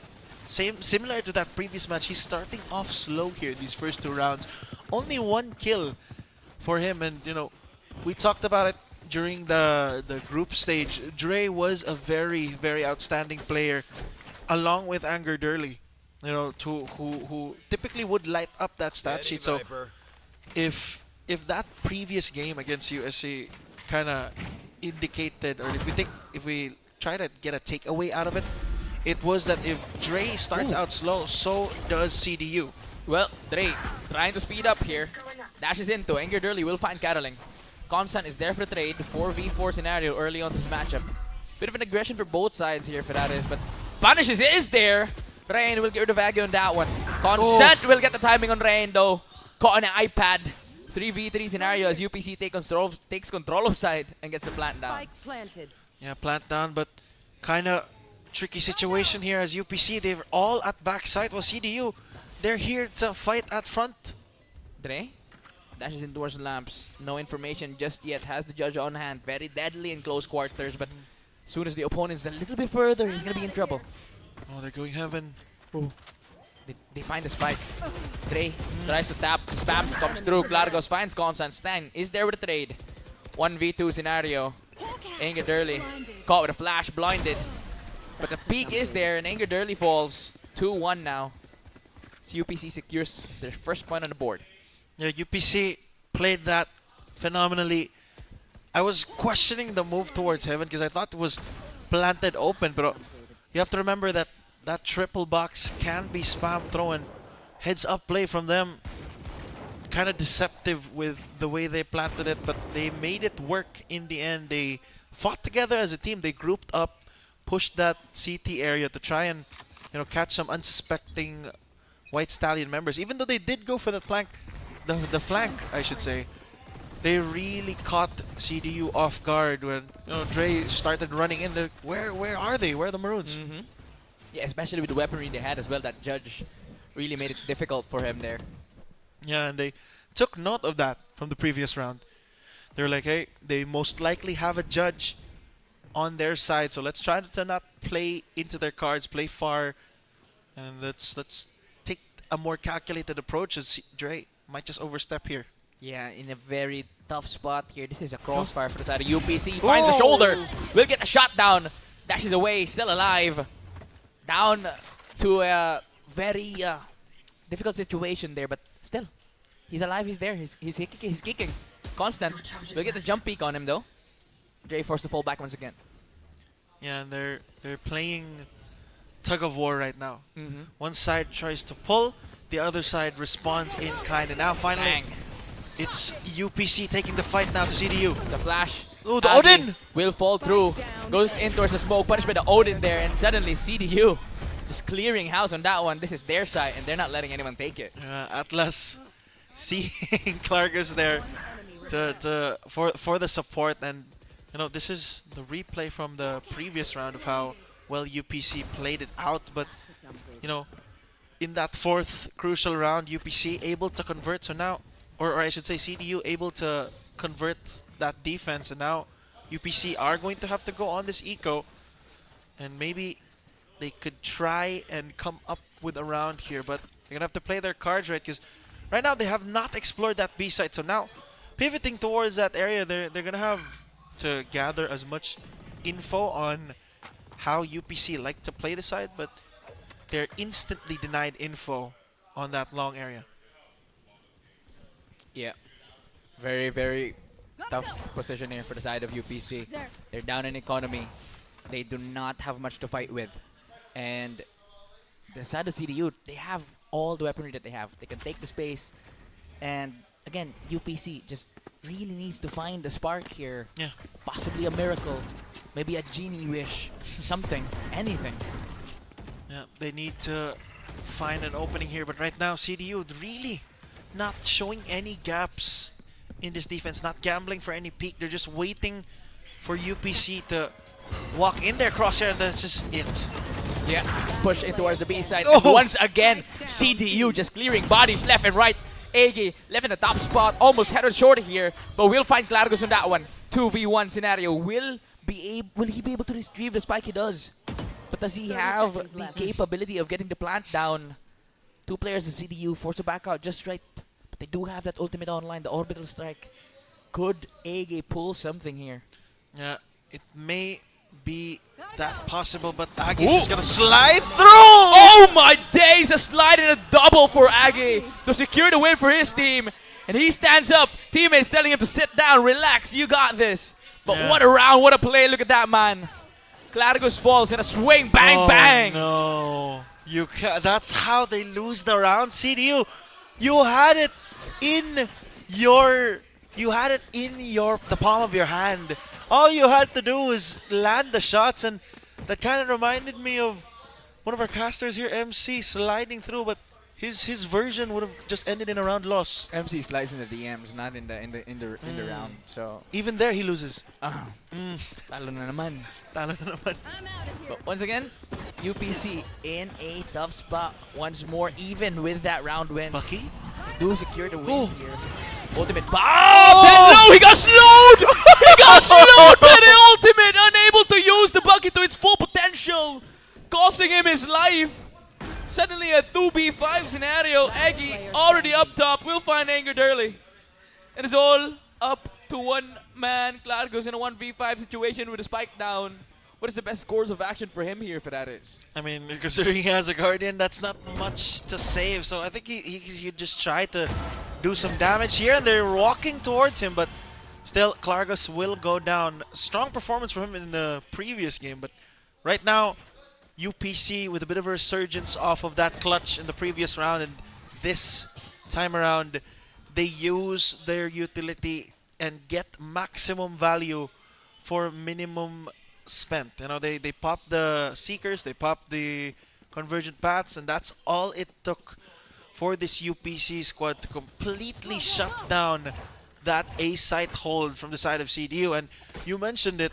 similar to that previous match, he's starting off slow here these first 2 rounds. Only 1 kill for him, and you know, we talked about it during the group stage. Dre was a very, very outstanding player, along with Anger Durley, you know, who typically would light up that stat sheet. So if that previous game against USC kind of indicated, or if we try to get a takeaway out of it, it was that if Dre starts out slow, so does CDU. Well, Dre trying to speed up here. Dashes into. Anger Durley will find Caroling. Constant is there for the trade. 4v4 scenario early on this matchup. Bit of an aggression for both sides here for that is, but Punishes is there. Rain will get rid of Aggie on that one. Consent will get the timing on Rain though. Caught on an iPad. 3v3 scenario as UPC takes control of side and gets the plant down. Spike planted. Yeah, plant down, but kind of tricky situation here as UPC. They're all at backside, while CDU, they're here to fight at front. Dre dashes in towards lamps. No information just yet. Has the judge on hand. Very deadly in close quarters, but as soon as the opponent's a little bit further, he's gonna be in trouble. Oh, they're going heaven. They find the spike. Dre tries to tap. Spams comes through. Klargos finds Constant. Stein is there with the trade. 1v2 scenario. Anger Durley caught with a flash, blinded. But the peak is there, and Anger Durley falls 2-1 now. So UPC secures their first point on the board. Yeah, UPC played that phenomenally. I was questioning the move towards heaven because I thought it was planted open, but you have to remember that that triple box can be spam thrown. Heads up play from them. Kind of deceptive with the way they planted it, but they made it work in the end. They fought together as a team. They grouped up, pushed that CT area to try and, you know, catch some unsuspecting White Stallion members. Even though they did go for the flank, the flank, I should say, they really caught CDU off guard when, you know, Dre started running in. Where are they? Where are the Maroons? Yeah, especially with the weaponry they had as well. That judge really made it difficult for him there. Yeah, and they took note of that from the previous round. They're like, hey, they most likely have a judge on their side, so let's try to not play into their cards, play far, and let's take a more calculated approach as Dre might just overstep here. Yeah, in a very tough spot here. This is a crossfire for the side of UPC. Finds the shoulder. Will get a shot down. Dashes away. Still alive. Down to a very difficult situation there, but still, he's alive. He's there. He's kicking. Constant will get the jump peek on him though. Dre forced to fall back once again. Yeah, and they're playing tug of war right now. One side tries to pull, the other side responds in kind, and now finally Bang. it's UPC taking the fight now to CDU. The flash. Ooh, the Aggie Odin! will fall through. Goes in towards the smoke. Punished by the Odin there, and suddenly CDU just clearing house on that one. This is their side, and they're not letting anyone take it. Atlas seeing Klargos there for the support, and you know, this is the replay from the previous round of how well UPC played it out, but you know, in that 4th crucial round, UPC able to convert, so now, or I should say CDU able to convert that defense, and now UPC are going to have to go on this eco, and maybe they could try and come up with a round here, but they're gonna have to play their cards right, because right now they have not explored that B site, so now pivoting towards that area, they're gonna have to gather as much info on how UPC like to play the side, but they're instantly denied info on that long area. Yeah. Very, very tough position here for the side of UPC. They're down in economy. They do not have much to fight with. And the side of CDU, they have all the weaponry that they have. They can take the space. And again, UPC just really needs to find the spark here. Yeah. Possibly a miracle. Maybe a genie wish. Something. Anything. Yeah, they need to find an opening here, but right now CDU really not showing any gaps in this defense, not gambling for any peak. They're just waiting for UPC to walk in their crosshair, and that's just it. Yeah, push in towards the B side. Oh! And once again, CDU just clearing bodies left and right. Agi left in the top spot, almost headed short here, but we'll find Clargos on that one. 2v1 scenario. Will he be able to retrieve the spike? He does. But does he have the capability of getting the plant down? Two players in CDU forced to back out just right. But they do have that ultimate online, the orbital strike. Could Agi pull something here? Yeah, it may be that possible, but Agi's just gonna slide through! Oh! Oh my days! A slide and a double for Agi to secure the win for his team. And he stands up. Teammates telling him to sit down, relax, you got this. But Yeah. what a round, what a play, look at that man. Clargos falls in a swing, bang, Oh, bang. no. That's how they lose the round, CDU. You had it in the palm of your hand. All you had to do was land the shots, and that kind of reminded me of one of our casters here, MC, sliding through, but his version would have just ended in a round loss. MC slides in the DMs, not in the round. So Even there, he loses. talo na naman. Talo na naman. But once again, UPC in a tough spot once more, even with that round win. Bucky? Do secure the win Oh. here. Ultimate no, he got slowed! He got slowed by the ultimate, unable to use the bucket to its full potential, costing him his life. Suddenly a 2v5 scenario. Agi already up top. We'll find Angered early. It is all up to one man. Clargos in a 1v5 situation with a spike down. What is the best course of action for him here, for that is? I mean, considering he has a Guardian, that's not much to save. So I think he just try to do some damage here, and they're walking towards him, but still, Clargos will go down. Strong performance from him in the previous game, but right now, UPC with a bit of a resurgence off of that clutch in the previous round, and this time around, they use their utility and get maximum value for minimum spent. You know, they pop the Seekers, they pop the Convergent Paths, and that's all it took for this UPC squad to completely shut down that A site hold from the side of CDU. And you mentioned it,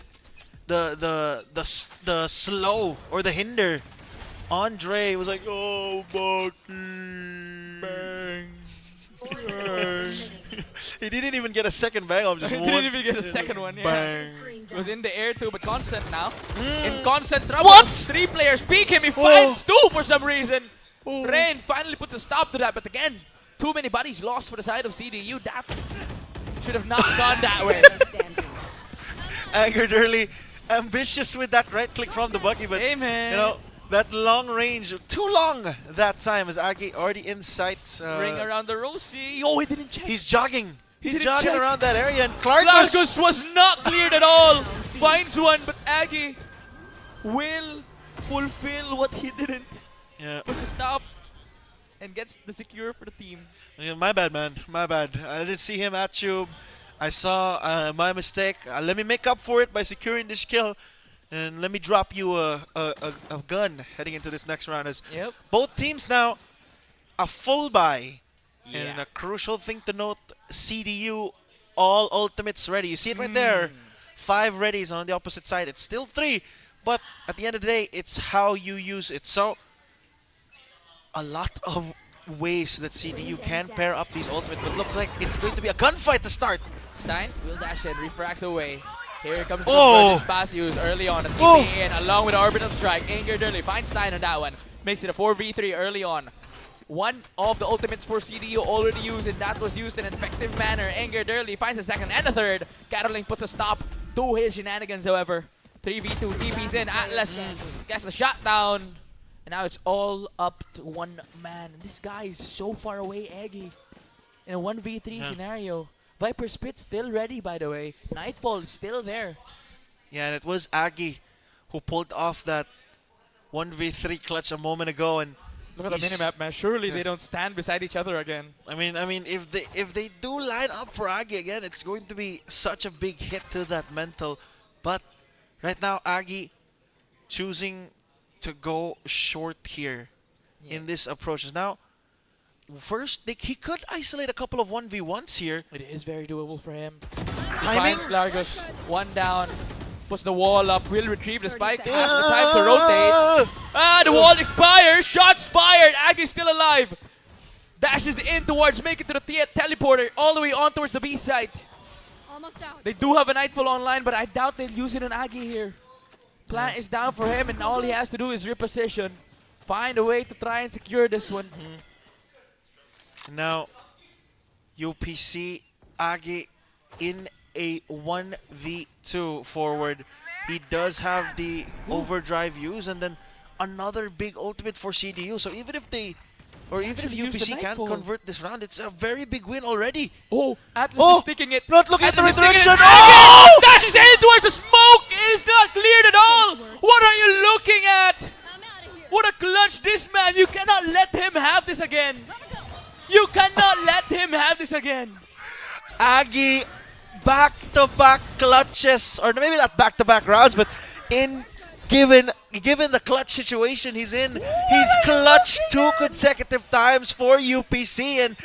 the slow or the hinder. Andre was like, oh, Bucky, bang. He didn't even get a second bang off, just He one. didn't even get a second one, yeah. Bang. It was in the air too, but Constant now. In Constant trouble. What? 3 players peek him, he finds 2 for some reason. Rain finally puts a stop to that, but again, too many bodies lost for the side of CDU. That should have not gone that way. Angered early, ambitious with that right click from the Bucky, but Hey, man. you know, that long range, too long that time, as Agi already in sight. Ring around the Rosie. Oh, he didn't check. He's jogging. He's didn't jogging check. around that area, and Clargos Clargos. was not cleared at all. Finds one, but Agi will fulfill what he didn't. Yeah. Puts a stop and gets the secure for the team. Yeah, my bad, man. My bad. I didn't see him at Tube. I saw my mistake. Let me make up for it by securing this kill. And let me drop you a gun heading into this next round. As Yep. both teams now a full buy. Yeah. And a crucial thing to note, CDU, all ultimates ready. You see it right there. 5 readies on the opposite side. It's still 3. But at the end of the day, it's how you use it. So, a lot of ways that CDU can pair up these ultimates, but look like it's going to be a gunfight to start. Stein will dash in, refracts away. Here comes the Oh. Convergence pass early on. A Oh. TP in along with Orbital Strike. Angered early, finds Stein on that one. Makes it a 4v3 early on. One of the ultimates for CDU already used, and that was used in an effective manner. Angered early, finds a second and a third. Caroling puts a stop to his shenanigans, however. 3v2, TP's in. Atlas gets the shot down. And now it's all up to one man. And this guy is so far away, Eggy. In a 1v3 scenario. Viper Spit still ready, by the way. Nightfall is still there. Yeah, and it was Agi who pulled off that 1v3 clutch a moment ago, and Look at the he's- minimap, man. Surely they don't stand beside each other again. I mean, if they do line up for Agi again, it's going to be such a big hit to that mental. But right now, Agi choosing to go short here in this approach. Now, first, he could isolate a couple of 1v1s here. It is very doable for him. Timing. Finds Klargos, one down, puts the wall up, will retrieve the spike, has the time to rotate. The wall expires, shots fired, Aggie's still alive. Dashes in towards, make it to the teleporter, all the way on towards the B site. Almost out. They do have a Nightfall online, but I doubt they'll use it on Aggie here. Plant is down for him, and all he has to do is reposition. Find a way to try and secure this one. Now, UPC Agi in a 1v2 forward. He does have the overdrive use, and then another big ultimate for CDU. So even if they, or even if Actually used the UPC can't Nightfall. convert this round, it's a very big win already. Oh, Atlas is sticking it. Not looking at the Atlas is sticking resurrection. it. Oh! Dashes headed towards the smoke. Is not cleared at all. What are you looking at? What a clutch this man. You cannot let him have this again. You cannot let him have this again. Agi back-to-back clutches, or maybe not back-to-back rounds, but given the clutch situation he's in, he's clutched 2 consecutive times for UPC, and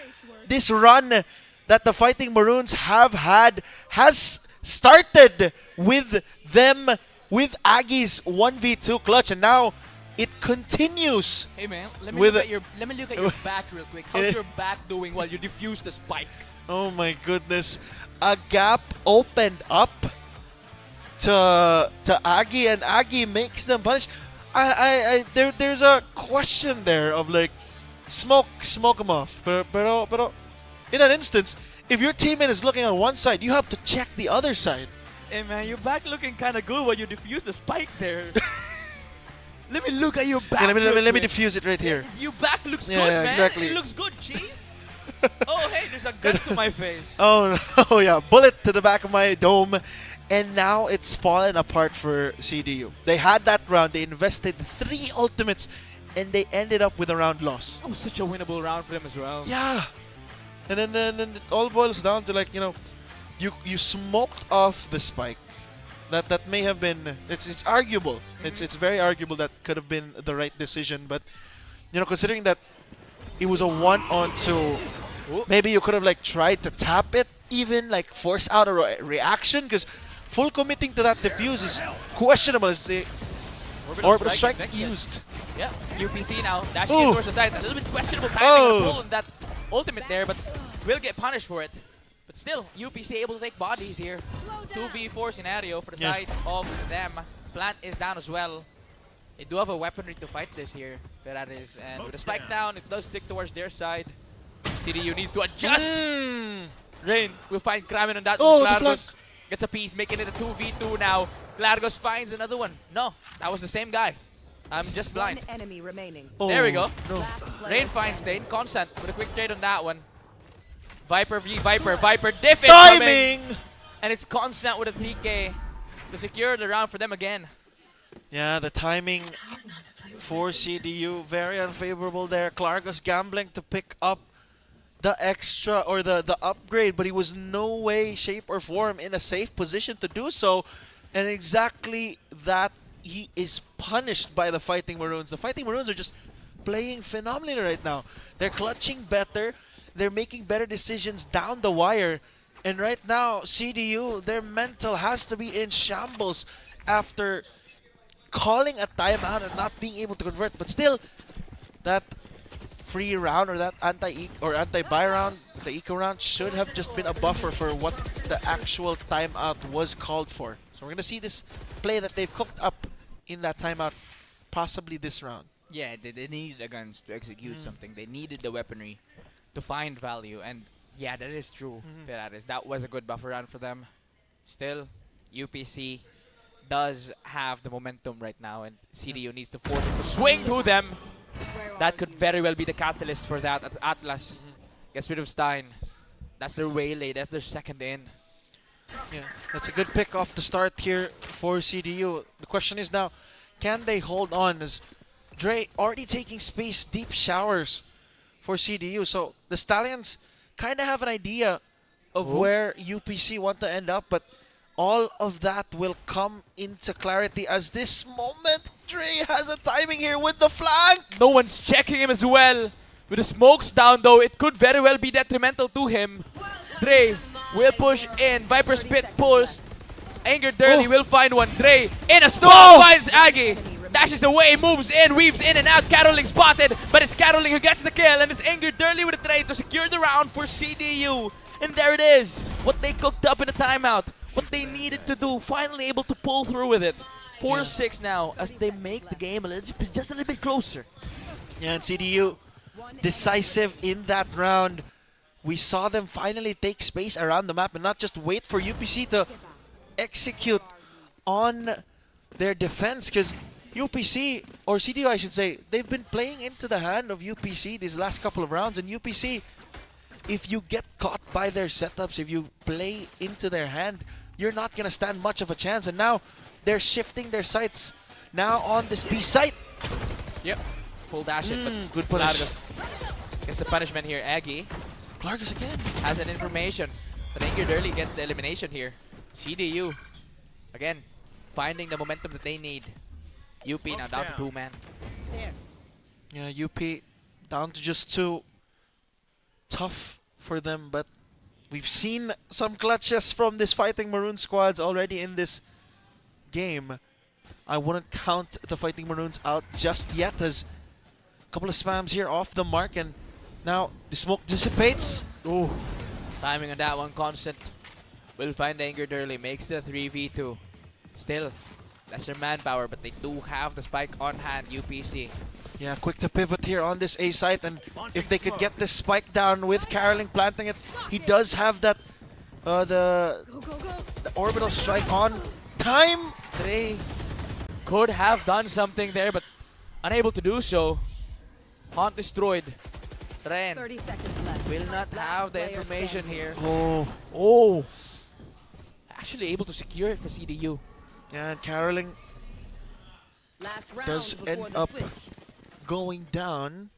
this run that the Fighting Maroons have had has started with them, with Agi's 1v2 clutch, and now it continues. Hey man, let me With look at your back real quick. How's your back doing while you defuse the spike? Oh my goodness. A gap opened up to Agi, and Agi makes them punish. There's a question there of like, smoke him off. Pero in that instance, if your teammate is looking on one side, you have to check the other side. Hey man, your back looking kind of good while you defuse the spike there. Let me look at your back. Yeah, let me real quick. diffuse it right here. Your back looks Yeah, good, yeah, man. exactly. It looks good, chief. Oh, hey, there's a gun to my face. Oh no, yeah, bullet to the back of my dome. And now it's fallen apart for CDU. They had that round, they invested 3 ultimates, and they ended up with a round loss. Oh, such a winnable round for them as well. Yeah. And then it all boils down to, like, you know, you smoked off the spike. That may have been, it's arguable. It's very arguable that could have been the right decision, but you know, considering that it was a 1-on-2, maybe you could have like tried to tap it, even like force out a reaction, because full committing to that defuse is questionable as the orbital strike used. Yeah, UPC now dashing in towards the side. A little bit questionable timing on the pull on that ultimate there, but will get punished for it. But still, UPC able to take bodies here. 2v4 scenario for the side of them. Plant is down as well. They do have a weaponry to fight this here, Ferraris. And with the spike down, it does stick towards their side. CDU needs to adjust. Rain will find Kramen on that. Klargos gets a piece, making it a 2v2 now. Klargos finds another one. No, that was the same guy. I'm just blind. One enemy remaining. There we go. No. Rain finds Stain. Constant with a quick trade on that one. Viper v Viper. Viper diff Timing! And it's Constant with a TK to secure the round for them again. Yeah, the timing for CDU very unfavorable there. Klargos gambling to pick up the extra or the upgrade, but he was no way, shape, or form in a safe position to do so. And exactly that, he is punished by the Fighting Maroons. The Fighting Maroons are just playing phenomenally right now. They're clutching better. They're making better decisions down the wire. And right now, CDU, their mental has to be in shambles after calling a timeout and not being able to convert. But still, that free round or that anti-buy round, the eco round, should have just been a buffer for what the actual timeout was called for. So we're going to see this play that they've cooked up in that timeout, possibly this round. Yeah, they needed the guns to execute something. They needed the weaponry to find value. And yeah, that is true, Ferraris. That was a good buffer round for them. Still, UPC does have the momentum right now, and CDU needs to force it to swing to them. That could very well be the catalyst for that. That's Atlas. Gets rid of Stein. That's their waylay. That's their second in. Yeah, that's a good pick off the start here for CDU. The question is now, can they hold on? As Dre already taking space, deep showers for CDU. So the Stallions kind of have an idea of where UPC want to end up, but all of that will come into clarity as this moment Dre has a timing here with the flank. No one's checking him as well. With the smokes down though, it could very well be detrimental to him. Dre will push in. Viper Spit pulls. Anger Dirty will find one. Dre in a spot finds Aggie. Dashes away, moves in, weaves in and out. Caroling spotted, but it's Caroling who gets the kill. And it's Anger Dirty with a trade to secure the round for CDU. And there it is. What they cooked up in the timeout. What they needed to do. Finally able to pull through with it. 4-6 now as they make the game just a little bit closer. Yeah, and CDU decisive in that round. We saw them finally take space around the map and not just wait for UPC to execute on their defense, because UPC, or CDU I should say, they've been playing into the hand of UPC these last couple of rounds, and UPC, if you get caught by their setups, if you play into their hand, you're not going to stand much of a chance. And now they're shifting their sights now on this B site. Yep. Full dash it, but good punish. Largus gets the punishment here. Aggie Largus again has an information, but Anger Dirty gets the elimination here. CDU, again, finding the momentum that they need. UP now down to 2-man. Yeah, UP down to just 2. Tough for them, but we've seen some clutches from this Fighting Maroon squads already in this game. I wouldn't count the Fighting Maroons out just yet, as a couple of spams here off the mark, and now the smoke dissipates. Ooh, timing on that one constant. Will find Anger Dirty, makes the 3v2. Still, lesser manpower, but they do have the spike on hand, UPC. Yeah, quick to pivot here on this A site, and if they could get this spike down with Caroling planting it, he does have that the orbital strike on time. Dre could have done something there, but unable to do so. Haunt destroyed. Ren 30 seconds left. will not have the information here. Oh, Actually able to secure it for CDU. yeah, and Caroling Last round does before end the up switch. going down.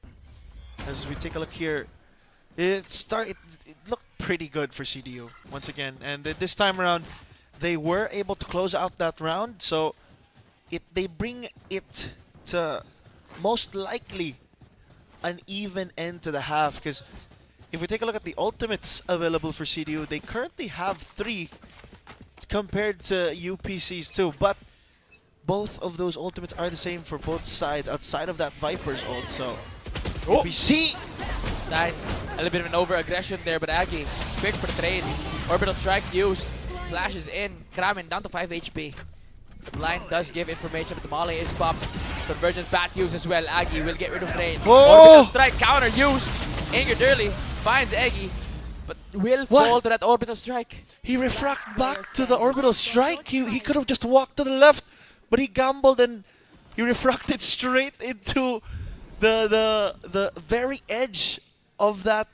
As we take a look here, it looked pretty good for CDU once again, and this time around they were able to close out that round, so they bring it to most likely an even end to the half, because if we take a look at the ultimates available for CDU, they currently have 3 compared to UPC's 2, but both of those ultimates are the same for both sides outside of that Viper's ult, so UPC! Stein, a little bit of an over-aggression there, but Aggie, quick for the trade. Orbital strike used, flashes in, Kramen down to 5 HP. The line does give information, but the Molly is popped. Convergence bat used as well. Aggie will get rid of Rain. Orbital strike counter used. Anger Dirty finds Aggie, but will fall to that orbital strike. He refracted back to the orbital strike. He could have just walked to the left, but he gambled and he refracted straight into the very edge of that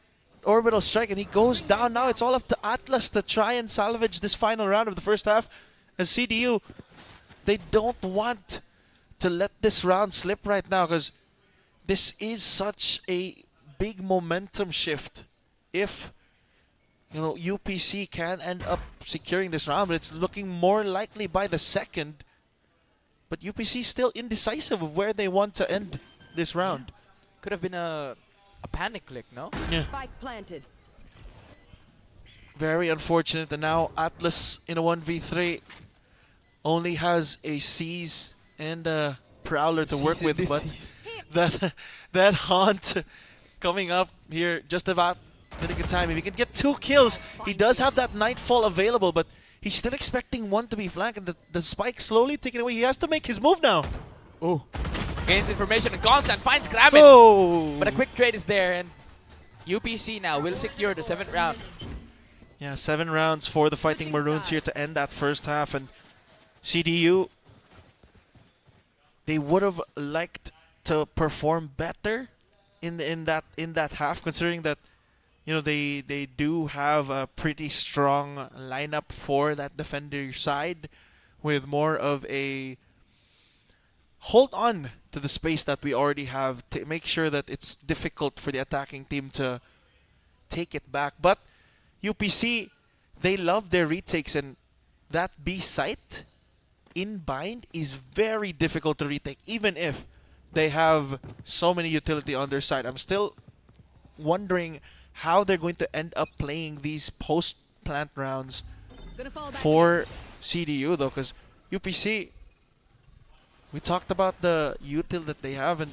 orbital strike, and he goes down. Now it's all up to Atlas to try and salvage this final round of the first half. As CDU, they don't want to let this round slip right now, because this is such a big momentum shift. If UPC can end up securing this round, but it's looking more likely by the second. But UPC still indecisive of where they want to end this round. Could have been a panic click, no? Yeah. Spike planted. Very unfortunate. And now Atlas in a 1v3 only has a Seize and a Prowler to work with, but that Haunt coming up here just about in a good time. If he can get 2 kills, he does have that Nightfall available, but he's still expecting one to be flanked, and the spike slowly taken away. He has to make his move now. Oh, gains information and Constant finds Kramen. Oh! But a quick trade is there, and UPC now will secure the 7th round. Yeah, 7 rounds for the Fighting Maroons here to end that first half, and CDU, they would have liked to perform better in that half, considering that they do have a pretty strong lineup for that defender side, with more of a hold on to the space that we already have to make sure that it's difficult for the attacking team to take it back. But UPC, they love their retakes, and that B site in bind is very difficult to retake, even if they have so many utility on their side. I'm still wondering how they're going to end up playing these post-plant rounds for CDU, though, because UPC, we talked about the util that they have, and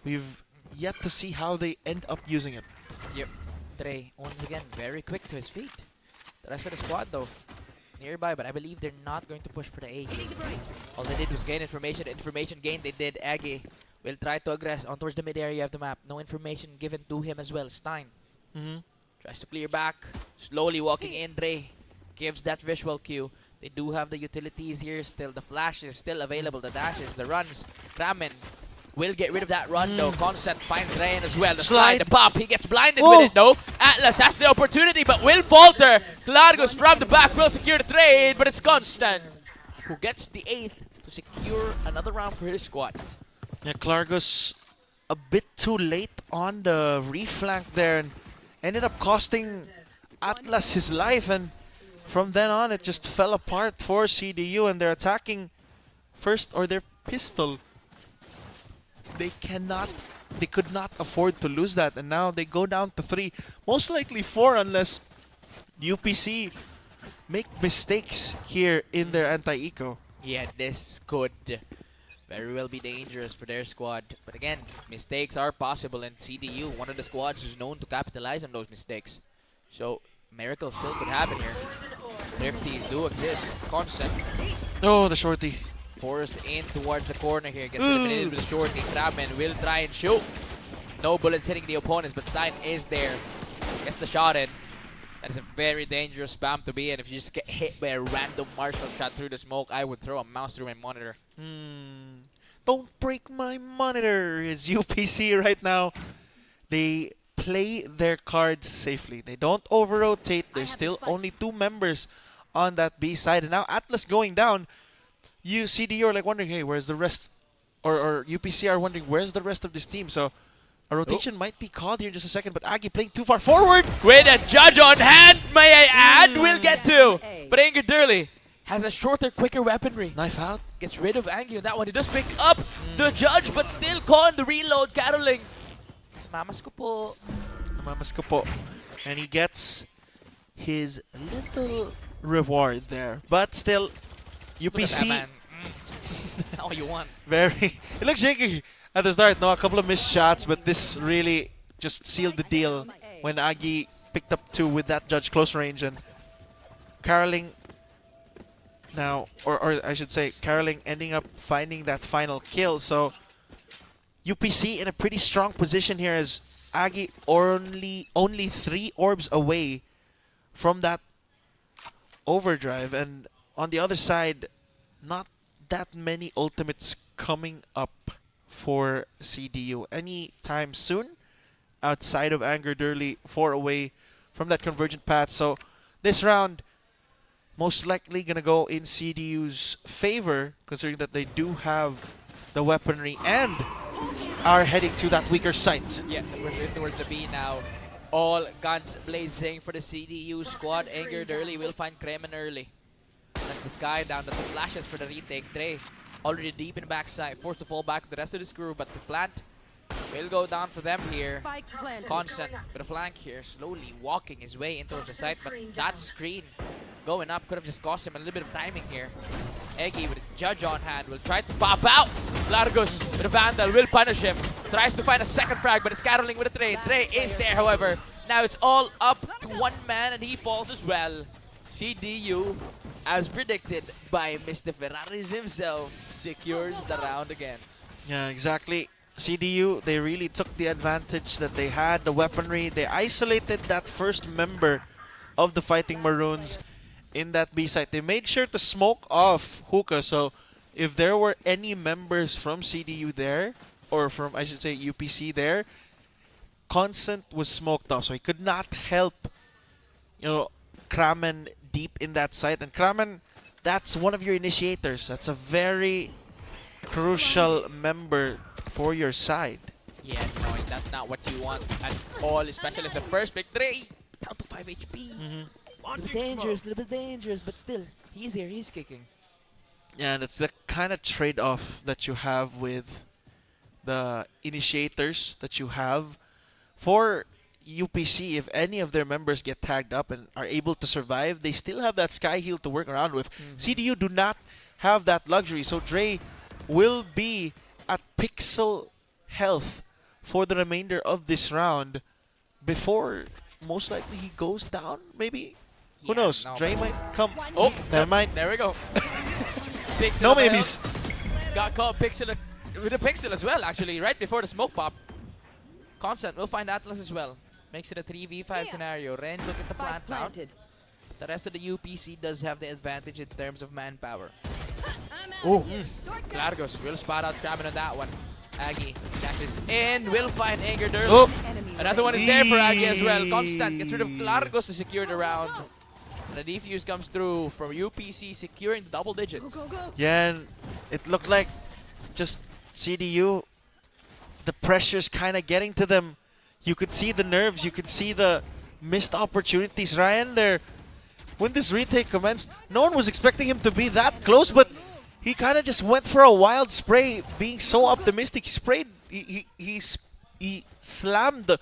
we've yet to see how they end up using it. Yep. Trey, once again, very quick to his feet. The rest of the squad, though, nearby, but I believe they're not going to push for the A. All they did was gain information. The information gain they did. Aggie will try to aggress on towards the mid area of the map. No information given to him as well. Stein tries to clear back. Slowly walking in. Dre gives that visual cue. They do have the utilities here still. The flash is still available. The dashes, the runs. Kramen will get rid of that run though. Consent finds Rain as well. The slide, the pop. He gets blinded with it though. Atlas has the opportunity but will falter. Largos from the back will secure the trade, but it's Constant who gets the 8th to secure another round for his squad. Yeah, Klargos a bit too late on the reflank there and ended up costing Atlas his life, and from then on it just fell apart for CDU, and they're attacking first, or their pistol. They could not afford to lose that, and now they go down to 3, most likely 4 unless UPC make mistakes here in their anti-eco. Yeah, this could very well be dangerous for their squad. But again, mistakes are possible, and CDU, one of the squads who's known to capitalize on those mistakes. So, miracles still could happen here. Thrifties do exist. Constant. Oh, the shorty. Forced in towards the corner here. Gets eliminated with the shorty. Kramen will try and shoot. No bullets hitting the opponents, but Stein is there. Gets the shot in. That is a very dangerous spam to be in. If you just get hit by a random martial shot through the smoke, I would throw a mouse through my monitor. Don't break my monitor is UPC right now. They play their cards safely. They don't over-rotate. There's still only 2 members on that B side. And now Atlas going down. You CDU are like wondering, hey, where's the rest? Or UPC are wondering, where's the rest of this team? So a rotation might be called here in just a second, but Aggie playing too far forward. With a judge on hand, may I add, will get to. But Anger Durley has a shorter, quicker weaponry. Knife out. Gets rid of Aggie on that one. He does pick up the judge, but still caught on the reload, caroling. Mamas ko po. Mamas ko po. And he gets his little reward there. But still, UPC. All you want. Very. It looks shaky at the start. No, a couple of missed shots, but this really just sealed the deal when Aggie picked up 2 with that judge close range, and caroling now, or I should say, caroling ending up finding that final kill. So UPC in a pretty strong position here as Aggie only 3 orbs away from that overdrive, and on the other side, not that many ultimates coming up for CDU anytime soon outside of Anger Durley, 4 away from that convergent path. So this round most likely gonna go in CDU's favor, considering that they do have the weaponry and are heading to that weaker site. Yeah, we're towards the B now. All guns blazing for the CDU squad. Anger Durley will find Kremen early. That's the sky down. That's the flashes for the retake. Dre already deep in the backside. Forced to fall back with the rest of the crew, but the plant will go down for them here. Constant with a flank here, slowly walking his way into the site, but that screen going up could have just cost him a little bit of timing here. Eggy with a judge on hand will try to pop out. Largos with a Vandal will punish him. Tries to find a second frag, but it's caroling with a trade. Trey is there, however. Now it's all up to 1 man, and he falls as well. CDU, as predicted by Mr. Ferraris himself, secures the round again. Yeah, exactly. CDU, they really took the advantage that they had, the weaponry. They isolated that first member of the Fighting Maroons in that B site. They made sure to smoke off Hookah, so if there were any members from CDU there, or from, I should say, UPC there, Constant was smoked off, so he could not help, you know, Kramen deep in that site. And Kramen, that's one of your initiators. That's a very crucial member for your side. Yeah, no, that's not what you want at all, especially as the first victory. Down to 5 HP. A little bit dangerous, but still, he's here, he's kicking. Yeah, and it's the kind of trade-off that you have with the initiators that you have for UPC. If any of their members get tagged up and are able to survive, they still have that sky heal to work around with. CDU do not have that luxury, so Dre will be at pixel health for the remainder of this round before most likely he goes down, maybe? Who Yeah, knows? no, Dre but- might come. Oh, Never mind. There we go. Pixel No of the maybes. health. Got caught pixel with a pixel as well, actually, right before the smoke pop. Constant will find Atlas as well. Makes it a 3v5 scenario. Ren will get the plant down. The rest of the UPC does have the advantage in terms of manpower. Oh, Largos will spot out Kramen on that one. Aggie dashes in, will find Anger Durl. Oh. Another one is there for Aggie as well. Constant gets rid of Largos to secure the round. And the defuse comes through from UPC, securing the double digits. Yeah, and it looked like just CDU, the pressure's kind of getting to them. You could see the nerves, you could see the missed opportunities. Ryan there, when this retake commenced, no one was expecting him to be that close, but he kind of just went for a wild spray, being so optimistic. He sprayed, he slammed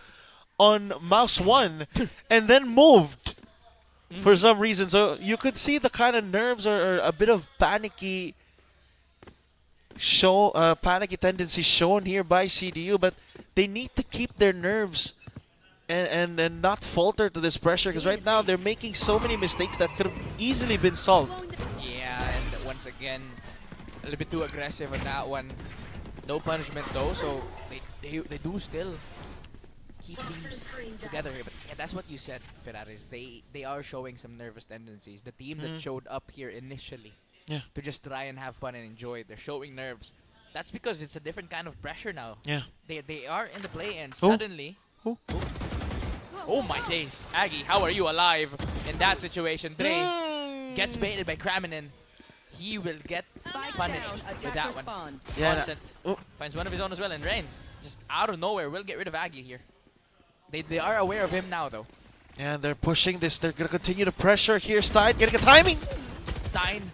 on mouse 1 and then moved for some reason. So you could see the kind of nerves or a bit of panicky tendencies shown here by CDU, but they need to keep their nerves and not falter to this pressure, because right now they're making so many mistakes that could have easily been solved. Yeah, and once again, a little bit too aggressive on that one. No punishment though, so they do still keep teams together here. But yeah, that's what you said, Ferraris. They are showing some nervous tendencies. The team that showed up here initially to just try and have fun and enjoy it, they're showing nerves. That's because it's a different kind of pressure now. Yeah. They are in the play and suddenly... Oh my days. Aggie, how are you alive in that situation? Dre gets baited by Kraminen. He will get punished with that one. Yeah. Constant finds one of his own as well, and Rain, just out of nowhere, will get rid of Aggie here. They are aware of him now, though. Yeah, they're pushing this. They're going to continue to pressure here. Stein getting a timing. Stein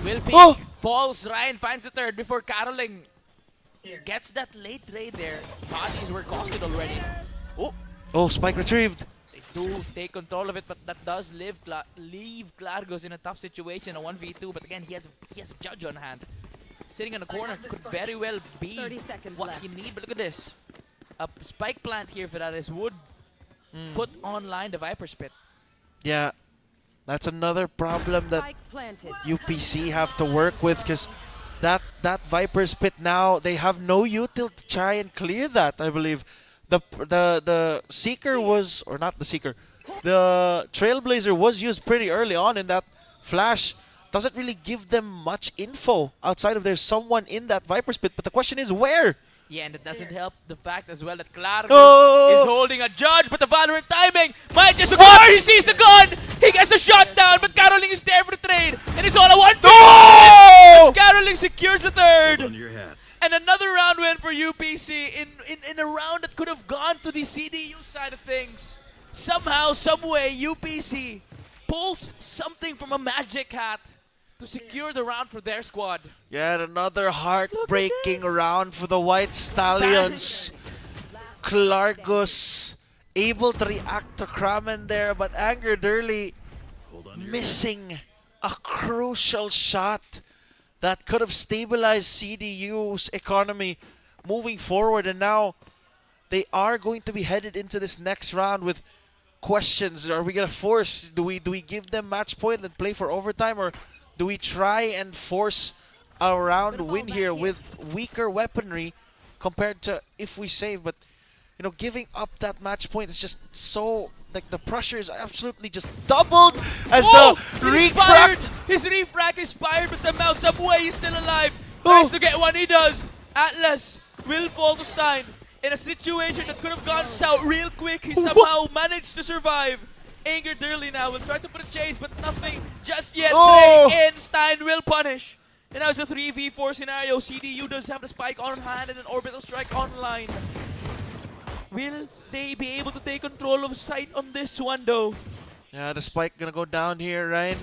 will peek. Oh! Falls. Ryan finds the third before Caroling gets that late trade there. Bodies were costed already. Oh! Oh, spike retrieved. They do take control of it, but that does leave Klargos in a tough situation, a 1v2. But again, he has a judge on hand. Sitting in the corner could very well be what he needs. But look at this. A spike plant here for Ferraris would put online the Viper Spit. Yeah, that's another problem that UPC have to work with, because that Viper Spit now, they have no util to try and clear that, I believe. The Seeker was, or not the Seeker, the Trailblazer was used pretty early on in that flash. Doesn't really give them much info outside of there's someone in that Viper Spit, but the question is where? Yeah, and it doesn't help the fact as well that Klargos Oh! is holding a judge, but the Valorant timing might just occur. He sees the gun, he gets the shot down, but Caroling is there for the trade, and it's all a 1v1. No! Caroling secures the third. And another round win for UPC in a round that could have gone to the CDU side of things. Somehow, someway, UPC pulls something from a magic hat to secure the round for their squad. Yet another heartbreaking round for the White Stallions. Klargos able to react to Kramen there, but Anger Durley missing a crucial shot that could have stabilized CDU's economy moving forward. And now they are going to be headed into this next round with questions. Are we going to force? Do we give them match point and play for overtime, or do we try and force a round win here with weaker weaponry compared to if we save? But, you know, giving up that match point is just so, like, the pressure is absolutely just doubled as the refract. His refract expired, but somehow, some way, he's still alive. Tries to get one, he does. Atlas will fall to Stein in a situation that could have gone south real quick. He somehow managed to survive. Anger Durley now will try to put a chase, but nothing just yet. Dre in, Stein will punish. And now it's a 3v4 scenario. CDU does have the spike on hand and an orbital strike online. Will they be able to take control of site on this one though? Yeah, the spike gonna go down here, Ryan.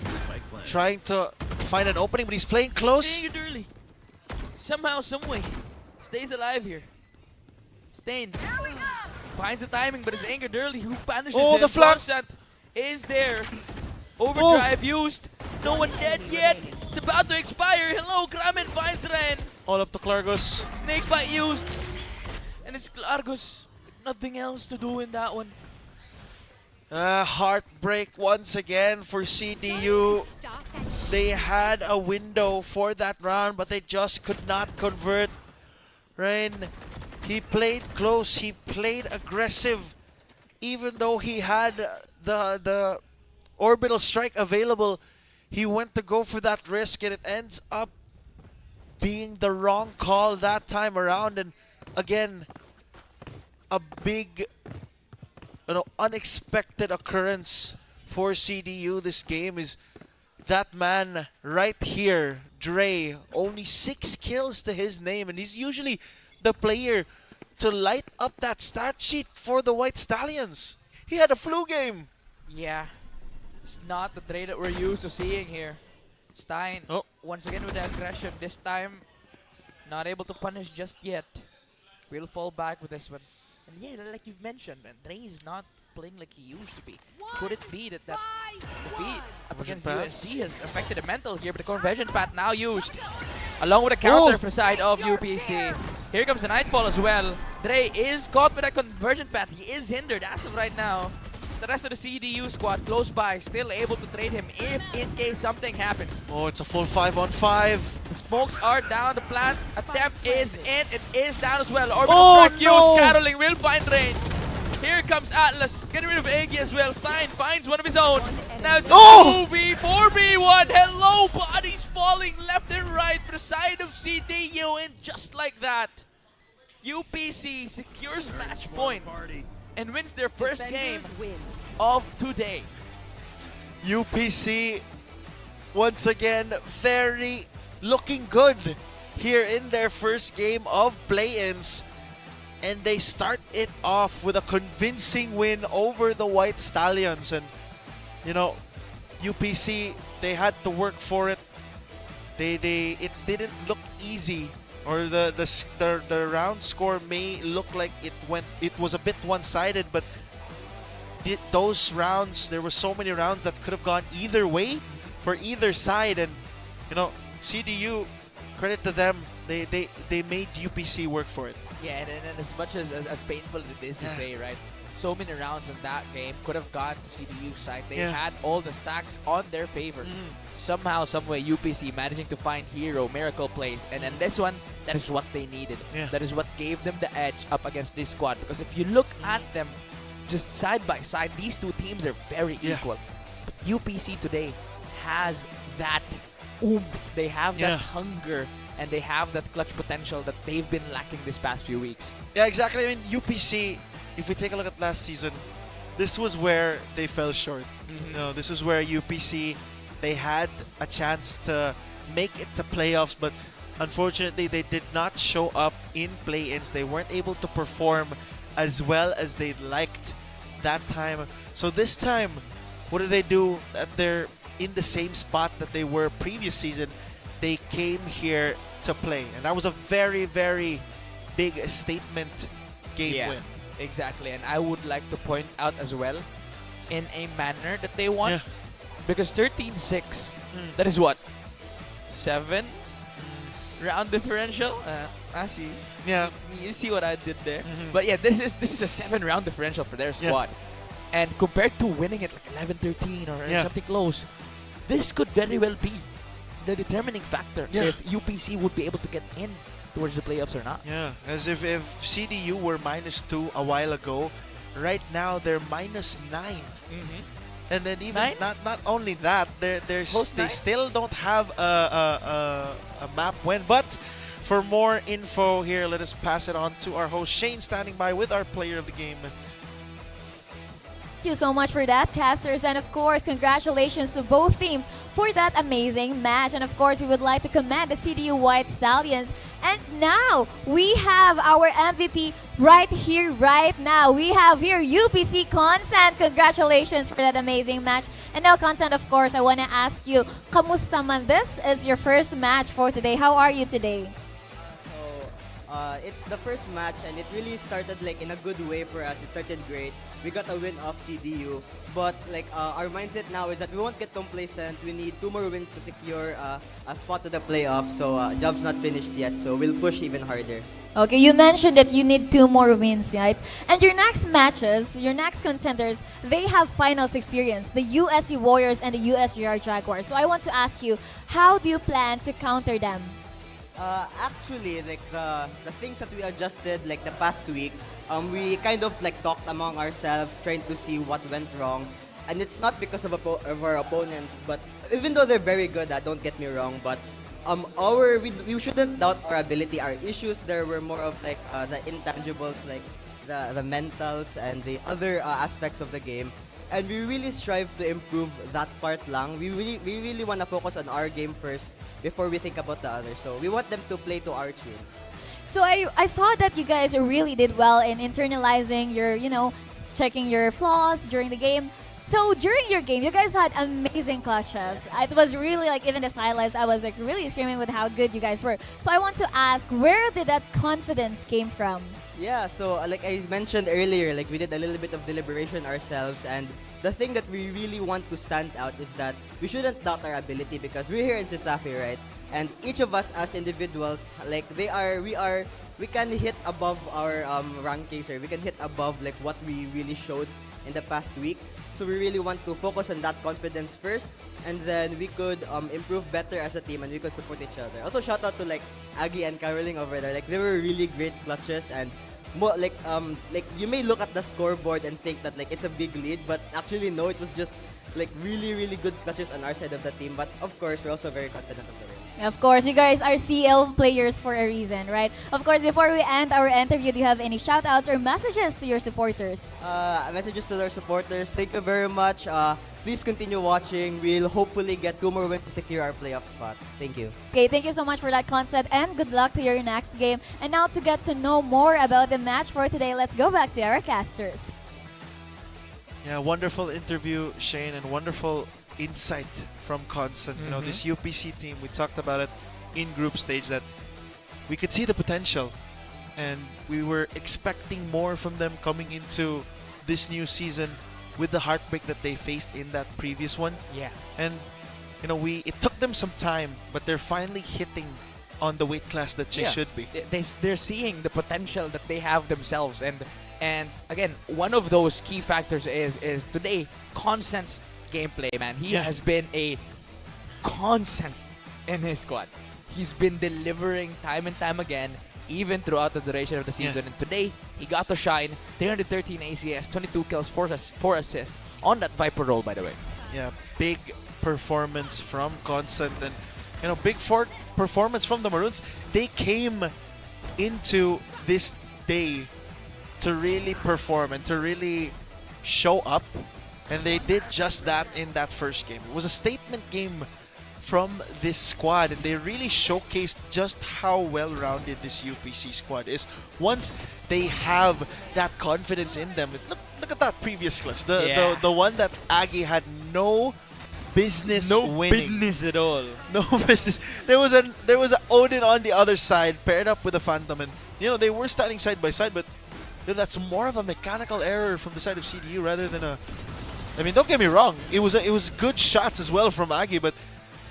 Trying to find an opening, but he's playing close. Angered early. Somehow, someway, stays alive here. Stain finds the timing, but is angered early. Who punishes him? The flank is there. Overdrive used. No one dead yet. It's about to expire. Hello, Kramen finds Ren. All up to Klargos. Snake bite used. And it's Klargos. Nothing else to do in that one. Heartbreak once again for CDU. They had a window for that round, but they just could not convert. Rain, he played close, he played aggressive, even though he had the orbital strike available. He went to go for that risk, and it ends up being the wrong call that time around. And again, a big, unexpected occurrence for CDU this game is that man right here, Dre, only 6 kills to his name, and he's usually the player to light up that stat sheet for the White Stallions. He had a flu game. Yeah, it's not the Dre that we're used to seeing here. Stein, once again with the aggression, this time not able to punish just yet. We'll fall back with this one. And yeah, like you've mentioned, man, Dre is not playing like he used to be. Could it be that defeat up against USC has affected the mental here, but the conversion path now used, along with a counter for the side of UPC. Here comes the Nightfall as well. Dre is caught with a conversion path. He is hindered as of right now. The rest of the CDU squad close by, still able to trade him if in case something happens. Oh, it's a full 5-on-5. The smokes are down. The plant attempt is in. It is down as well. Orbital strike used. Caroling will find range. Here comes Atlas, getting rid of Iggy as well. Stein finds one of his own. Now it's a 2v4v1. Hello, bodies falling left and right for the side of CDU, and just like that, UPC secures match point and wins their first game of today. UPC, once again, very looking good here in their first game of play-ins. And they start it off with a convincing win over the White Stallions. And, UPC, they had to work for it. It didn't look easy, or the round score may look like it was a bit one-sided, but those rounds, there were so many rounds that could have gone either way for either side. And, CDU, credit to them, they made UPC work for it. Yeah, and as much as painful it is to say, right? So many rounds in that game could have gone to CDU's side. They had all the stacks on their favor. Somehow, someway, UPC managing to find hero, miracle plays. And then this one, that is what they needed. That is what gave them the edge up against this squad. Because if you look at them just side by side, these two teams are very equal. But UPC today has that oomph. They have that hunger. And they have that clutch potential that they've been lacking this past few weeks. Yeah, exactly. I mean, UPC, if we take a look at last season, this was where they fell short. This is where UPC, they had a chance to make it to playoffs, but unfortunately, they did not show up in play-ins. They weren't able to perform as well as they'd liked that time. So this time, what do? That they're in the same spot that they were previous season. They came here to play, and that was a very, very big statement game win. Exactly, and I would like to point out as well, in a manner that they won, because 13-6, that is what? 7 round differential? I see. Yeah. You see what I did there? But yeah, this is a 7 round differential for their squad. And compared to winning it like 11-13 or something close, this could very well be the determining factor if UPC would be able to get in towards the playoffs or not. Yeah, as if CDU were -2 a while ago, right now they're -9. And then even not only that, they still don't have a map win. But for more info here, let us pass it on to our host Shane, standing by with our player of the game. Thank you so much for that, casters. And of course, congratulations to both teams for that amazing match. And of course, we would like to commend the CDU White Stallions And now, we have our MVP right here, right now. We have here UPC Consent. Congratulations for that amazing match. And now, Consent, of course, I want to ask you, kamusta man? This is your first match for today. How are you today? It's the first match and it really started like in a good way for us. It started great. We got a win off CDU, but like our mindset now is that we won't get complacent. We need 2 more wins to secure a spot to the playoffs. So job's not finished yet. So we'll push even harder. Okay, you mentioned that you need 2 more wins, right? And your next matches, your next contenders, they have finals experience, the USC Warriors and the USJR Jaguars. So I want to ask you, how do you plan to counter them? Actually, like the things that we adjusted like the past week, we kind of like talked among ourselves, trying to see what went wrong. And it's not because of our opponents, but even though they're very good, don't get me wrong, but we shouldn't doubt our ability. Our issues there were more of like the intangibles, like the mentals and the other aspects of the game. And we really strive to improve that part lang. We really want to focus on our game first before we think about the others. So we want them to play to our tune. So I saw that you guys really did well in internalizing your, checking your flaws during the game. So during your game, you guys had amazing clutches. It was really like, even the sidelines, I was like really screaming with how good you guys were. So I want to ask, where did that confidence came from? Yeah, so like I mentioned earlier, like we did a little bit of deliberation ourselves, and the thing that we really want to stand out is that we shouldn't doubt our ability because we're here in CESAFI, right? And each of us as individuals, like we can hit above our rankings, or we can hit above like what we really showed in the past week. So we really want to focus on that confidence first, and then we could improve better as a team, and we could support each other. Also, shout out to like Aggie and Caroline over there. Like they were really great clutches, and like you may look at the scoreboard and think that like it's a big lead, but actually no, it was just like really good clutches on our side of the team. But of course, we're also very confident of the win. Of course, you guys are CL players for a reason, right? Of course, before we end our interview, do you have any shout-outs or messages to your supporters? Messages to our supporters. Thank you very much. Please continue watching. We'll hopefully get 2 more wins to secure our playoff spot. Thank you. Okay, thank you so much for that concept, and good luck to your next game. And now to get to know more about the match for today, let's go back to our casters. Yeah, wonderful interview, Shane, and wonderful insight from Constant. You know, this UPC team, we talked about it in group stage that we could see the potential, and we were expecting more from them coming into this new season with the heartbreak that they faced in that previous one. Yeah. And you know, it took them some time, but they're finally hitting on the weight class that they should be. They're seeing the potential that they have themselves, and again, one of those key factors is today Constant's gameplay, man. He has been a constant in his squad. He's been delivering time and time again, even throughout the duration of the season. And today, he got to shine. 313 ACS, 22 kills, 4 assists on that Viper role, by the way. Yeah, big performance from Constant, and you know, big performance from the Maroons. They came into this day to really perform and to really show up, and they did just that in that first game. It was a statement game from this squad, and they really showcased just how well-rounded this UPC squad is once they have that confidence in them. Look at that previous clutch, the one that Aggie had no business winning. Business at all. No business. There was a Odin on the other side paired up with a Phantom, and you know, they were standing side by side, but you know, that's more of a mechanical error from the side of CDU rather than a. I mean, don't get me wrong. It was good shots as well from Aggie, but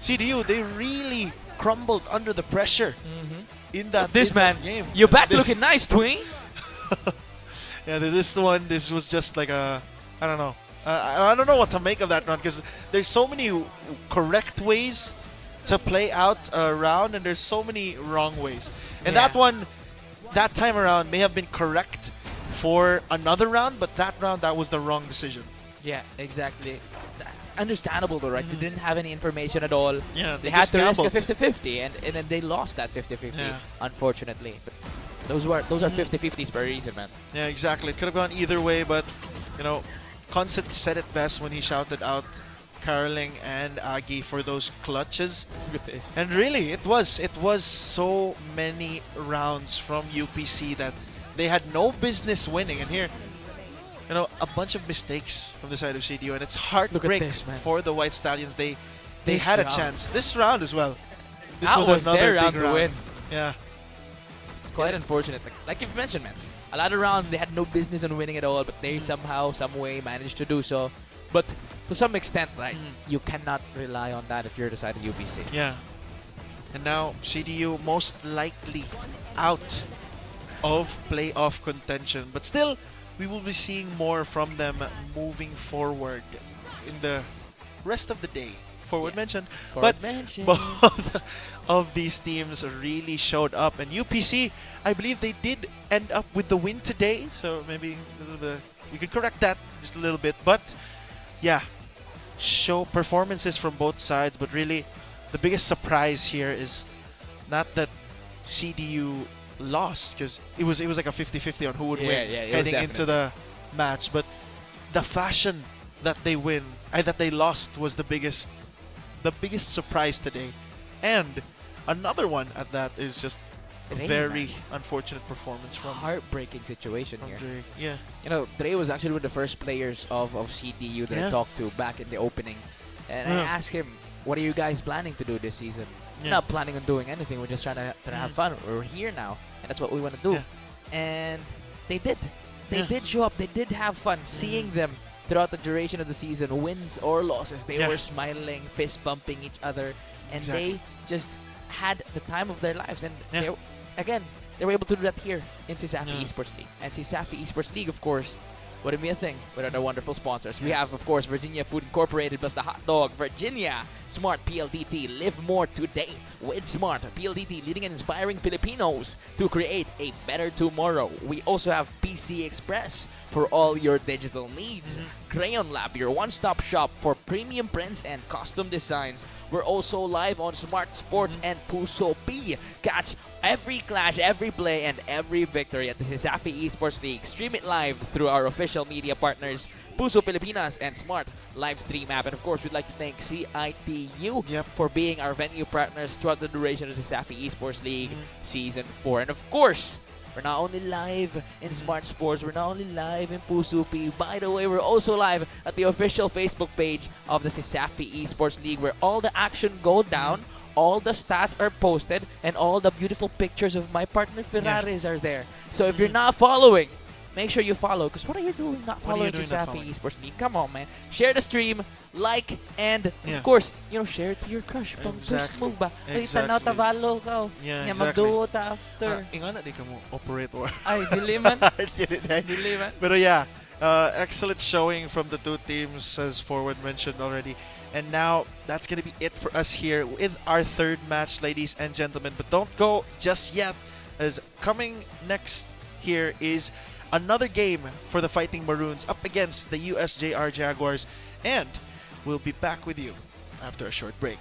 CDU, they really crumbled under the pressure in that game. You're back looking nice, Twing. Yeah, this was just like a, I don't know. I don't know what to make of that round, because there's so many correct ways to play out a round, and there's so many wrong ways. And that one, that time around, may have been correct for another round, but that round, that was the wrong decision. Yeah, exactly. Understandable though, right? They didn't have any information at all. Yeah, they had to gambled. risk a 50-50, and then they lost that 50-50, unfortunately. But those are 50-50s for a reason, man. Yeah, exactly. It could have gone either way, but you know, Constant said it best when he shouted out Caroling and Agi for those clutches. Look at this. And really, it was so many rounds from UPC that they had no business winning. And here, you know, a bunch of mistakes from the side of CDU, and it's heartbreak this, man. for the White Stallions. They This had a round. chance this round as well. This That was another their big round to win. Yeah, It's quite unfortunate. Like you've mentioned, man. A lot of rounds they had no business on winning at all, but they somehow, some way managed to do so. But to some extent, right, you cannot rely on that if you're the side of UPC. yeah. And now CDU most likely out of playoff contention, but still, we will be seeing more from them moving forward in the rest of the day. Forward mention. But both of these teams really showed up, and UPC, I believe they did end up with the win today, so maybe a little bit, we could correct that just a little bit. But yeah, show performances from both sides, but really the biggest surprise here is not that CDU lost, because it was like a 50-50 on who would win it was heading into the match, but the fashion that they that they lost was the biggest surprise today. And another one at that is just a Dre, very man. unfortunate performance from Heartbreaking situation here. Dre. Yeah. You know, Dre was actually one of the first players of CDU that I Yeah. talked to back in the opening. And I Yeah. asked him, what are you guys planning to do this season? We're Yeah. not planning on doing anything. We're just trying to have fun. We're here now, and that's what we want to do. Yeah. And they did. They Yeah. did show up. They did have fun. Seeing them throughout the duration of the season, wins or losses, they Yeah. were smiling, fist bumping each other, and Exactly. they just had the time of their lives. And Yeah. again, they were able to do that here in CESAFI Yeah. Esports League. And CESAFI Esports League, of course, wouldn't be a thing without our wonderful sponsors. We have, of course, Virginia Food Incorporated plus the hot dog, Virginia, Smart PLDT, live more today with Smart PLDT, leading and inspiring Filipinos to create a better tomorrow. We also have PC Express for all your digital needs. Crayon Lab, your one-stop shop for premium prints and custom designs. We're also live on Smart Sports and Puso P. Catch every clash, every play, and every victory at the CESAFI Esports League. Stream it live through our official media partners, Puso Pilipinas and Smart Live Stream app. And of course, we'd like to thank CITU Yep. for being our venue partners throughout the duration of the CESAFI Esports League Season 4. And of course, we're not only live in Smart Sports, we're not only live in Puso P. By the way, we're also live at the official Facebook page of the CESAFI Esports League, where all the action go down, all the stats are posted, and all the beautiful pictures of my partner Ferraris are there. So if you're not following, make sure you follow. Because what are you doing not What are you following doing not CESAFI following? Esports League? Come on, man. Share the stream, like, and Yeah. of course, share it to your crush. Pang first Exactly. move ba? Ay, Exactly. tanaw ta follow ka. Yeah, Nya exactly. magduo ta after. Ingana di ka mo operator. Ay, dili man. Dili na. Dili man. But yeah, excellent showing from the two teams, as Forward mentioned already. And now that's going to be it for us here with our third match, ladies and gentlemen. But don't go just yet, as coming next here is another game for the Fighting Maroons up against the USJR Jaguars. And we'll be back with you after a short break.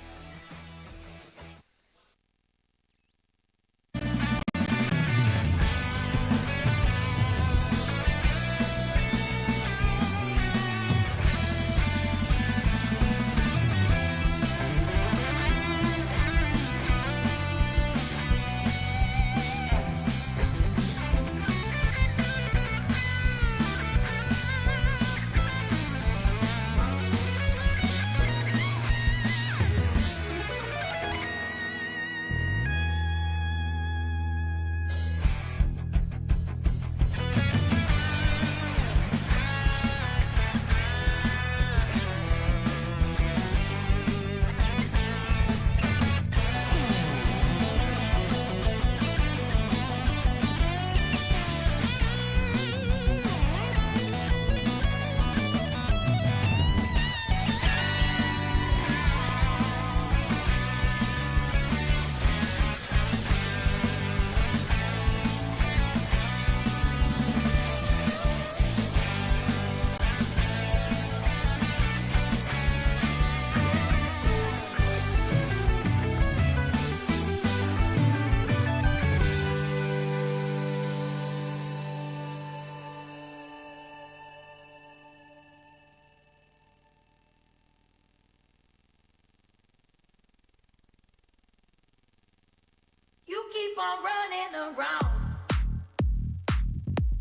keep on running around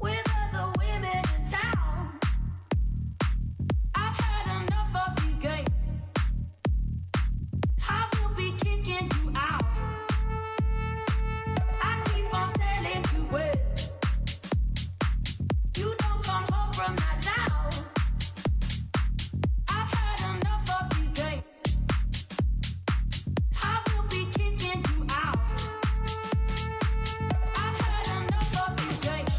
with other women in town. I've had enough of these games. I will be kicking you out. I keep on telling you when you don't come home from nights out. I've had enough of these games. I will be kicking you out. I've had enough of these games.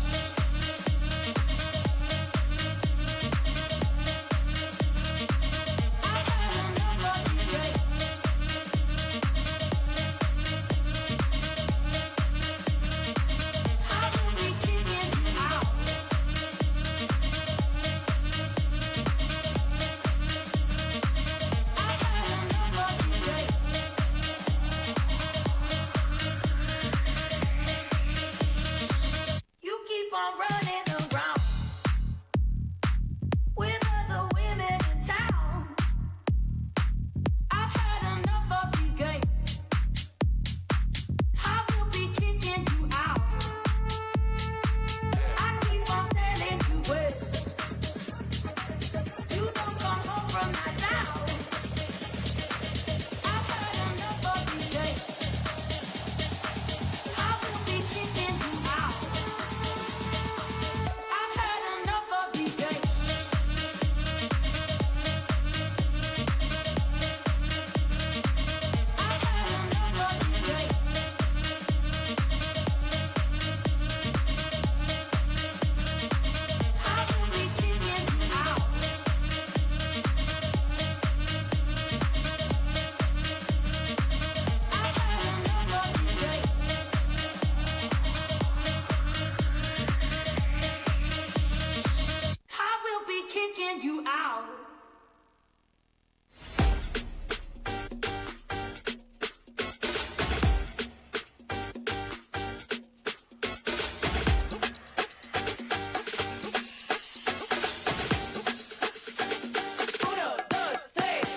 I've had enough of these games. I will be kicking you out. I've had enough of these games. You keep on running around with other women in town. I've had enough of these games. I will be kicking you out. I keep on telling you when you don't come home from nights out. I've had enough of these games. I will be kicking you out. I've had enough of these games. I've had enough of these games. I will be kicking you out. I've had enough of these games. I will be kicking you out. Uno, dos, tres.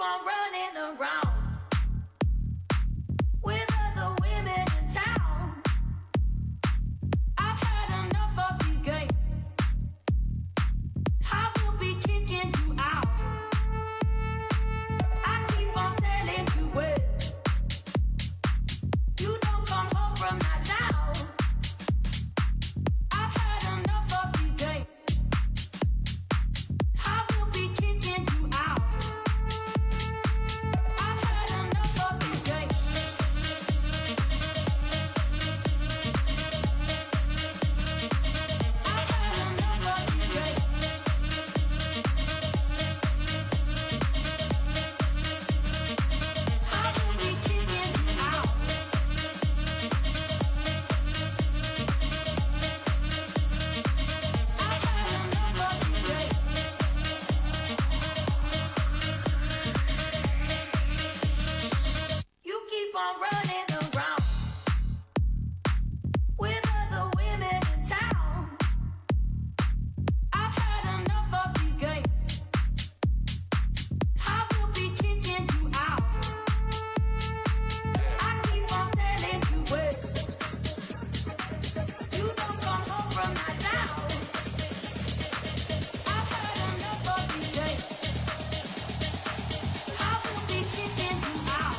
on running around with other women in town. I've had enough of these games. I will be kicking you out. I keep on telling you when you don't come home from nights out. I've had enough of these games. I will be kicking you out. I've had enough of these games. I've had enough of these games. I will be kicking you out. I've had enough of these games. You keep on running around with other women in town. I've had enough of these games. I will be kicking you out. I keep on telling you when you don't come home from nights out. I've had enough of these games. I will be kicking you out.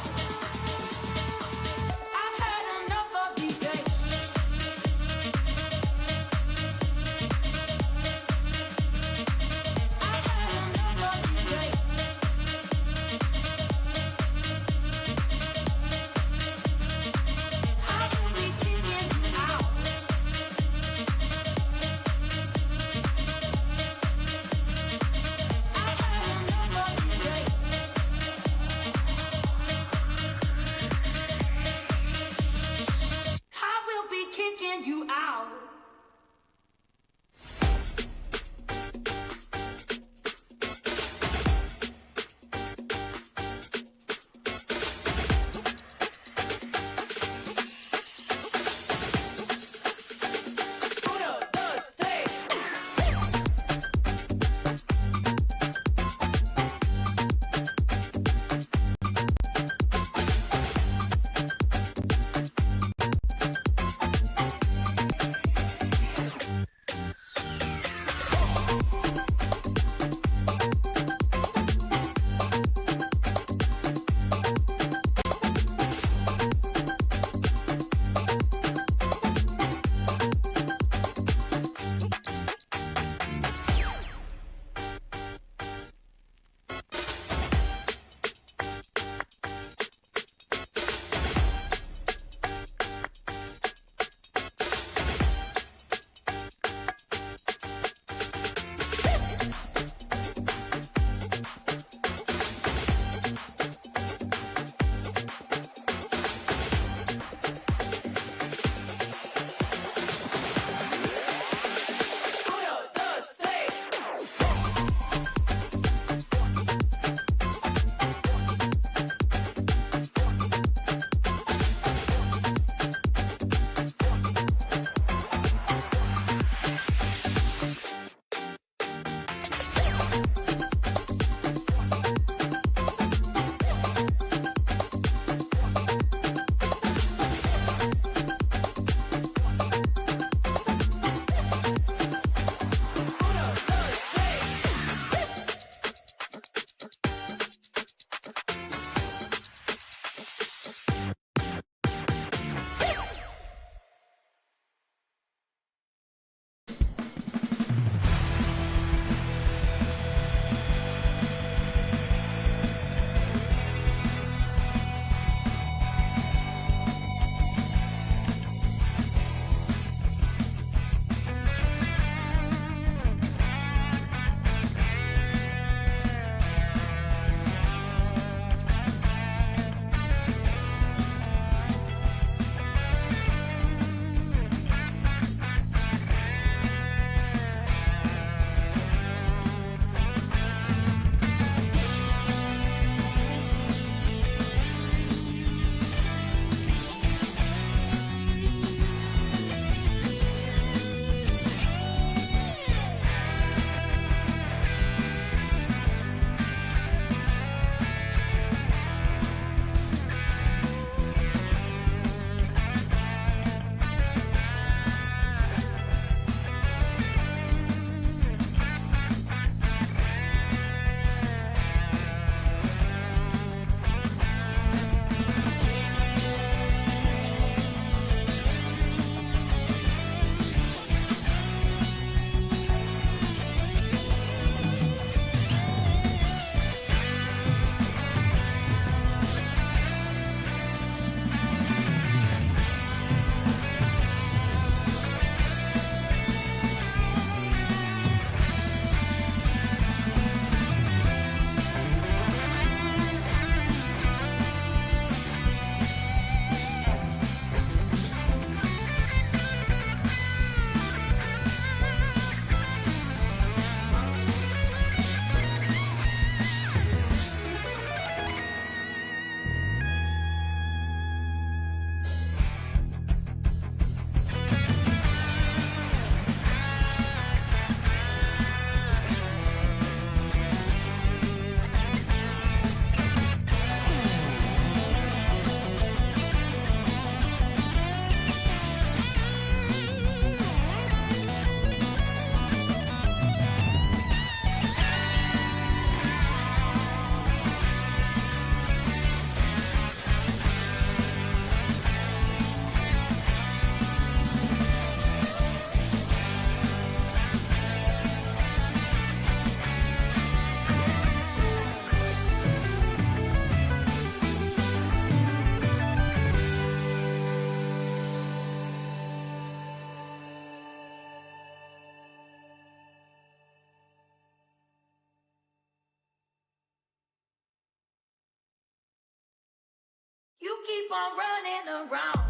on running around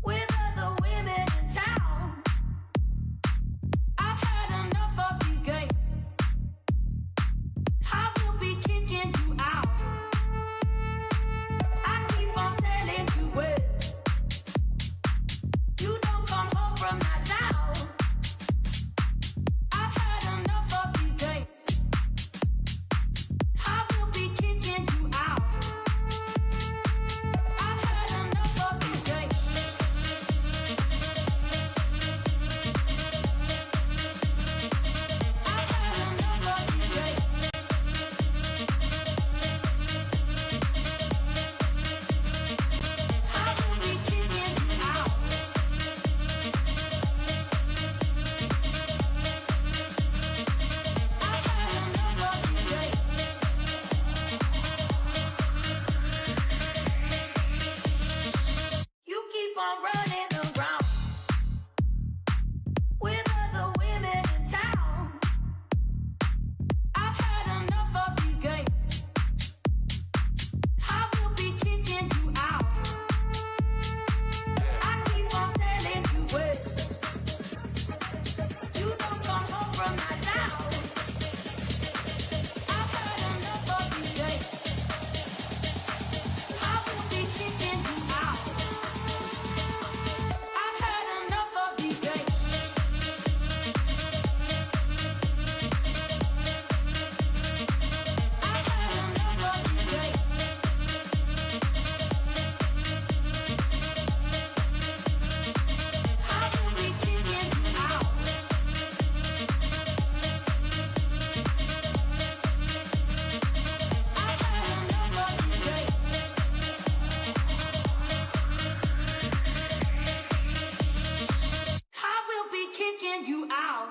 with other women in town. I've had enough of these games. I will be kicking you out. I keep on telling you when you don't come home from that town. I've had enough of these games. I will be kicking you out. I've had enough of these games. I've had enough of these games. I will be kicking you out. I've had enough of these games. You keep on running around with other women in town. I've had enough of these games. I will be kicking you out. I keep on telling you when you don't come home from my town. I've had enough of these games. I will be kicking you out. I've had enough of these games. I've had enough of these games. I will be kicking you out. I've had enough of these games. I will be kicking you out.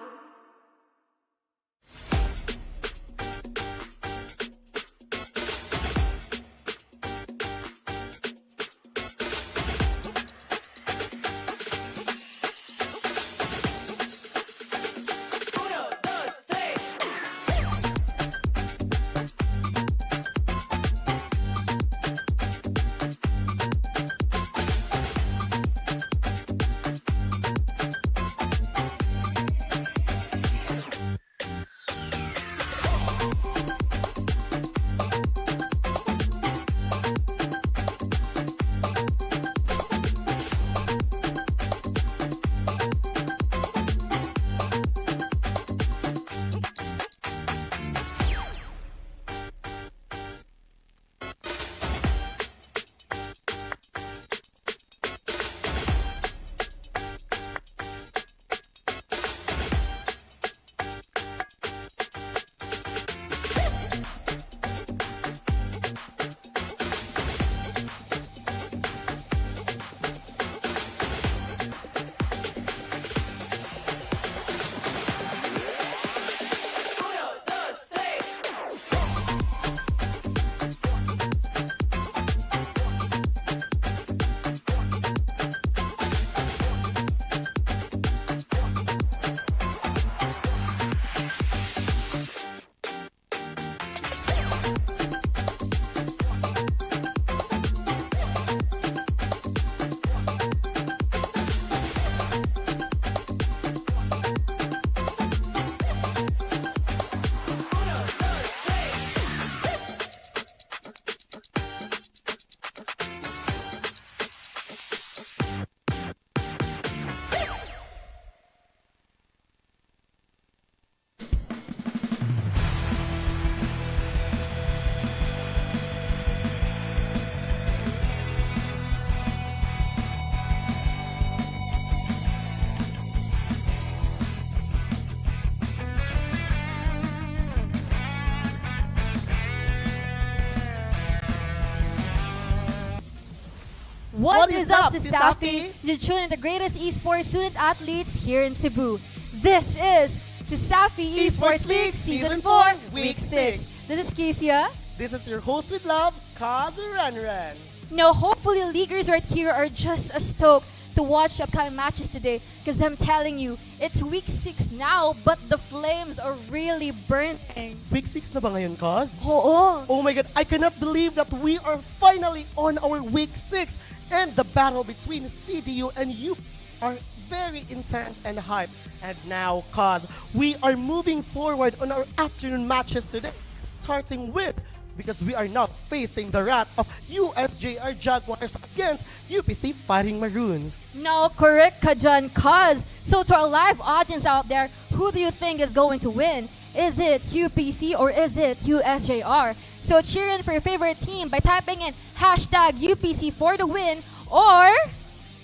What is up, CESAFI? You tune in the greatest esports student athletes here in Cebu. This is CESAFI Esports League Season 4, Week 6. This is Kesia. This is your host with love, Kazu Ranran. Now, hopefully, leaguers right here are just as stoked to watch the upcoming matches today. Because I'm telling you, it's week 6 now, but the flames are really burning. Week 6 na ba ngayon, Cos? Oo. Oh my God, I cannot believe that we are finally on our week 6 and the battle between CDU and you are very intense and hype. And now, Cos, we are moving forward on our afternoon matches today, starting with, because we are now facing the wrath of USJR Jaguars against UPC Fighting Maroons. No, correct ka dyan, cuz. So to our live audience out there, who do you think is going to win? Is it UPC or is it USJR? So cheer in for your favorite team by typing in hashtag UPC for the win or...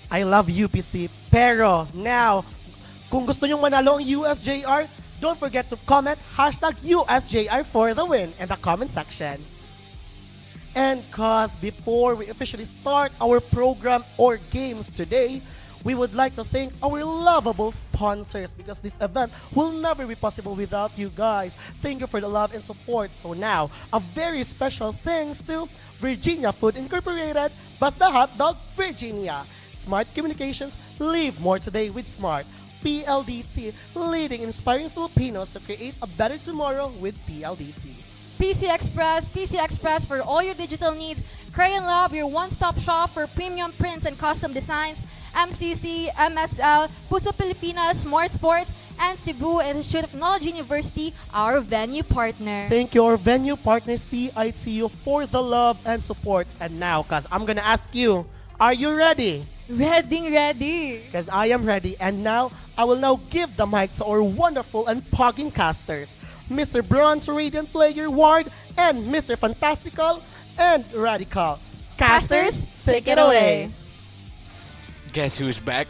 I love UPC, pero now, kung gusto nyong manalo ang USJR, don't forget to comment hashtag USJR for the win in the comment section. And cause before we officially start our program or games today, we would like to thank our lovable sponsors because this event will never be possible without you guys. Thank you for the love and support. So now, a very special thanks to Virginia Food Incorporated, Basta Hot Dog Virginia, Smart Communications, live more today with Smart. PLDT, leading inspiring Filipinos to create a better tomorrow with PLDT. PC Express for all your digital needs. Crayon Lab, your one-stop shop for premium prints and custom designs. MCC, MSL, Puso Pilipinas, Smart Sports, and Cebu Institute of Technology University, our venue partner. Thank you, our venue partner CITU, for the love and support. And now, cause I'm gonna ask you, are you ready? Ready. Because I am ready, and now I will now give the mic to our wonderful and pogging casters, Mr. Bronze Radiant Player Ward and Mr. Fantastical and Radical. Casters, take it away. Guess who's back?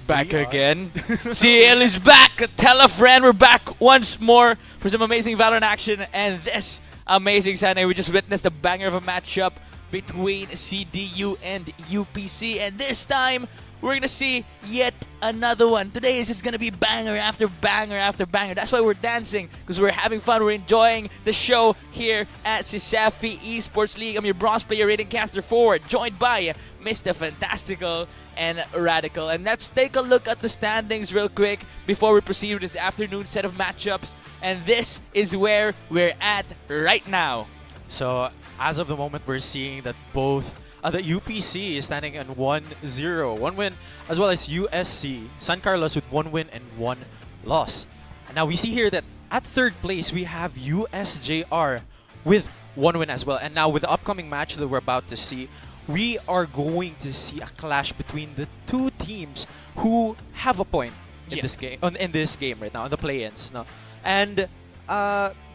Back again. CL is back. Tell a friend we're back once more for some amazing Valorant action. And this amazing Saturday, we just witnessed a banger of a matchup between CDU and UPC. And this time, we're gonna see yet another one. Today is just gonna be banger after banger after banger. That's why we're dancing, because we're having fun. We're enjoying the show here at CESAFI Esports League. I'm your bronze player rating caster forward, joined by Mr. Fantastical and Radical. And let's take a look at the standings real quick before we proceed with this afternoon set of matchups. And this is where we're at right now. So, as of the moment, we're seeing that both the UPC is standing on 1-0, 1 win, as well as USC, San Carlos with 1 win and 1 loss. And now we see here that at third place, we have USJR with 1 win as well. And now with the upcoming match that we're about to see, we are going to see a clash between the two teams who have a point in this game right now, in the play-ins. No? And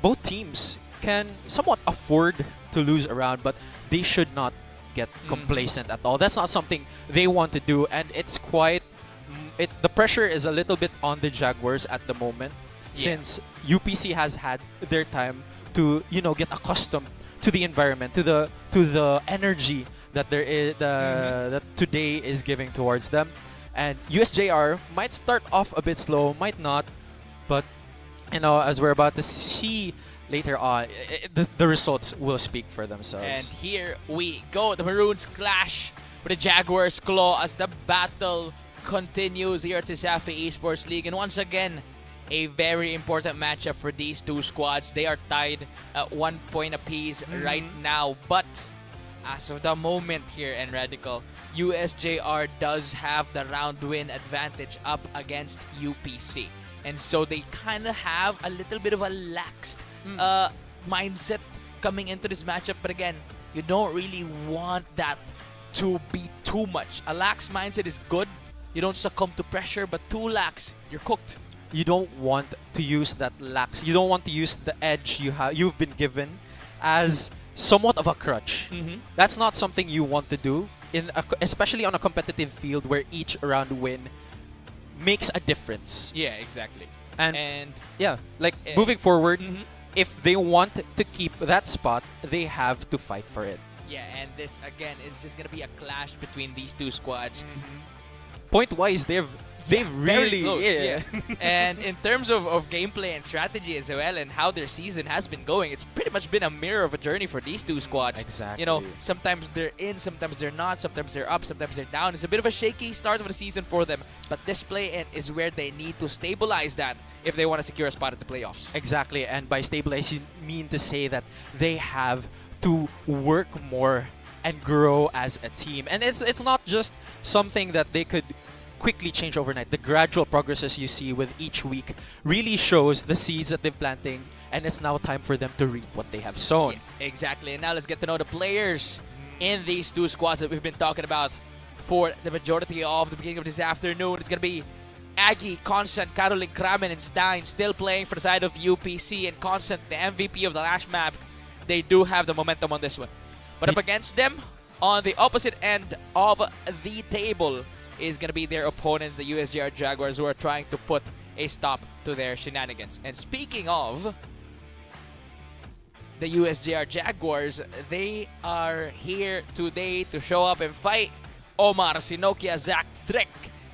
both teams can somewhat afford to lose around, but they should not get complacent at all. That's not something they want to do, and it's quite... the pressure is a little bit on the Jaguars at the moment, since UPC has had their time to, you know, get accustomed to the environment, to the energy that there is that today is giving towards them. And USJR might start off a bit slow, might not, but you know, as we're about to see later on, the results will speak for themselves. And here we go. The Maroons clash with the Jaguars claw as the battle continues here at CESAFI Esports League. And once again, a very important matchup for these two squads. They are tied at 1 point apiece right now. But as of the moment here in Radical, USJR does have the round win advantage up against UPC. And so they kind of have a little bit of a laxed mindset coming into this matchup. But again, you don't really want that to be too much. A lax mindset is good. You don't succumb to pressure, but too lax, you're cooked. You don't want to use that lax. You don't want to use the edge you've been given as somewhat of a crutch. That's not something you want to do, especially on a competitive field where each round win makes a difference. Yeah, exactly. And yeah, like moving forward, if they want to keep that spot, they have to fight for it. Yeah, and this again is just gonna be a clash between these two squads. point-wise, they've Very really close, yeah. And in terms of gameplay and strategy as well, and how their season has been going, it's pretty much been a mirror of a journey for these two squads. Exactly. You know, sometimes they're in, sometimes they're not, sometimes they're up, sometimes they're down. It's a bit of a shaky start of the season for them, but this play-in is where they need to stabilize that if they want to secure a spot at the playoffs. Exactly, and by stabilize, you mean to say that they have to work more and grow as a team. And it's not just something that they could quickly change overnight. The gradual progresses you see with each week really shows the seeds that they're planting, and it's now time for them to reap what they have sown. Yeah, exactly. And now let's get to know the players in these two squads that we've been talking about for the majority of the beginning of this afternoon. It's going to be Aggie, Constant, Caroline, Kramen, and Stein still playing for the side of UPC, and Constant, the MVP of the last map. They do have the momentum on this one. But up against them, on the opposite end of the table, is going to be their opponents, the USJR Jaguars, who are trying to put a stop to their shenanigans. And speaking of the USJR Jaguars, they are here today to show up and fight Omar, Sinokia, Zach, Trek,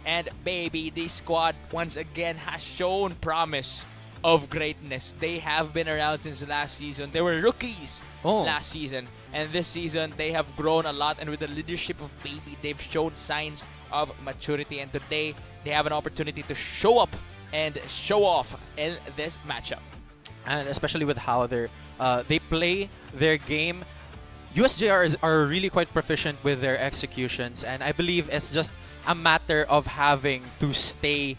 and Baby. This squad once again has shown promise of greatness. They have been around since last season. They were rookies last season, and this season they have grown a lot, and with the leadership of Baby, they've shown signs of maturity, and today they have an opportunity to show up and show off in this matchup. And especially with how they play their game, USJR are really quite proficient with their executions, and I believe it's just a matter of having to stay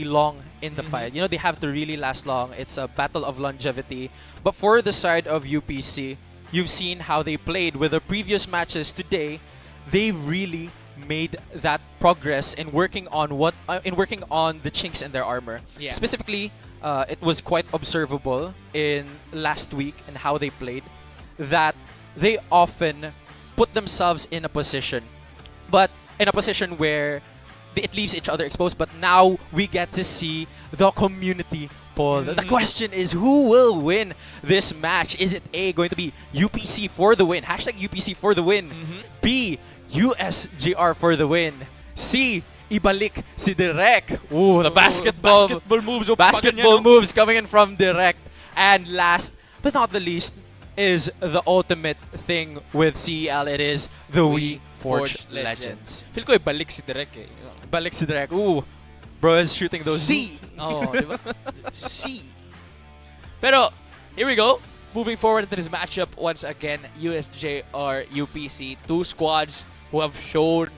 long in the fight. You know, they have to really last long. It's a battle of longevity. But for the side of UPC, you've seen how they played with the previous matches today. They really made that progress in working on the chinks in their armor. Yeah. Specifically, it was quite observable in last week and how they played that they often put themselves in a position where it leaves each other exposed. But now we get to see the community poll. The question is, who will win this match? Is it A, going to be UPC for the win? Hashtag UPC for the win. B, USJR for the win. C, ibalik si Direk. Ooh, the basketball moves. Basketball moves coming in from Direct. And last but not the least is the ultimate thing with CEL. It is the We Forge Legends. Feel ko ibalik si Direk eh. Balik si Direk. Ooh, bro is shooting those. C. Oh, diba? C. Pero here we go. Moving forward into this matchup, once again, USJR, UPC, two squads who have shown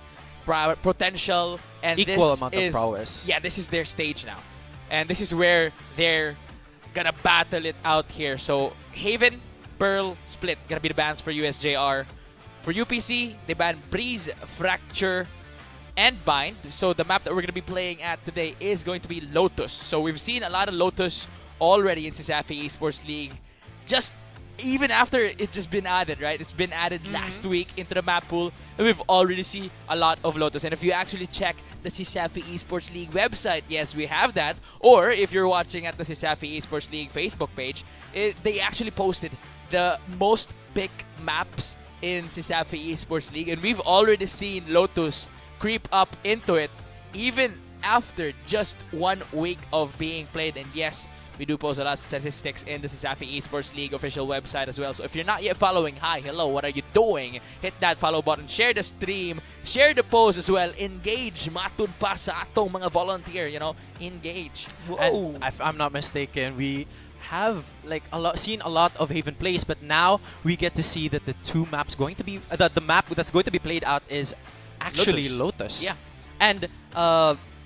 potential, and equal this amount is, of prowess. Yeah, this is their stage now, and this is where they're gonna battle it out here. So Haven, Pearl, Split gonna be the bans for USJR. For UPC, they ban Breeze, Fracture, and Bind. So the map that we're gonna be playing at today is going to be Lotus. So we've seen a lot of Lotus already in CESAFI Esports League. Just even after it's just been added, right? It's been added last week into the map pool, and we've already seen a lot of Lotus. And if you actually check the CESAFI Esports League website, yes, we have that. Or if you're watching at the CESAFI Esports League Facebook page, they actually posted the most picked maps in CESAFI Esports League, and we've already seen Lotus creep up into it even after just 1 week of being played. And yes, we do post a lot of statistics in the CESAFI Esports League official website as well. So if you're not yet following, hi, hello, what are you doing? Hit that follow button, share the stream, share the post as well, engage, matud pa sa atong mga volunteer, you know, engage. And if I'm not mistaken, we have seen a lot of Haven plays, but now we get to see that the two maps going to be the map that's going to be played out is actually Lotus. Yeah. And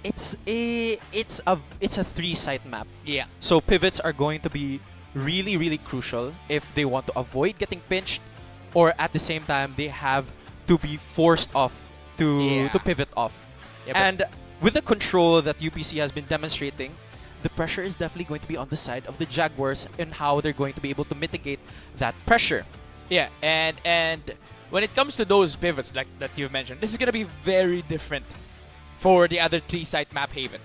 it's a 3-site map. Yeah. So pivots are going to be really, really crucial if they want to avoid getting pinched, or at the same time they have to be forced off to pivot off. Yeah, and with the control that UPC has been demonstrating, the pressure is definitely going to be on the side of the Jaguars and how they're going to be able to mitigate that pressure. Yeah, and when it comes to those pivots like that you've mentioned, this is gonna be very different for the other 3-site map Haven,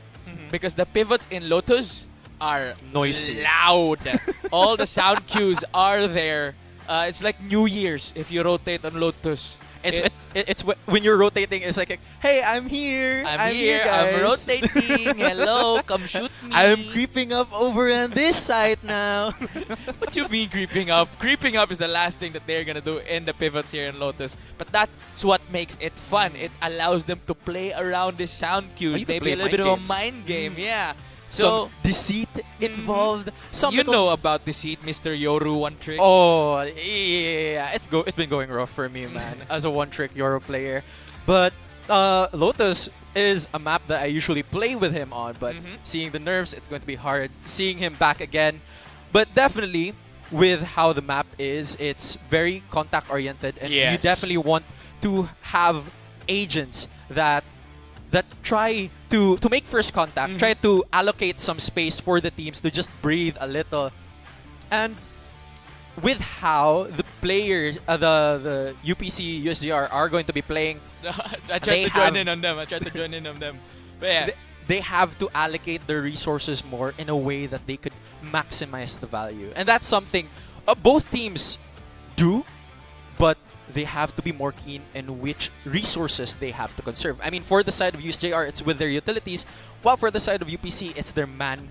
because the pivots in Lotus are noisy, loud. All the sound cues are there. It's like New Year's if you rotate on Lotus. When you're rotating, it's like, hey, I'm here. I'm here. I'm guys." rotating. Hello, come shoot me. I'm creeping up over on this side now. What you mean creeping up? Creeping up is the last thing that they're gonna do in the pivots here in Lotus. But that's what makes it fun. It allows them to play around the sound cues. you can Maybe play a little bit of a mind mind game. Yeah. Some So deceit involved. Some you little- know about deceit, Mr. Yoru one trick. Oh, yeah. It's been going rough for me, man, as a one-trick Euro player. But Lotus is a map that I usually play with him on, but seeing the nerfs, it's going to be hard. Seeing him back again. But definitely, with how the map is, it's very contact-oriented, and you Yes. definitely want to have agents that try to make first contact, try to allocate some space for the teams to just breathe a little. And with how the players, the UPC, USJR are going to be playing, I They tried to join have- in on them. But yeah. they have to allocate their resources more in a way that they could maximize the value. And that's something both teams do, but they have to be more keen in which resources they have to conserve. I mean, for the side of USJR, it's with their utilities, while for the side of UPC, it's their man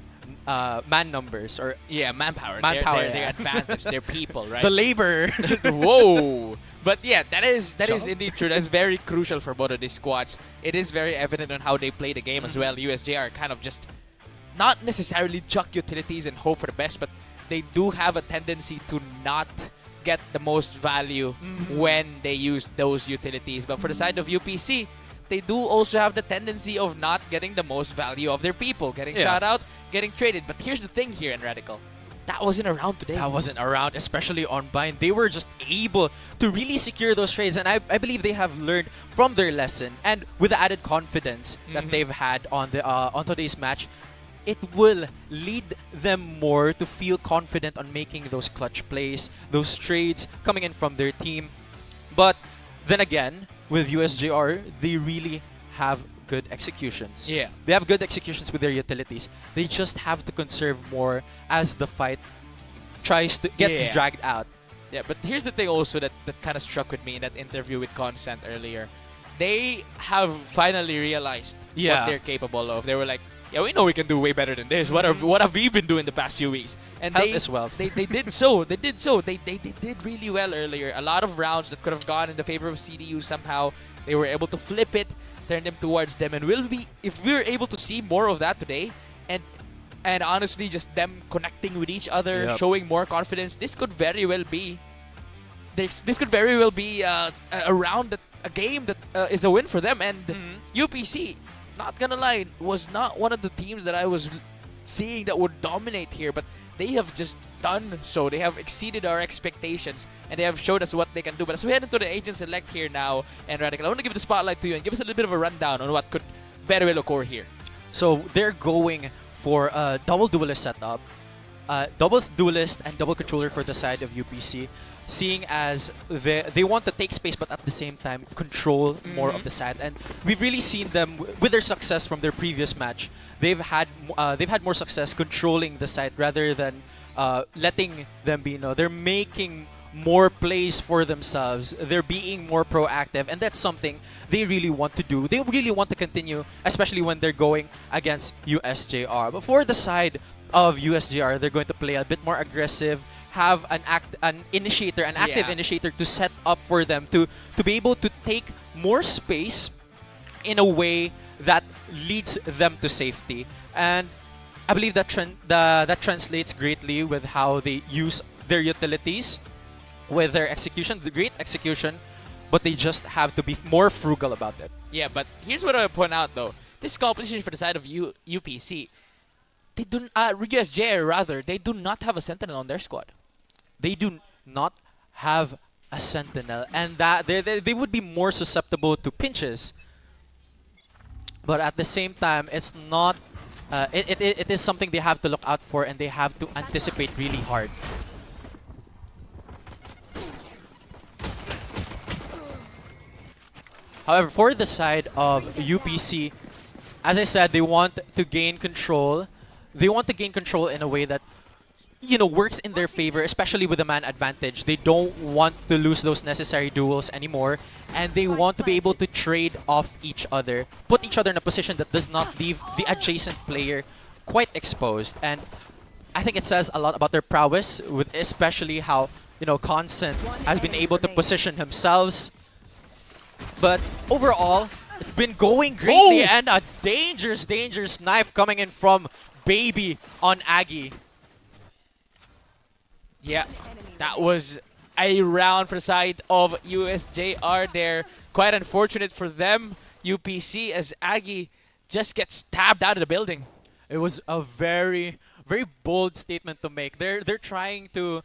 numbers, or Yeah, manpower. Manpower, Their yeah. advantage. They're people, right? the labor. Whoa! But yeah, that is indeed true. That's very crucial for both of these squads. It is very evident on how they play the game as well. USJR kind of just not necessarily chuck utilities and hope for the best, but they do have a tendency to not get the most value when they use those utilities. But for the side of UPC, they do also have the tendency of not getting the most value of their people, getting shot out, getting traded. But here's the thing here in Radical. That wasn't around today. That wasn't around, especially on Bind. They were just able to really secure those trades, and I believe they have learned from their lesson. And with the added confidence that they've had on the on today's match, it will lead them more to feel confident on making those clutch plays, those trades coming in from their team. But then again, with USJR, they really have good executions. Yeah. They have good executions with their utilities. They just have to conserve more as the fight gets Yeah. dragged out. Yeah, but here's the thing also that kind of struck with me in that interview with Constant earlier. They have finally realized Yeah. what they're capable of. They were like, yeah, we know we can do way better than this. What have we been doing the past few weeks? And Health they is wealth. They did so. They did so. They did really well earlier. A lot of rounds that could have gone in the favor of CDU somehow. They were able to flip it, turn them towards them, and if we're able to see more of that today, and honestly just them connecting with each other, Yep. showing more confidence, this could very well be a round a game that is a win for them. And UPC, not gonna lie, was not one of the teams that I was seeing that would dominate here, but they have just done so. They have exceeded our expectations, and they have showed us what they can do. But as we head into the Agent Select here now, and Radical, I want to give the spotlight to you and give us a little bit of a rundown on what could very well occur here. So they're going for a double duelist setup, double duelist and double controller for the side of UPC, seeing as they want to take space but at the same time control more of the side. And we've really seen them with their success from their previous match. They've had more success controlling the side rather than letting them be. They're making more plays for themselves. They're being more proactive, and that's something they really want to do. They really want to continue, especially when they're going against USJR. But for the side of USJR, they're going to play a bit more aggressive, have an active initiator to set up for them to be able to take more space in a way that leads them to safety. And I believe that that translates greatly with how they use their utilities, with their execution, the great execution, but they just have to be more frugal about it. Yeah, but here's what I would point out though. This composition for the side of UPC, they do USJR rather, they do not have a Sentinel on their squad. They do not have a Sentinel, and that they would be more susceptible to pinches. But at the same time, it's not. It is something they have to look out for, and they have to anticipate really hard. However, for the side of UPC, as I said, they want to gain control. They want to gain control in a way that works in their favor, especially with the man advantage. They don't want to lose those necessary duels anymore, and they want to be able to trade off each other, put each other in a position that does not leave the adjacent player quite exposed. And I think it says a lot about their prowess, with especially how Constant has been able to position himself. But overall, it's been going greatly, and a dangerous knife coming in from Baby on Aggie. Yeah, that was a round for the side of USJR there. Quite unfortunate for them, UPC, as Aggie just gets stabbed out of the building. It was a very bold statement to make. They're trying to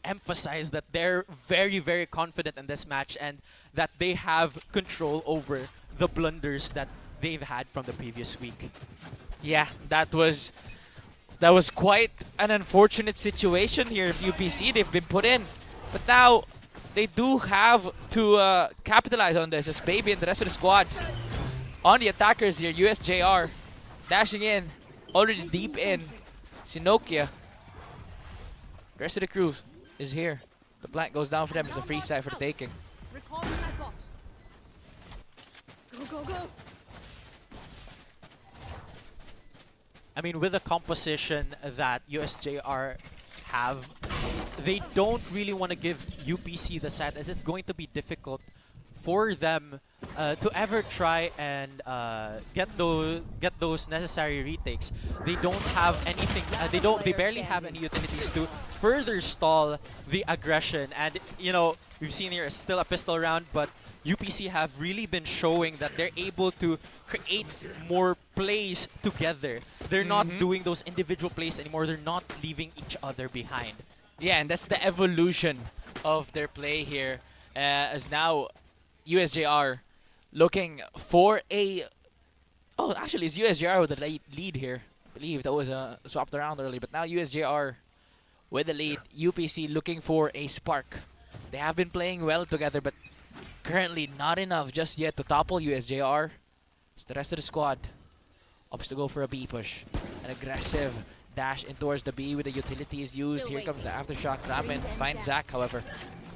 emphasize that they're very confident in this match and that they have control over the blunders that they've had from the previous week. Yeah, that was quite an unfortunate situation here of UPC they've been put in. But now they do have to capitalize on this, as Baby and the rest of the squad on the attackers here. USJR dashing in, already deep in. Sinokia, the rest of the crew is here. The plant goes down for them. It's a free side for the taking. I mean, with the composition that USJR have, they don't really want to give UPC the set, as it's going to be difficult for them to ever try and get those necessary retakes. They don't have anything. They barely have any utilities to further stall the aggression. And we've seen here still a pistol round, but UPC have really been showing that they're able to create more plays together. They're not doing those individual plays anymore. They're not leaving each other behind. Yeah, and that's the evolution of their play here. As now USJR looking for a... Oh, actually, it's USJR with the lead here. I believe that was swapped around early, but now USJR with the lead. UPC looking for a spark. They have been playing well together, but currently not enough just yet to topple USJR. It's the rest of the squad. Opts to go for a B push. An aggressive dash in towards the B with the utilities used. Here comes the aftershock. Ramen finds Zach, however.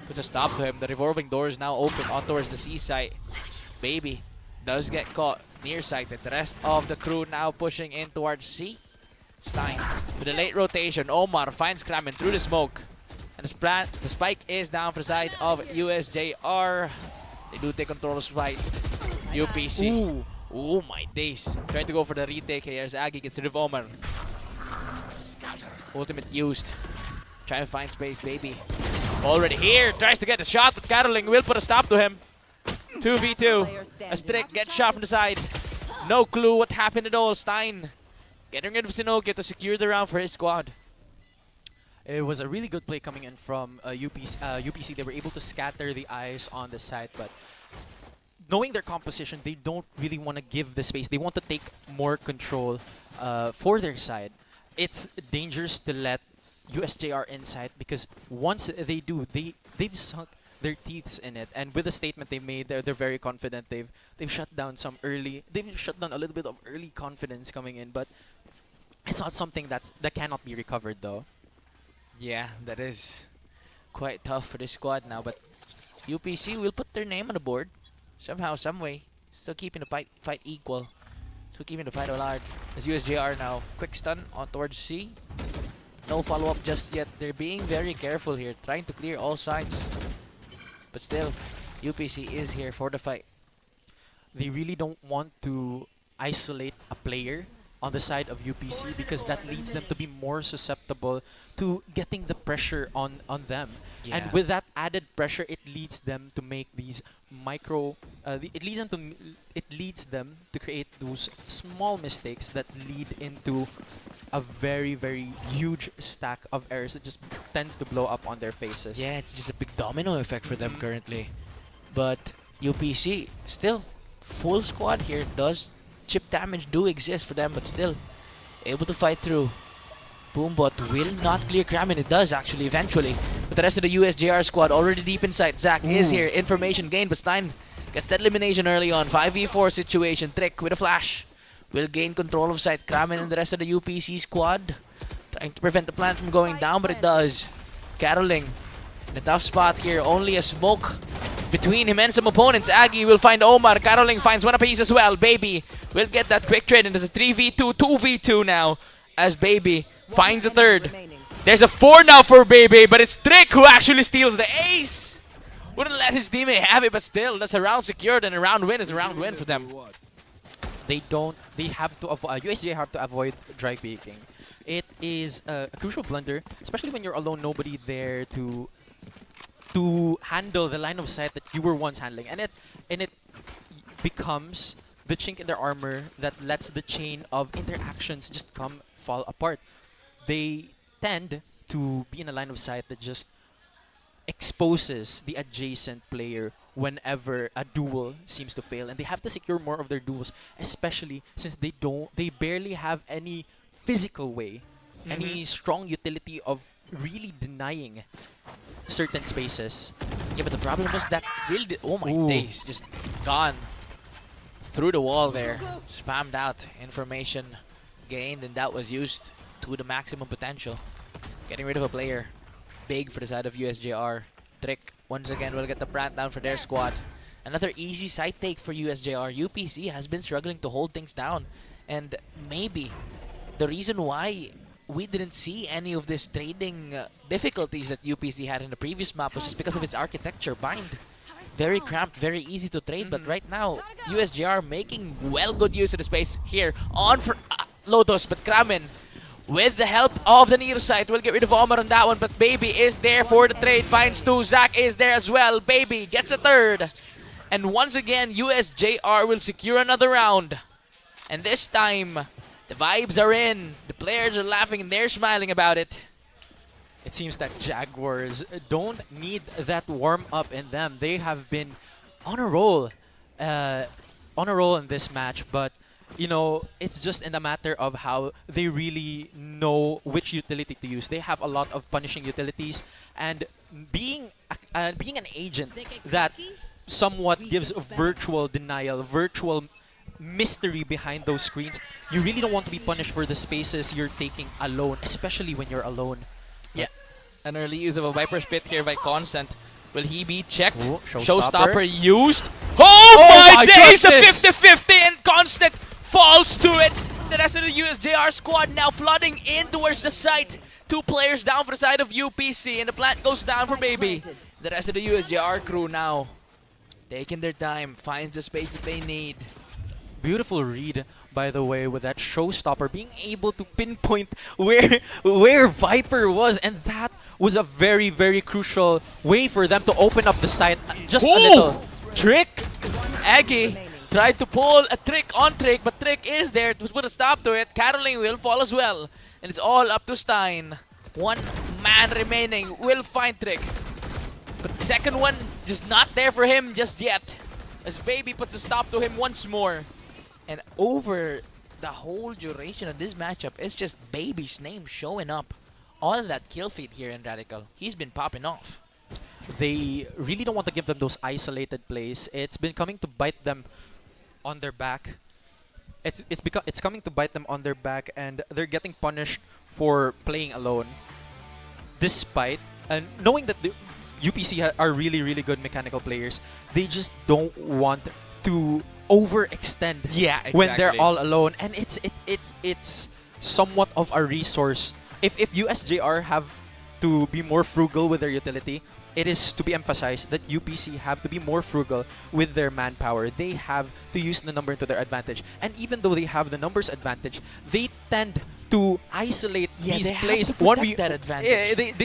Puts a stop to him. The revolving door is now open on towards the C site. Baby does get caught near site. The rest of the crew now pushing in towards C. Stein with a late rotation. Omar finds Kramen through the smoke. And the spike is down for the side of USJR. They do take control of spike. UPC. Ooh, my days. Trying to go for the retake here as Aggie gets rid of Omar. Ultimate used. Trying to find space, Baby. Already here. Tries to get the shot, but Caroling will put a stop to him. 2v2. A Strick gets shot from the side. No clue what happened at all. Stein getting rid of Sinokia to secure the round for his squad. It was a really good play coming in from UPC. They were able to scatter the eyes on the side, but knowing their composition, they don't really want to give the space. They want to take more control for their side. It's dangerous to let USJR inside, because once they do, they've sunk their teeth in it. And with the statement they made, they're very confident. They've shut down they've shut down a little bit of early confidence coming in, but it's not something that cannot be recovered though. Yeah, that is quite tough for this squad now, but UPC will put their name on the board somehow, some way. Still keeping the fight equal. Still keeping the fight alive. As USJR now, quick stun on towards C. No follow-up just yet. They're being very careful here, trying to clear all sides. But still, UPC is here for the fight. They really don't want to isolate a player on the side of UPC, because that leads them to be more susceptible to getting the pressure on them. Yeah. And with that added pressure, it leads them to make these it leads them to create those small mistakes that lead into a very huge stack of errors that just tend to blow up on their faces. Yeah, it's just a big domino effect for them currently. But UPC, still, full squad here. Chip damage do exist for them, but still able to fight through. Boombot will not clear Kramen. It does actually eventually. But the rest of the USJR squad already deep inside. Zach is here. Information gained, but Stein gets that elimination early on. 5v4 situation. Trick with a flash will gain control of site. Kramen and the rest of the UPC squad trying to prevent the plant from going down, but it does. Caroling in a tough spot here. Only a smoke between him and some opponents. Aggie will find Omar. Caroling finds one apiece as well. Baby will get that quick trade, and there's a 3v2, 2v2 now as Baby finds a third. There's a 4 now for Baby, but it's Trick who actually steals the ace. Wouldn't let his teammate have it, but still, that's a round secured, and a round win is a round win for them. They have to avoid, USJ have to avoid dry peeking. It is a crucial blunder, especially when you're alone, nobody there to handle the line of sight that you were once handling, and it becomes the chink in their armor that lets the chain of interactions just fall apart. They tend to be in a line of sight that just exposes the adjacent player whenever a duel seems to fail, and they have to secure more of their duels, especially since they barely have any physical way, any strong utility of really denying certain spaces. Yeah, but the problem was that really oh my days, just gone through the wall there. Spammed out, information gained, and that was used to the maximum potential. Getting rid of a player. Big for the side of USJR. Trick once again will get the plant down for their squad. Another easy side take for USJR. UPC has been struggling to hold things down, and maybe the reason why we didn't see any of this trading difficulties that UPC had in the previous map was just because of its architecture. Bind, very cramped, very easy to trade, but right now USJR making good use of the space here on for Lotus, but Kramen with the help of the near side will get rid of Omar on that one, but Baby is there for the trade, finds 2, Zach is there as well, Baby gets a third, and once again USJR will secure another round, and this time the vibes are in, the players are laughing and they're smiling about it. It seems that Jaguars don't need that warm-up in them. They have been on a roll in this match, but you know, it's just in the matter of how they really know which utility to use. They have a lot of punishing utilities, and being an agent that somewhat gives virtual denial, virtual mystery behind those screens, you really don't want to be punished for the spaces you're taking alone, especially when you're alone. Yeah, an early use of a Viper Spit here by Constant. Will he be checked? Ooh, Showstopper used. Oh my days! A 50-50 and Constant falls to it. The rest of the USJR squad now flooding in towards the site. 2 players down for the side of UPC, and the plant goes down for Baby. The rest of the USJR crew now taking their time, finds the space that they need. Beautiful read, by the way, with that Showstopper being able to pinpoint where Viper was, and that was a very, very crucial way for them to open up the site just a little. Trick! Aggie tried to pull a Trick on Trick, but Trick is there to put a stop to it. Caroling will fall as well, and it's all up to Stein. 1 man remaining will find Trick, but the second one just not there for him just yet, as Baby puts a stop to him once more. And over the whole duration of this matchup, it's just Baby's name showing up on that kill feed here in Radical. He's been popping off. They really don't want to give them those isolated plays. It's been coming to bite them on their back. It's coming to bite them on their back, and they're getting punished for playing alone. Despite and knowing that the UPC are really, really good mechanical players, they just don't want to overextend when they're all alone, and it's somewhat of a resource. If USJR have to be more frugal with their utility, it is to be emphasized that UPC have to be more frugal with their manpower. They have to use the number to their advantage, and even though they have the numbers advantage, they tend to isolate these plays. That advantage.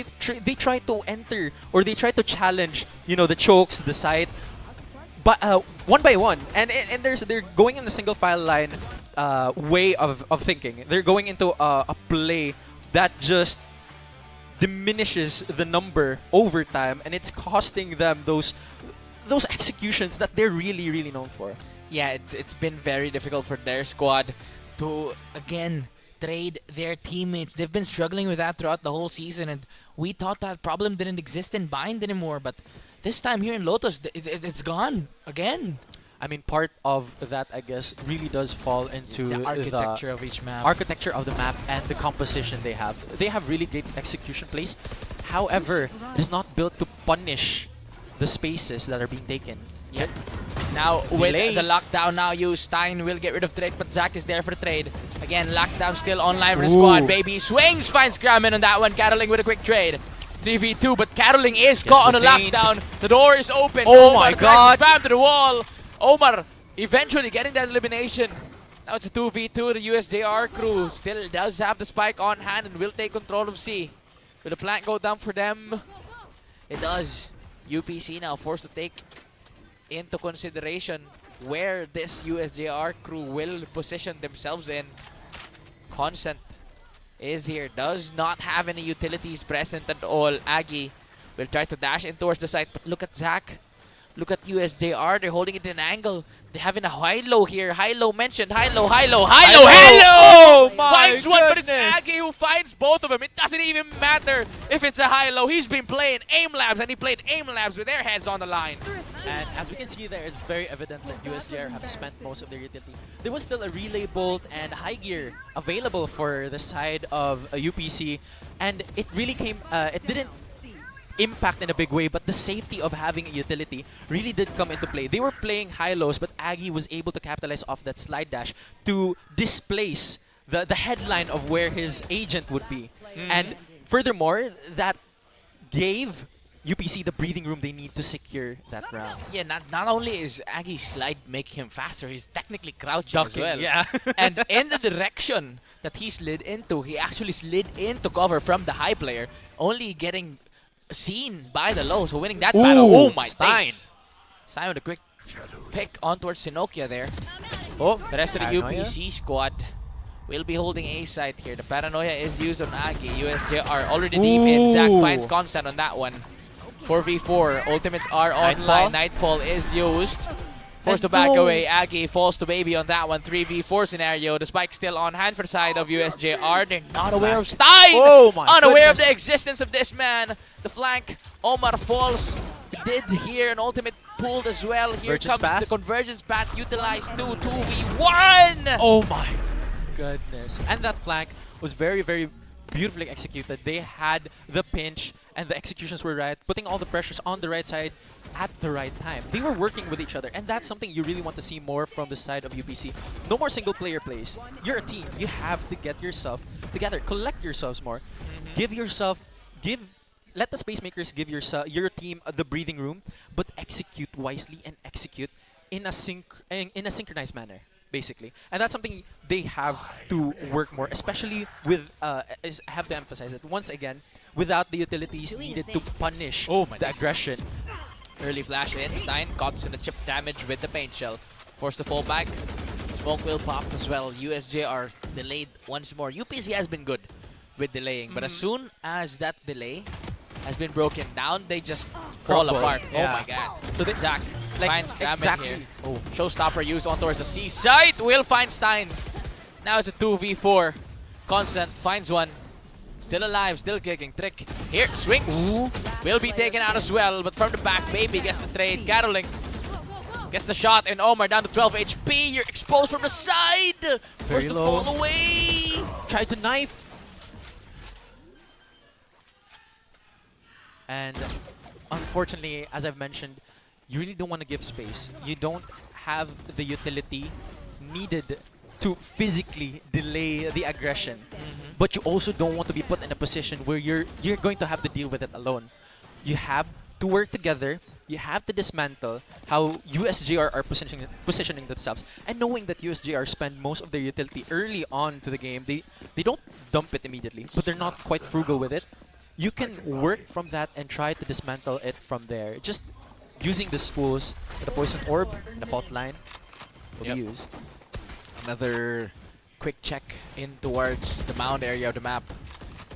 They try to enter, or they try to challenge, you know, the chokes, the side, but one by one, and they're going in the single file line way of thinking. They're going into a play that just diminishes the number over time, and it's costing them those executions that they're really, really known for. Yeah, it's been very difficult for their squad to again trade their teammates. They've been struggling with that throughout the whole season, and we thought that problem didn't exist in Bind anymore, but this time here in Lotus, it's gone again. I mean, part of that, I guess, really does fall into The architecture of each map. architecture of the map and the composition they have. They have really great execution plays. However, it is not built to punish the spaces that are being taken. Yep. Now, with Delay. the lockdown now used, Stein will get rid of Drake, but Zach is there for the trade. Again, lockdown still online for the squad. Baby swings, finds Gramin on that one. Caroling with a quick trade. 3v2, but Caroling is caught on a detained. lockdown. The door is open. Oh Omar my God. crashes bam to the wall. Omar eventually getting that elimination. Now it's a 2v2. The USJR crew still does have the spike on hand and will take control of C. Will the plant go down for them? It does. UPC now forced to take into consideration where this USJR crew will position themselves in. Consent is here. Does not have any utilities present at all. Aggie will try to dash in towards the site, but look at Zach. Look at USJR. They're holding it in an angle. They're having a high-low here. High-low mentioned. High-low, high-low, high-low, High-low! hello! Oh my Finds one, but it's goodness. Aggie who finds both of them. It doesn't even matter if it's a high-low. He's been playing aim labs, and he played aim labs with their heads on the line. And as we can see there, it's very evident that USJR have spent most of their utility. There was still a relay bolt and high gear available for the side of UPC, and it really came, it didn't impact in a big way, but the safety of having a utility really did come into play. They were playing high-lows, but Aggie was able to capitalize off that slide dash to displace the headline of where his agent would be. And furthermore, that gave UPC the breathing room they need to secure that round. Yeah, not only is Aggie's slide making him faster, he's technically crouching as Ducking, well. yeah. And in the direction that he slid into, he actually slid into cover from the high player, only getting seen by the low, so winning that battle. Oh my Stein. days. Stein with a quick pick on towards Sinokia there. Oh, The rest of the Paranoia. UPC squad will be holding A side here. The paranoia is used on Aggie. USJR already deep in. Zach finds constant on that one. 4v4. Ultimates are online. Nightfall is used. Forced to back away. Aggie falls to Baby on that one. 3v4 scenario. The spike still on hand for the side of USJR. They're not aware of Stein. Oh my Unaware of goodness. the existence of this man. The flank. Omar falls. We did hear an ultimate pulled as well. Here Convergence comes path. the convergence path utilized. 2v1. Oh my goodness. And that flank was very, very beautifully executed. They had the pinch and the executions were right, putting all the pressures on the right side at the right time. They were working with each other, and that's something you really want to see more from the side of UPC. No more single player plays. You're a team. You have to get yourself together. Collect yourselves more. Let the space makers give your team the breathing room, but execute wisely and execute in a synchronized manner, basically. And that's something they have to work more, especially with, I have to emphasize it once again, without the utilities needed to punish the aggression. Early flash in. Stein caught in the chip damage with the paint shell. Forced to fall back. Smoke will pop as well. USJR delayed once more. UPC has been good with delaying, but as soon as that delay has been broken down, they just fall Crumble. apart. Yeah. Oh my god. So they- Zach finds Gramin exactly. here. Showstopper used on towards the C side. Will find Stein. Now it's a 2v4. Constant finds one. Still alive, still kicking. Trick. Here, swings. Will be taken out as well, but from the back, Baby gets the trade. Caroling gets the shot, and Omar down to 12 HP. You're exposed from the side. Forced to low. fall away. Tried to knife. And unfortunately, as I've mentioned, you really don't want to give space. You don't have the utility needed to physically delay the aggression. But you also don't want to be put in a position where you're going to have to deal with it alone. You have to work together. You have to dismantle how USJR are positioning themselves, and knowing that USJR spend most of their utility early on to the game. They don't dump it immediately, but they're not quite frugal with it. You can work from that and try to dismantle it from there. Just using the spools, the poison orb, and the fault line will be used. Another quick check in towards the mound area of the map.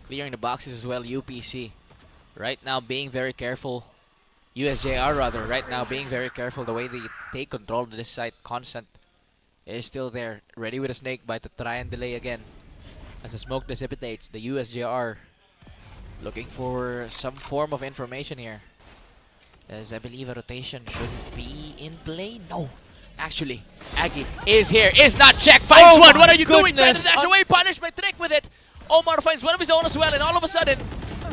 Clearing the boxes as well, UPC. Right now being very careful. USJR rather, right now being very careful the way they take control of this site. Constant is still there, ready with a snake bite to try and delay again. As the smoke dissipates, the USJR looking for some form of information here. As I believe a rotation should be in play. No, Actually, Aggie is here, is not checked, finds one. What are you doing? Trying to goodness. dash away, punished by Trick with it. Omar finds one of his own as well, and all of a sudden,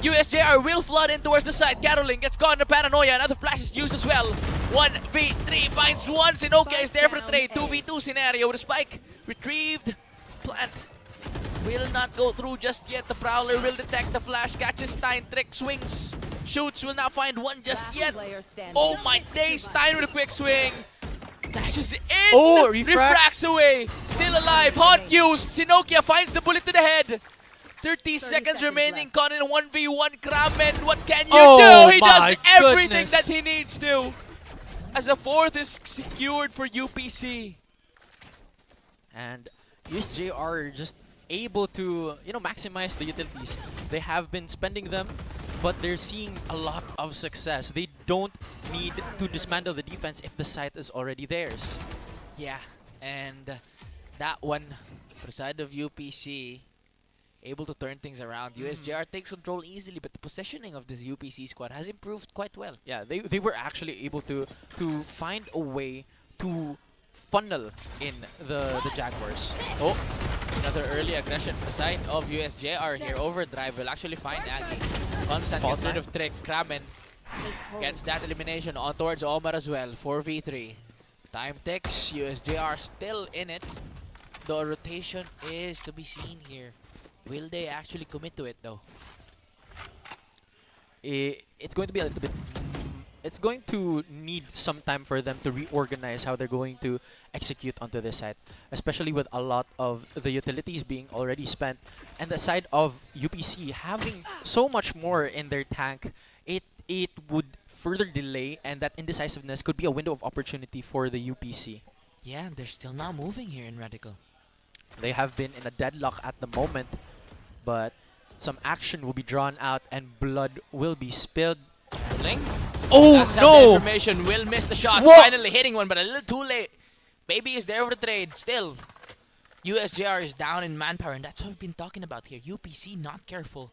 USJR will flood in towards the side. Caroline gets caught in a paranoia. Another flash is used as well. 1v3 finds one. Sinokia is there for the trade. 2v2 scenario with a spike. Retrieved. Plant will not go through just yet. The Prowler will detect the flash. Catches Stein. Trick swings. Shoots. Will not find one just yet. Oh my day. Stein with a quick swing. Dashes in. Oh, refracts away. Still alive. Hot used. Sinokia finds the bullet to the head. 30 seconds remaining, caught in a 1v1. Kramen, what can you do? He does everything that he needs to. As the fourth is secured for UPC. And USJR are just able to, maximize the utilities. They have been spending them, but they're seeing a lot of success. They don't need to dismantle the defense if the site is already theirs. Yeah, and that one, for the side of UPC, able to turn things around. USJR takes control easily, but the positioning of this UPC squad has improved quite well. Yeah, they were actually able to find a way to funnel in the Jaguars. Oh, another early aggression for the side of USJR here. Overdrive will actually find Aggie. Constant gets rid of Trick. Kramen gets that elimination on towards Omar as well. 4v3. Time ticks. USJR still in it. The rotation is to be seen here. Will they actually commit to it though? It's going to be a little bit. It's going to need some time for them to reorganize how they're going to execute onto this site, especially with a lot of the utilities being already spent, and the side of UPC having so much more in their tank. It would further delay, and that indecisiveness could be a window of opportunity for the UPC. Yeah, they're still not moving here in Radical. They have been in a deadlock at the moment, but some action will be drawn out and blood will be spilled. Oh no! Information will miss the shots. Whoa! Finally hitting one, but a little too late. Baby is there for the trade. Still, USJR is down in manpower, and that's what we've been talking about here. UPC not careful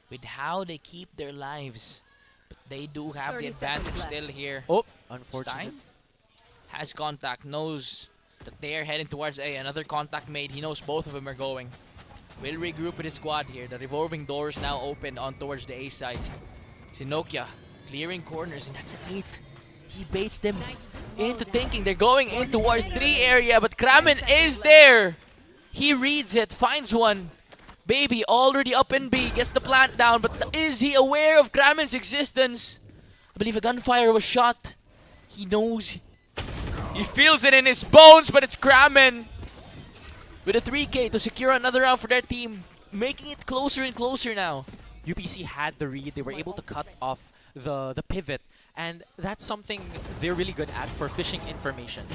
with how they keep their lives, but they do have the advantage still here. Oh, unfortunate. Stein has contact, knows that they are heading towards A. Another contact made. He knows both of them are going. Will regroup with his squad here. The revolving doors now open on towards the A side. Sinokia clearing corners, and that's an 8. He baits them into thinking they're going in towards 3 area, but Kramen is there. He reads it, finds one. Baby already up in B, gets the plant down, but is he aware of Kramen's existence? I believe a gunfire was shot. He knows. He feels it in his bones, but it's Kramen with a 3K to secure another round for their team, making it closer and closer now. UPC had the read. They were able to cut off the pivot, and that's something they're really good at for fishing information.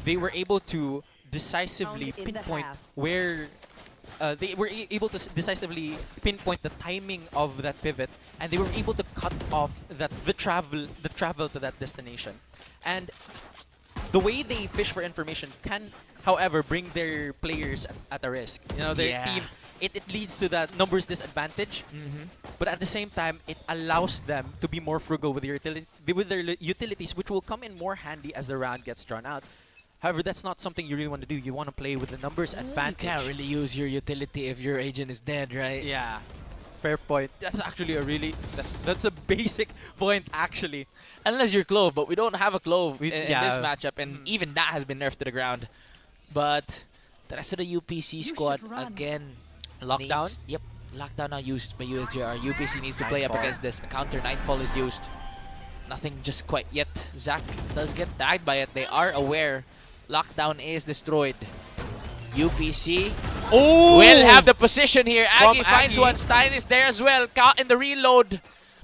They were able to decisively pinpoint where they were able to decisively pinpoint the timing of that pivot, and they were able to cut off the travel to that destination. And the way they fish for information can, however, bring their players at a risk. Their team, it leads to that numbers disadvantage, but at the same time, it allows them to be more frugal with their utilities, which will come in more handy as the round gets drawn out. However, that's not something you really want to do. You want to play with the numbers advantage. You can't really use your utility if your agent is dead, right? Yeah, fair point. That's actually that's a basic point actually. Unless you're Clove, but we don't have a Clove in yeah. this matchup, and even that has been nerfed to the ground. But the rest of the UPC squad, again, lockdown? Yep, lockdown now used by USJR. UPC needs to play up against this. Counter Nightfall is used. Nothing just quite yet. Zach does get tagged by it. They are aware. Lockdown is destroyed. UPC will have the position here. Aggie finds one. Stein is there as well. Caught in the reload.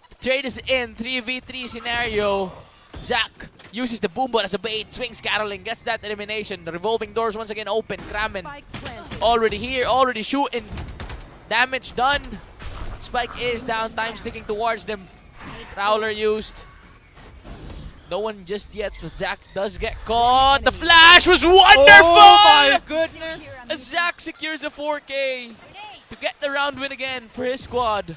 The trade is in. 3v3 scenario. Zach uses the boombot as a bait. Swings Caroline. Gets that elimination. The revolving doors once again open. Kramen already here. Already shooting. Damage done. Spike is down. Time sticking towards them. Prowler used. No one just yet, but Zach does get caught. The flash was wonderful! Oh my goodness! As Zach secures a 4K to get the round win again for his squad.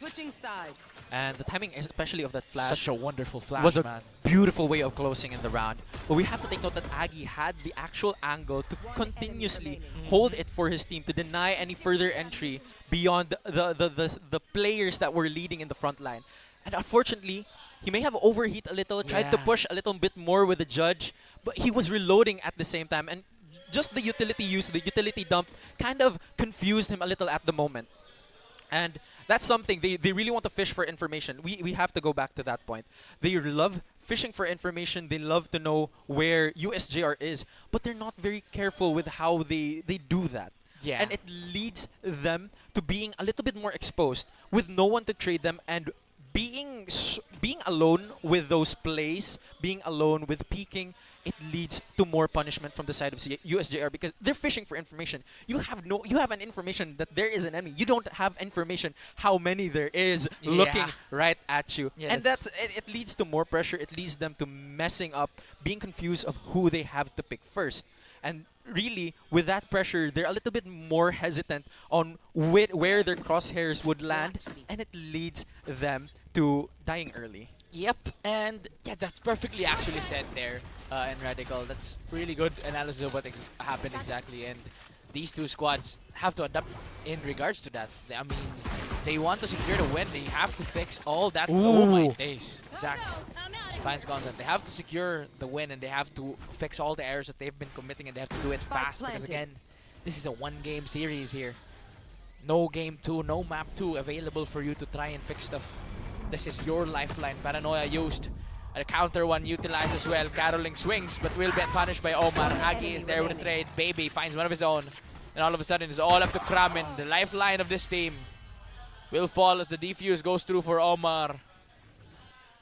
Switching sides. And the timing, especially of that flash, Such a wonderful flash, was a man. beautiful way of closing in the round. But we have to take note that Aggie had the actual angle to continuously hold it for his team to deny any further entry beyond the players that were leading in the front line. And unfortunately, he may have overheat a little, tried to Yeah. push a little bit more with the judge, but he was reloading at the same time. And just the utility use, the utility dump, kind of confused him a little at the moment. And that's something they really want to fish for information. We have to go back to that point. They love fishing for information. They love to know where USJR is, but they're not very careful with how they do that. Yeah. And it leads them to being a little bit more exposed with no one to trade them and being alone with those plays, being alone with peeking. It leads to more punishment from the side of USJR because they're fishing for information. You have an information that there is an enemy. You don't have information how many there is looking right at you. Yeah, And it leads to more pressure. It leads them to messing up, being confused of who they have to pick first. And really, with that pressure, they're a little bit more hesitant on where their crosshairs would land, and it leads them to dying early. Yep, and yeah, that's perfectly actually said there, and Radical. That's really good analysis of what happened exactly, and these two squads have to adapt in regards to that. I mean, they want to secure the win. They have to fix all that. Oh my days, Zach finds content. They have to secure the win, and they have to fix all the errors that they've been committing, and they have to do it fast because again, this is a one-game series here. No game 2, no map 2 available for you to try and fix stuff. This is your lifeline. Paranoia used. A counter one utilized as well. Caroling swings, but will get punished by Omar. Aggie is there with a trade. Baby finds one of his own. And all of a sudden, it's all up to Kramen. The lifeline of this team will fall as the defuse goes through for Omar.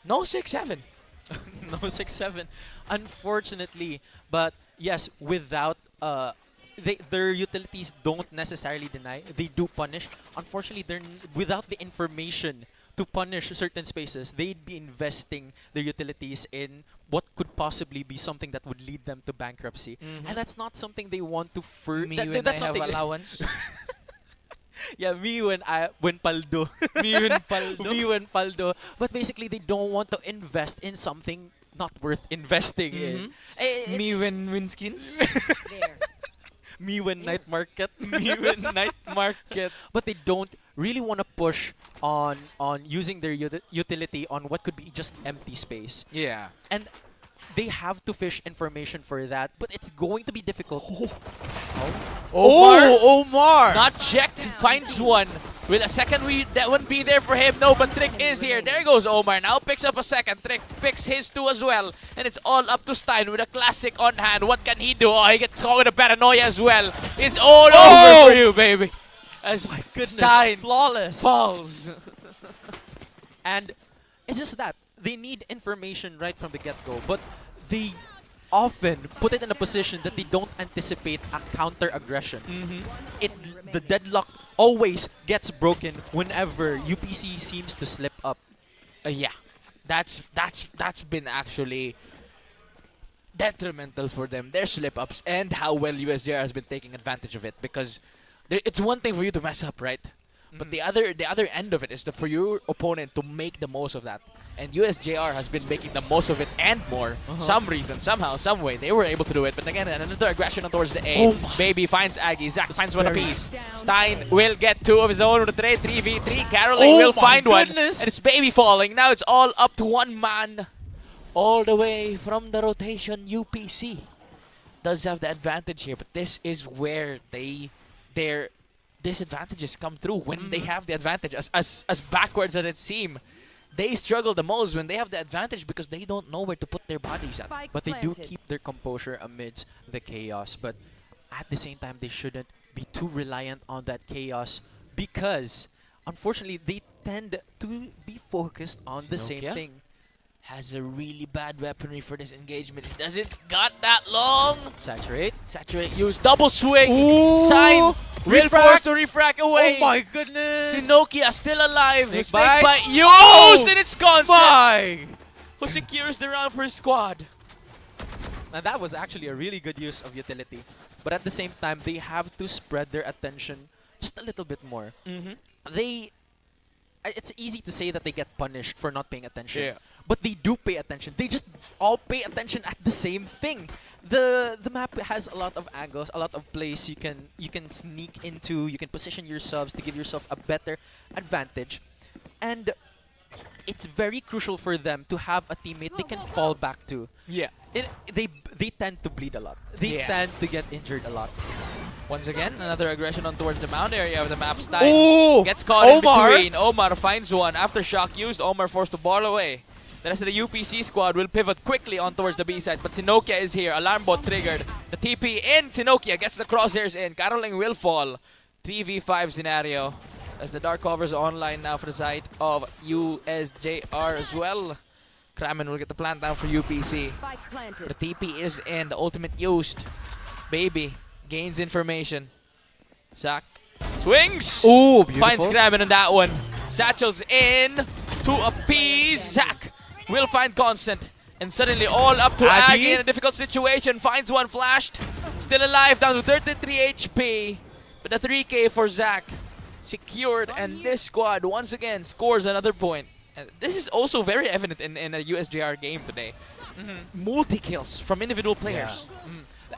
No 6-7. No 6-7, unfortunately. But yes, without their utilities don't necessarily deny. They do punish. Unfortunately, without the information to punish certain spaces, they'd be investing their utilities in what could possibly be something that would lead them to bankruptcy. And that's not something they want to That's something allowance. Yeah, me when paldo. Me when paldo. But basically, they don't want to invest in something not worth investing in. Me when skins. Me when night market. Me when night market. But they don't really want to push on using their utility on what could be just empty space. Yeah. And they have to fish information for that, but it's going to be difficult. Omar! Not checked. Finds one. Will a second read that wouldn't be there for him? No, but Trick is here. There goes Omar. Now picks up a second. Trick picks his two as well. And it's all up to Stein with a classic on hand. What can he do? Oh, he gets caught with a paranoia as well. It's all over for you, baby. As My goodness, Stein flawless. falls. And it's just that. They need information right from the get-go, but they often put it in a position that they don't anticipate a counter-aggression. The deadlock always gets broken whenever UPC seems to slip up. Yeah, that's been actually detrimental for them. Their slip-ups and how well USJR has been taking advantage of it. Because it's one thing for you to mess up, right? But the other end of it is for your opponent to make the most of that. And USJR has been making the most of it and more. Some reason, somehow, some way, they were able to do it. But again, another aggression towards the A. Baby finds Aggie. Zach finds one apiece. Stein will get two of his own with a trade. 3v3. Caroling will find one. And it's Baby falling. Now it's all up to one man. All the way from the rotation, UPC does have the advantage here. But this is where their disadvantages come through when they have the advantage. As backwards as it seems, they struggle the most when they have the advantage because they don't know where to put their bodies at. But they do keep their composure amidst the chaos. But at the same time, they shouldn't be too reliant on that chaos because, unfortunately, they tend to be focused on the same thing. Has a really bad weaponry for this engagement. It doesn't got that long. Saturate. Saturate, use double swing. Sign. Will force to refract away. Oh my goodness. Sinokia still alive. Snake Snake bite. bite. Use! And it's gone. Who secures the round for his squad. And that was actually a really good use of utility. But at the same time, they have to spread their attention just a little bit more. it's easy to say that they get punished for not paying attention. Yeah. But they do pay attention. They just all pay attention at the same thing. The map has a lot of angles, a lot of plays you can sneak into, you can position yourselves to give yourself a better advantage. And it's very crucial for them to have a teammate they can fall back to. Yeah. They tend to bleed a lot. They Yeah. tend to get injured a lot. Once again, another aggression on towards the mound area of the map. Stein Ooh! gets caught Omar! in between. Omar finds one. After shock used, Omar forced the ball away. The rest of the UPC squad will pivot quickly on towards the B side, but Sinokia is here. Alarm bot triggered. The TP in. Sinokia gets the crosshairs in. Caroling will fall. 3v5 scenario. As the Dark Covers online now for the side of USJR as well. Kramen will get the plant down for UPC. The TP is in. The ultimate used. Baby gains information. Zach swings. Ooh, Finds Kramen on that one. Satchel's in to appease. Zach will find Constant. And suddenly all up to Aggie in a difficult situation. Finds one flashed. Still alive, down to 33 HP. But the 3K for Zach secured, and this squad once again scores another point. And this is also very evident in a USJR game today. Multi-kills from individual players.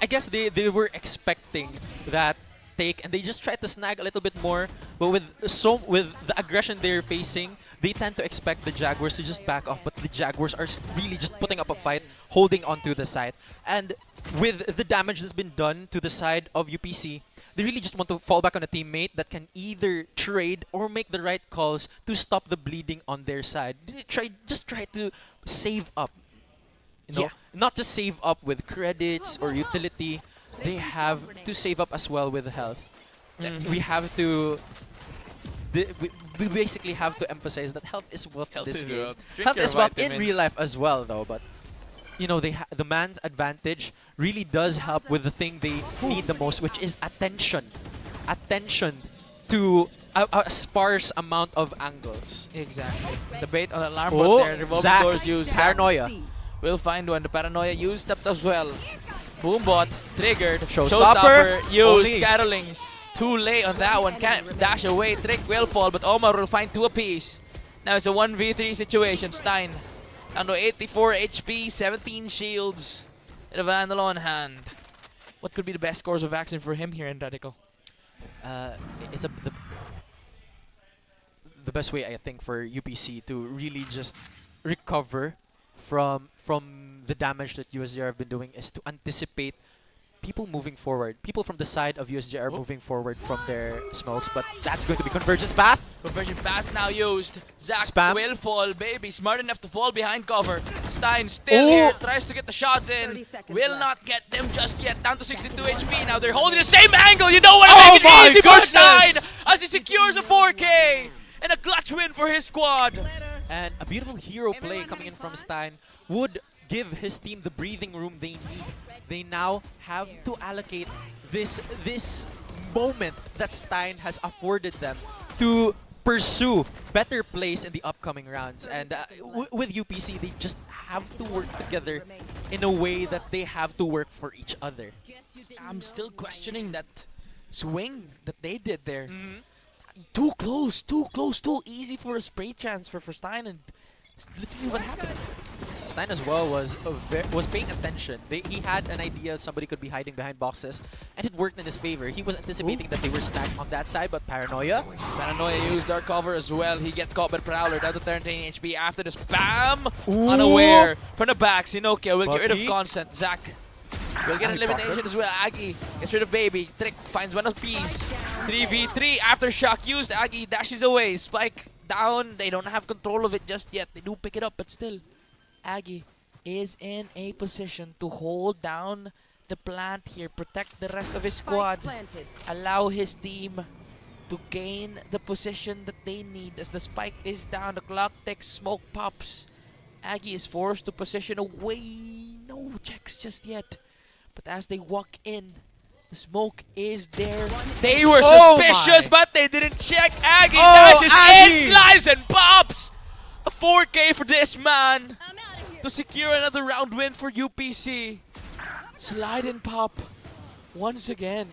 I guess they were expecting that take, and they just tried to snag a little bit more. But with the aggression they're facing, they tend to expect the Jaguars to just back off. But the Jaguars are really just putting up a fight, holding onto the side. And with the damage that's been done to the side of UPC, they really just want to fall back on a teammate that can either trade or make the right calls to stop the bleeding on their side. Just try to save up. You know, not just save up with credits or utility. They have to save up as well with health. We have to. We basically have to emphasize that health is wealth in this game. Health is wealth in real life as well, though. But you know, the man's advantage really does help with the thing they need the most, which is attention. Attention to a sparse amount of angles. Exactly. The bait on alarm bot there. Revolving Zach, doors used. Paranoia. We'll find one. The paranoia used up as well. Boombot triggered. Showstopper used. only. Caroling too late on that one. Can't dash away. Trick will fall, but Omar will find two apiece. Now it's a 1v3 situation. Stein down to 84 HP, 17 shields, and a Vandal on hand. What could be the best course of action for him here in Radical? It's the best way, I think, for UPC to really just recover from the damage that USJR have been doing is to anticipate people moving forward. People from the side of USJR moving forward from their smokes, but that's going to be Convergence Path. Conversion pass now used. Zach Spam. will fall. Baby smart enough to fall behind cover. Stein still here. Tries to get the shots in. Will not get them just yet. Down to 62 HP. Now they're holding the same angle. You don't want to make it easy for Stein as he secures a 4K. And a clutch win for his squad. And a beautiful hero play coming in from Stein would give his team the breathing room they need. They now have to allocate this moment that Stein has afforded them to pursue better plays in the upcoming rounds. And with UPC, they just have to work together in a way that they have to work for each other. I'm still questioning that swing that they did there. Too close, too easy for a spray transfer for Stein, and it's literally what happened. Stein as well was paying attention. He had an idea somebody could be hiding behind boxes, and it worked in his favor. He was anticipating that they were stacked on that side, but Paranoia used dark cover as well. He gets caught by the Prowler, down to 13 HP after the spam. Unaware from the back. Sinokia will get rid of Constant. Zach will get elimination as well. Aggie gets rid of Baby. Trick finds one of P's. 3v3 after shock used. Aggie dashes away. Spike down. They don't have control of it just yet. They do pick it up, but still, Aggie is in a position to hold down the plant here, protect the rest of his squad, allow his team to gain the position that they need. As the spike is down, the clock ticks, smoke pops. Aggie is forced to position away. No checks just yet. But as they walk in, the smoke is there. They were suspicious, but they didn't check. Aggie dashes in, slides, and pops. A 4K for this man to secure another round win for UPC. Slide and pop once again.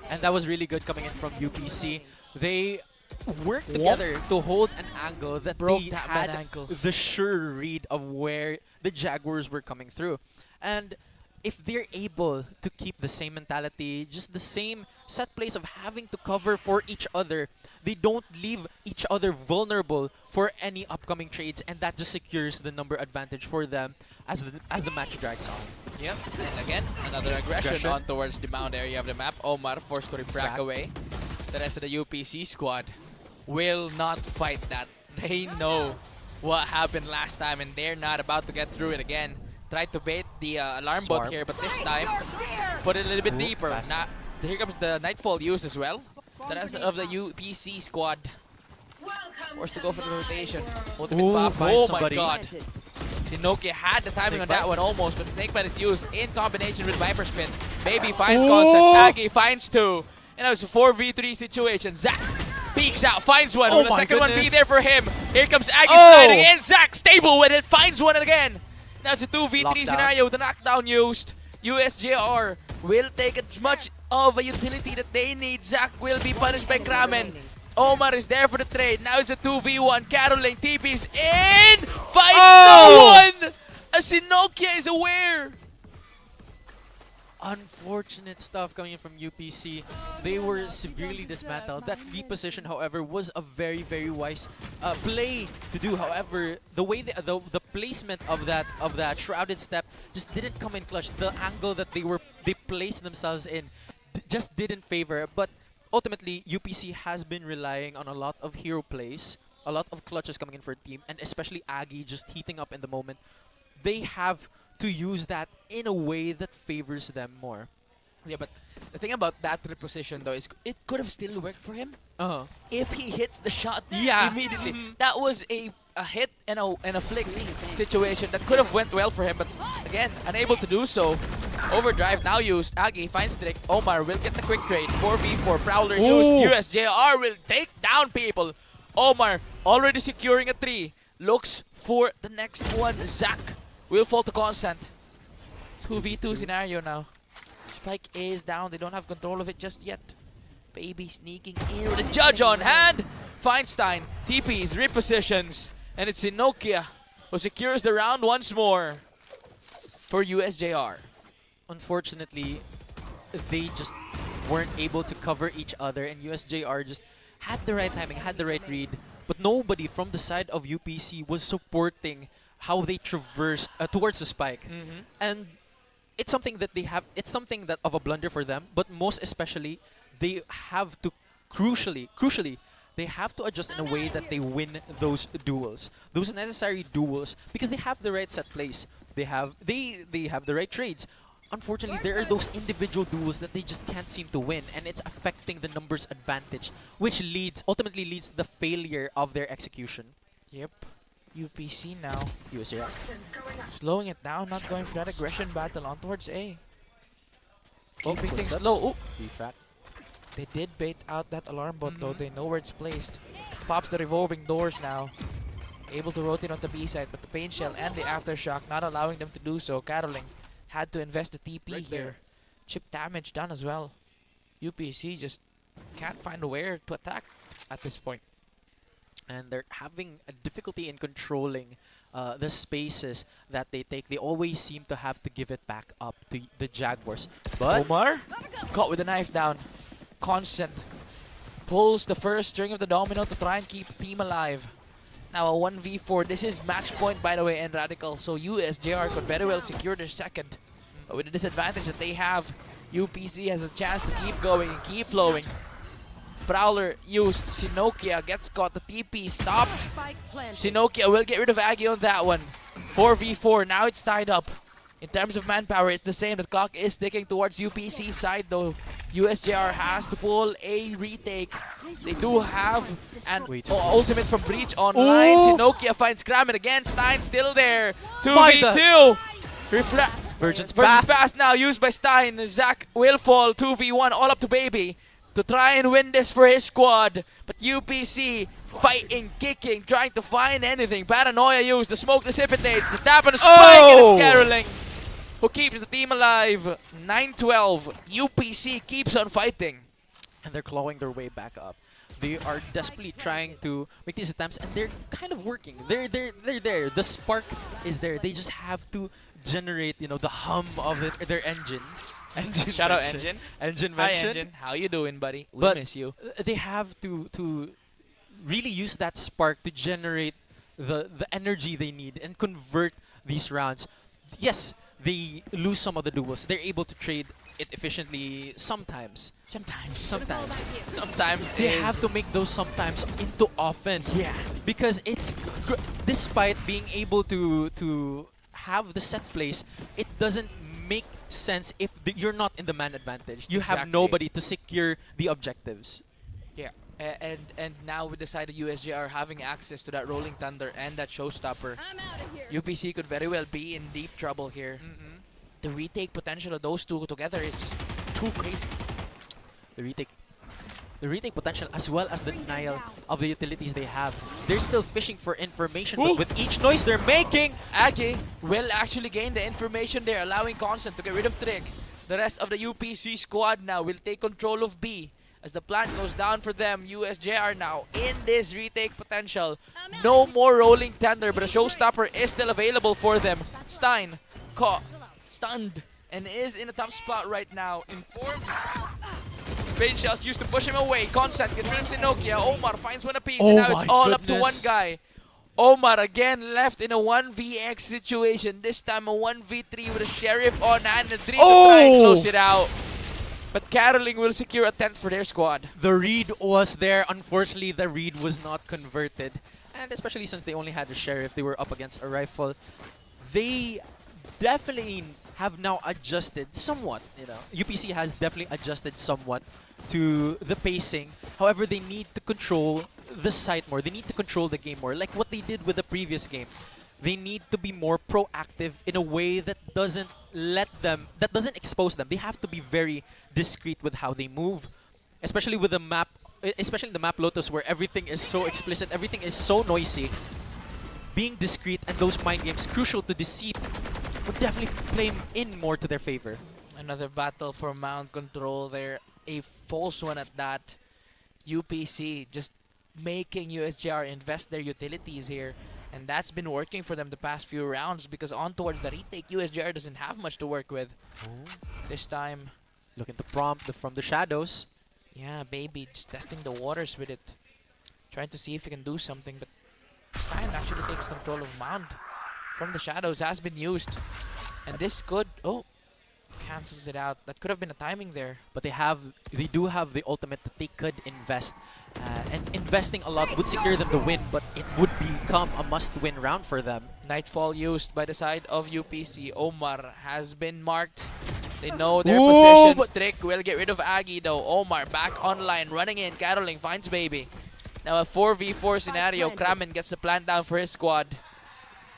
And that was really good coming in from UPC. They work together to hold an angle that Broke they that had man ankles. the sure read of where the Jaguars were coming through. And if they're able to keep the same mentality, just the same set place of having to cover for each other, they don't leave each other vulnerable for any upcoming trades, and that just secures the number advantage for them as the match drags on. Yep, and again, another aggression, Aggression. on towards the mound area of the map. Omar forced to refract away. The rest of the UPC squad will not fight that. They know what happened last time, and they're not about to get through it again. Tried to bait the alarm bot Smart. here, but this time, put it a little bit deeper. Now, here comes the Nightfall use as well. The rest of the UPC squad forced to go for the rotation. Ultimate Ooh, pop. find Oh my somebody. god. Shinoki had the timing on that one almost, but the Snake Bite is used in combination with Viper Spin. Baby finds constant. Agi finds two. And it was a 4v3 situation. Zach peeks out, finds one. Oh Will the my second one be goodness. there for him? Here comes Agi Oh! sliding in. Zach stable with it, finds one again. Now it's a 2v3 Lockdown. scenario with the knockdown used. USJR will take as much of a utility that they need. Zach will be punished by Kramen. Omar is there for the trade. Now it's a 2v1. Caroline TP's in. Finds no one. Sinokia is aware. Unfortunate stuff coming in from UPC. They were severely dismantled. That V position, however, was a very, very wise play to do. However, the way the placement of that shrouded step just didn't come in clutch. The angle that they placed themselves in just didn't favor. But ultimately, UPC has been relying on a lot of hero plays, a lot of clutches coming in for a team, and especially Agi just heating up in the moment. They have to use that in a way that favors them more. Yeah, but the thing about that reposition though is it could have still worked for him Uh-huh. if he hits the shot Yeah. immediately. That was a hit and a flick situation that could have went well for him, but again, unable to do so. Overdrive now used. Agi finds Drake. Omar will get the quick trade. 4v4 Prowler used. USJR will take down people. Omar already securing a 3. Looks for the next one. Zach will fall to constant. 2v2 scenario now. Spike is down. They don't have control of it just yet. Baby sneaking in with a judge on hand. Feinstein TPs, repositions, and it's Inokia who secures the round once more for USJR. Unfortunately, they just weren't able to cover each other, and USJR just had the right timing, had the right read, but nobody from the side of UPC was supporting how they traversed towards the spike. And it's something that they have, it's something that of a blunder for them, but most especially, they have to crucially, they have to adjust in a way that they win those duels, those necessary duels, because they have the right set plays, they have the right trades. Unfortunately, there are those individual duels that they just can't seem to win, and it's affecting the numbers advantage, which ultimately leads to the failure of their execution. Yep. UPC now. USJR. Slowing it down, not going for that aggression battle on towards A. Oh, Keeping things footsteps. low. Ooh. Defrag. They did bait out that alarm bot though. They know where it's placed. Pops the revolving doors now. Able to rotate on the B side, but the pain shell and the aftershock not allowing them to do so. Caroling had to invest the TP Right here. there. Chip damage done as well. UPC just can't find where to attack at this point. And they're having a difficulty in controlling the spaces that they take. They always seem to have to give it back up to the Jaguars. But Omar caught with the knife down. Constant pulls the first string of the domino to try and keep the team alive. Now a 1v4. This is match point, by the way, and Radical. So USJR could very well secure their second. But with the disadvantage that they have, UPC has a chance to keep going and keep flowing. Prowler used. Sinokia gets caught. The TP stopped. Sinokia will get rid of Aggie on that one. 4v4. Now it's tied up. In terms of manpower, it's the same. The clock is ticking towards UPC's side, though. USJR has to pull a retake. They do have an ultimate from Breach online. Sinokia finds Kramen again. Stein still there. 2v2. Virgin's Virgin back. Pass now used by Stein. Zach will fall. 2v1 all up to Baby to try and win this for his squad. But UPC fighting, kicking, trying to find anything. Paranoia used. The smoke precipitates. The tap on the spike, and it's Caroling who keeps the team alive. 9-12. UPC keeps on fighting. And they're clawing their way back up. They are desperately trying to make these attempts, and they're kind of working. They're there. The spark is there. They just have to generate, the hum of it, their engine. Shout out Engine. Engine Hi mentioned. Engine, how you doing, buddy? We But miss you. they have to really use that spark to generate the energy they need and convert these rounds. Yes, they lose some of the duels. They're able to trade it efficiently sometimes. Sometimes They is- have to make those sometimes into often. Yeah. Because despite being able to have the set plays, it doesn't make sense if you're not in the man advantage. You have Exactly. nobody to secure the objectives. Yeah. And now with the side of USJR having access to that Rolling Thunder and that Showstopper, UPC could very well be in deep trouble here. The retake potential of those two together is just too crazy. The retake potential as well as the denial of the utilities they have. They're still fishing for information, Ooh. but with each noise they're making, Agi will actually gain the information there, allowing Constant to get rid of Trick. The rest of the UPC squad now will take control of B. As the plant goes down for them, USJR now in this retake potential. No more Rolling Thunder, but a Showstopper is still available for them. Stein caught, stunned, and is in a tough spot right now. Informed. Rain shells used to push him away. Constant gets rid of Sinokia. Omar finds one apiece, and now it's all up to one guy. Omar again left in a 1vx situation. This time a 1v3 with a Sheriff on hand and a Dream to try and close it out. But Caroling will secure a 10th for their squad. the read was there. Unfortunately, the read was not converted. And especially since they only had the Sheriff, they were up against a rifle. They definitely have now adjusted somewhat. UPC has definitely adjusted somewhat to the pacing. However, they need to control the site more. They need to control the game more, like what they did with the previous game. They need to be more proactive in a way that doesn't expose them. They have to be very discreet with how they move, especially with the map, especially in the map Lotus where everything is so explicit, everything is so noisy. Being discreet and those mind games crucial to deceit would definitely play in more to their favor. Another battle for Mount Control there. A false one at that. UPC just making USJR invest their utilities here. And that's been working for them the past few rounds because on towards the retake, USJR doesn't have much to work with. This time, Looking to prompt from the shadows. yeah, baby, just testing the waters with it. Trying to see if he can do something, but Stein actually takes control of Mount from the shadows, has been used. And this could, cancels it out. That could have been a timing there. But they do have the ultimate that they could invest. And investing a lot would secure them the win, but it would become a must-win round for them. Nightfall used by the side of UPC. Omar has been marked. They know their position. Strick will get rid of Aggie though. Omar back online, running in. Caroling finds Baby. Now a 4v4 scenario. Kramen gets the plant down for his squad.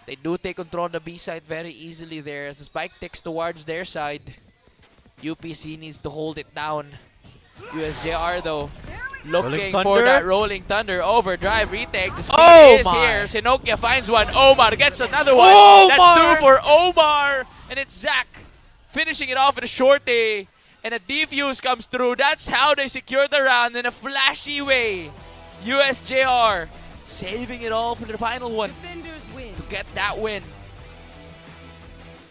They do take control of the B side very easily there as the spike ticks towards their side. UPC needs to hold it down. USJR though, looking for that Rolling Thunder overdrive retake. The speed is here. Sinokia finds one. Omar gets another one. That's two for Omar. And it's Zach finishing it off in a shorty. And a defuse comes through. That's how they secure the round in a flashy way. USJR saving it all for the final one to get that win.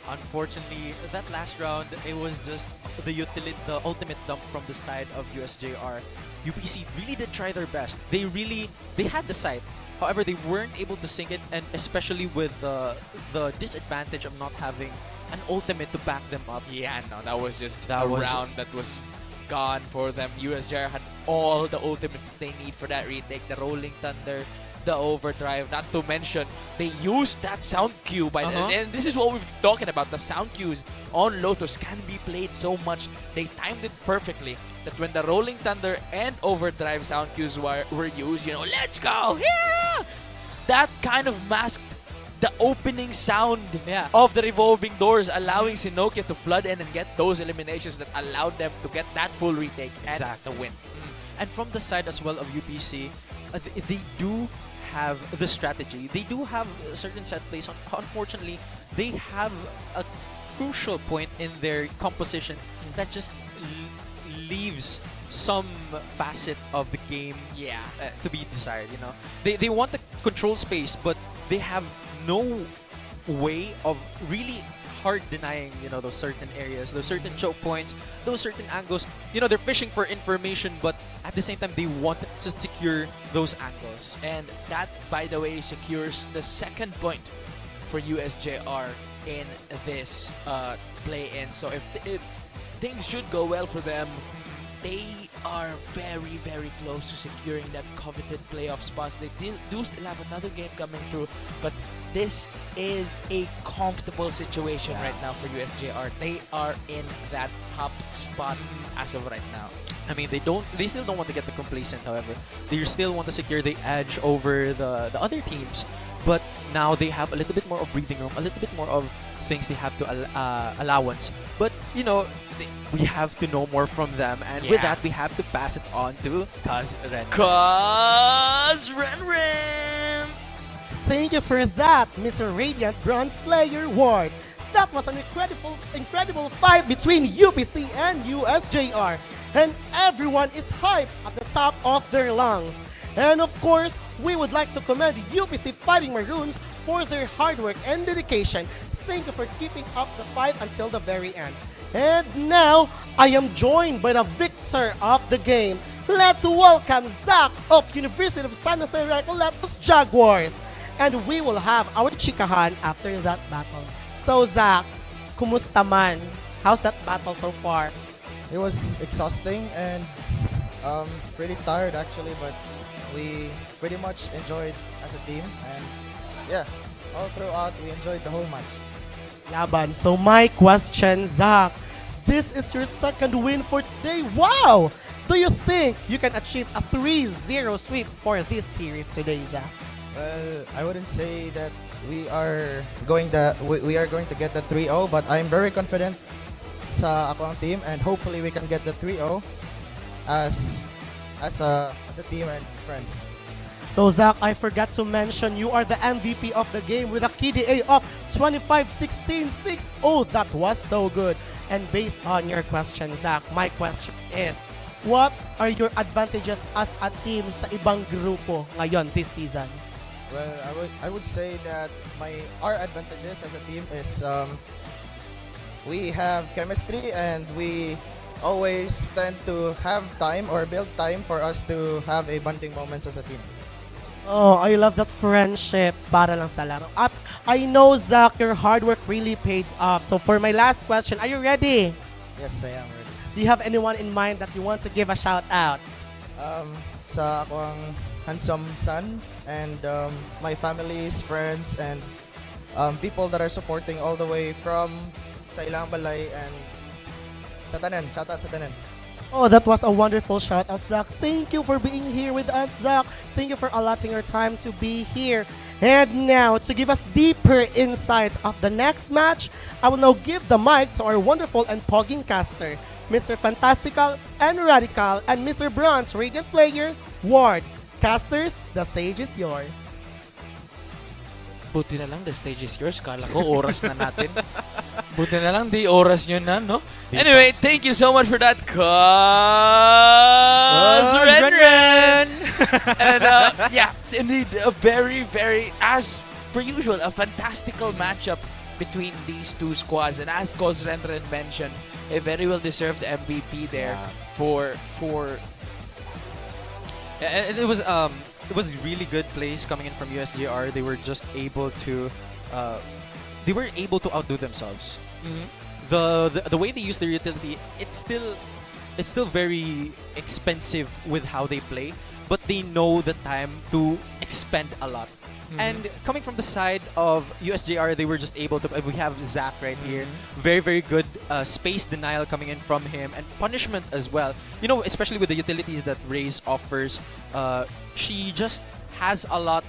Unfortunately, that last round, it was just the ultimate dump from the side of USJR. UPC really did try their best. They had the site. However, they weren't able to sink it, and especially with the disadvantage of not having an ultimate to back them up. Yeah, no, that was just a round that was gone for them. USJR had all the ultimates that they need for that retake. The Rolling Thunder, the overdrive, not to mention they used that sound cue and this is what we've been talking about. The sound cues on Lotus can be played so much. They timed it perfectly that when the Rolling Thunder and overdrive sound cues were used, let's go here, that kind of masked the opening sound of the revolving doors, allowing Sinokia to flood in and get those eliminations that allowed them to get that full retake and the win. And from the side as well of UPC, they do have the strategy. They do have a certain set plays. Unfortunately, they have a crucial point in their composition that just leaves some facet of the game Yeah. to be desired. They want to control space, but they have no way of really hard denying those certain areas, those certain choke points, those certain angles. They're fishing for information, but at the same time they want to secure those angles. And that, by the way, secures the second point for USJR in this play-in. So if things should go well for them, they are very, very close to securing that coveted playoff spots. They do still have another game coming through, but this is a comfortable situation right now for USJR. They are in that top spot as of right now. I mean, they still don't want to get the complacent, however. They still want to secure the edge over the other teams, but now they have a little bit more of breathing room, a little bit more of things they have to allowance. But, we have to know more from them, and with that, we have to pass it on to Kaz Ren. Thank you for that, Mr. Radiant Bronze Player Ward. That was an incredible fight between UPC and USJR. And everyone is hyped at the top of their lungs. And of course, we would like to commend UPC Fighting Maroons for their hard work and dedication. Thank you for keeping up the fight until the very end. And now, I am joined by the victor of the game. Let's welcome Zach of University of San Jose Recoletos Jaguars. And we will have our chikahan after that battle. So Zach, kumusta man? How's that battle so far? It was exhausting and pretty tired actually, but we pretty much enjoyed as a team, and yeah, all throughout we enjoyed the whole match. Laban. So my question, Zach, this is your second win for today. Wow! Do you think you can achieve a 3-0 sweep for this series today, Zach? Well, I wouldn't say that we are going to get the 3-0, but I'm very confident sa akong team, and hopefully we can get the 3-0 as a team and friends. So Zach, I forgot to mention you are the MVP of the game with a KDA of 25-16-6. Oh, that was so good. And based on your question, Zach, my question is, what are your advantages as a team sa ibang grupo ngayon this season? Well, I would say that our advantages as a team is we have chemistry, and we always tend to have time or build time for us to have a bonding moments as a team. Oh, I love that friendship para lang sa laro. At I know, Zach, your hard work really paid off. So for my last question, are you ready? Yes, I am ready. Do you have anyone in mind that you want to give a shout out? Sa akong handsome son, and my family's friends, and people that are supporting all the way from sa ilang balay and sa tanan. Shout out sa tanan. Oh, that was a wonderful shout out, Zach. Thank you for being here with us, Zach. Thank you for allotting your time to be here. And now, to give us deeper insights of the next match, I will now give the mic to our wonderful and pogging caster, Mr. Fantastical and Radical, and Mr. Bronze Radiant Player, Ward. Casters, the stage is yours. Buti na lang the stage is yours. Kala ko oras na natin. Buti na lang di oras nyo na, no? Anyway, thank you so much for that, Cuz Ren. And yeah, indeed, a very, very, as per usual, a fantastical matchup between these two squads. And as Cuz Ren mentioned, a very well deserved MVP there for And it was really good plays coming in from USJR. They were just able to outdo themselves. The way they use their utility, it's still very expensive with how they play, but they know the time to expend a lot. And coming from the side of USJR, they were just able to. We have Zach right here, very, very good space denial coming in from him, and punishment as well. Especially with the utilities that Raze offers, she just has a lot.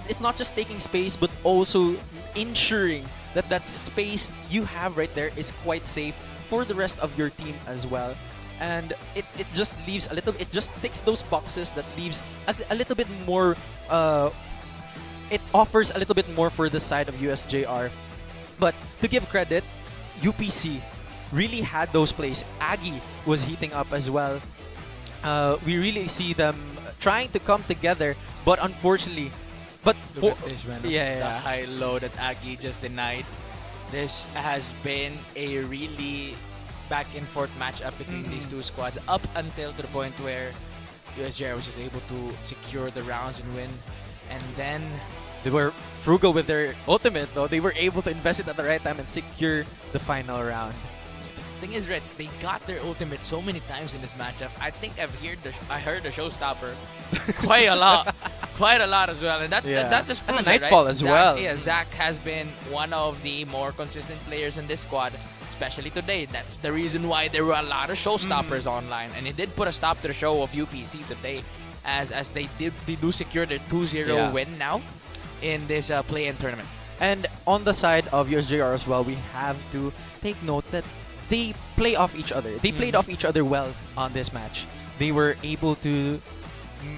It's not just taking space, but also ensuring that that space you have right there is quite safe for the rest of your team as well. And it just leaves a little. It just ticks those boxes that leaves a little bit more. It offers a little bit more for the side of USJR. But to give credit, UPC really had those plays. Aggie was heating up as well. we really see them trying to come together, but unfortunately, but Look at this one. yeah, The high low that Aggie just denied. This has been a really back and forth matchup between these two squads up until to the point where USJR was just able to secure the rounds and win. And then they were frugal with their ultimate, though. They were able to invest it at the right time and secure the final round. the thing is, Red, they got their ultimate so many times in this matchup. I think I heard the showstopper quite a lot. Quite a lot as well. And that just And proves the it, Nightfall right? as Zach, well. Yeah, Zach has been one of the more consistent players in this squad, especially today. That's the reason why there were a lot of showstoppers online. And it did put a stop to the show of UPC today, as they do secure their 2-0 win now in this play-in tournament. And on the side of USJR as well, we have to take note that they play off each other. They played off each other well on this match. They were able to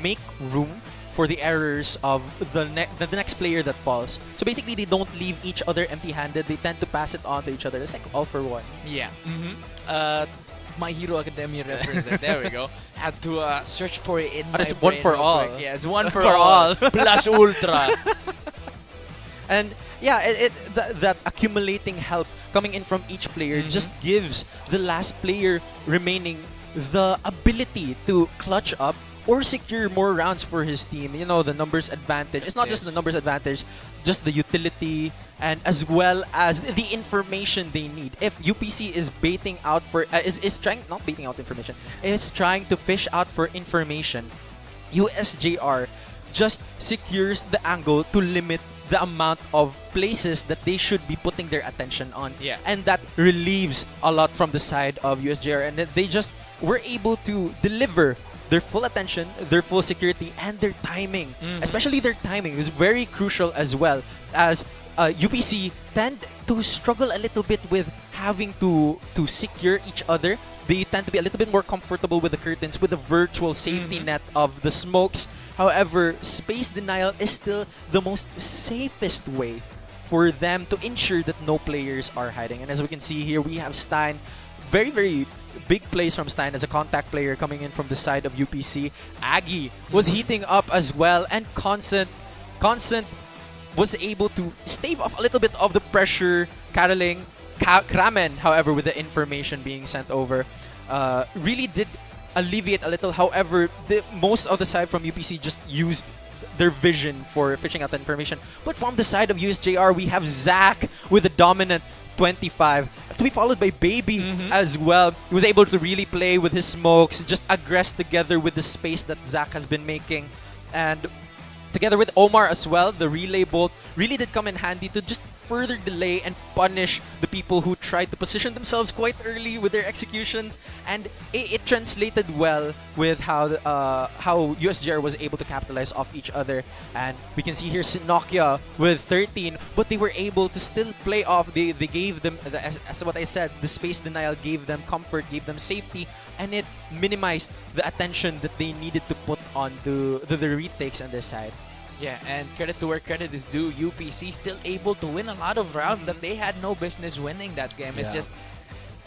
make room for the errors of the next player that falls. So basically, they don't leave each other empty-handed. They tend to pass it on to each other. It's like all for one. Yeah. My Hero Academia reference. There we go. Had to search for it in my it's one brain for real all. quick. Yeah, it's one for, For all. all. Plus Ultra. And yeah, that accumulating help coming in from each player just gives the last player remaining the ability to clutch up or secure more rounds for his team. You know, the numbers advantage. It's not just the numbers advantage, just the utility and as well as the information they need. If UPC is baiting out for is trying not baiting out information, is trying to fish out for information, USJR just secures the angle to limit the amount of places that they should be putting their attention on. Yeah. And that relieves a lot from the side of USJR, and that they just were able to deliver their full attention, their full security, and their timing. Especially their timing is very crucial as well, as UPC tend to struggle a little bit with having to secure each other. They tend to be a little bit more comfortable with the curtains, with the virtual safety net of the smokes. However, space denial is still the most safest way for them to ensure that no players are hiding. And as we can see here, we have Stein. Very, very big plays from Stein as a contact player coming in from the side of UPC. Aggie was heating up as well, and Constant was able to stave off a little bit of the pressure. Caroling Kramen, however, with the information being sent over, really did alleviate a little. However, most of the side from UPC just used their vision for fishing out the information. But from the side of USJR, we have Zach with a dominant 25, to be followed by Baby as well. He was able to really play with his smokes, just aggress together with the space that Zach has been making. And together with Omar as well, the relay bolt really did come in handy to just further delay and punish the people who tried to position themselves quite early with their executions. And it translated well with how USJR was able to capitalize off each other. And we can see here Sinokia with 13, but they were able to still play off. They gave them, as what I said, the space denial gave them comfort, gave them safety, and it minimized the attention that they needed to put on the retakes on this side. Yeah, and credit to where credit is due. UPC still able to win a lot of rounds that they had no business winning that game. It's just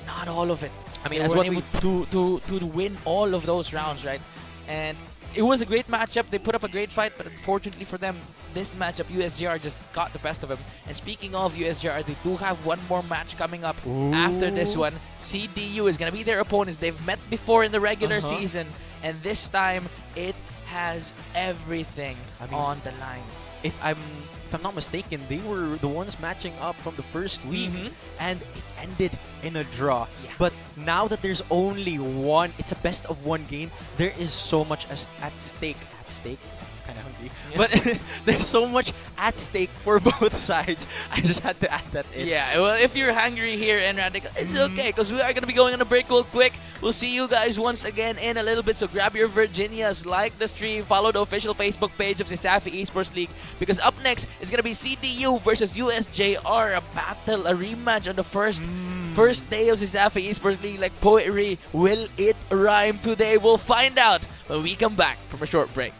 not all of it. I mean, as well able to win all of those rounds, right? And it was a great matchup. They put up a great fight, but unfortunately for them, this matchup, USJR just got the best of them. And speaking of USJR, they do have one more match coming up after this one. CDU is going to be their opponents. They've met before in the regular season, and this time it has everything on the line. If I'm not mistaken, they were the ones matching up from the first week, and it ended in a draw. But now that there's only one, it's a best of one game, there is so much at stake. Kind of hungry, but there's so much at stake for both sides. I just had to add that in. Yeah, well, if you're hungry here in Radical, it's okay, because we are going to be going on a break real quick. We'll see you guys once again in a little bit, so grab your Virginias, like the stream, follow the official Facebook page of CESAFI Esports League, because up next, it's going to be CDU versus USJR, a battle, a rematch on the first day of CESAFI Esports League, like poetry. Will it rhyme today? We'll find out when we come back from a short break.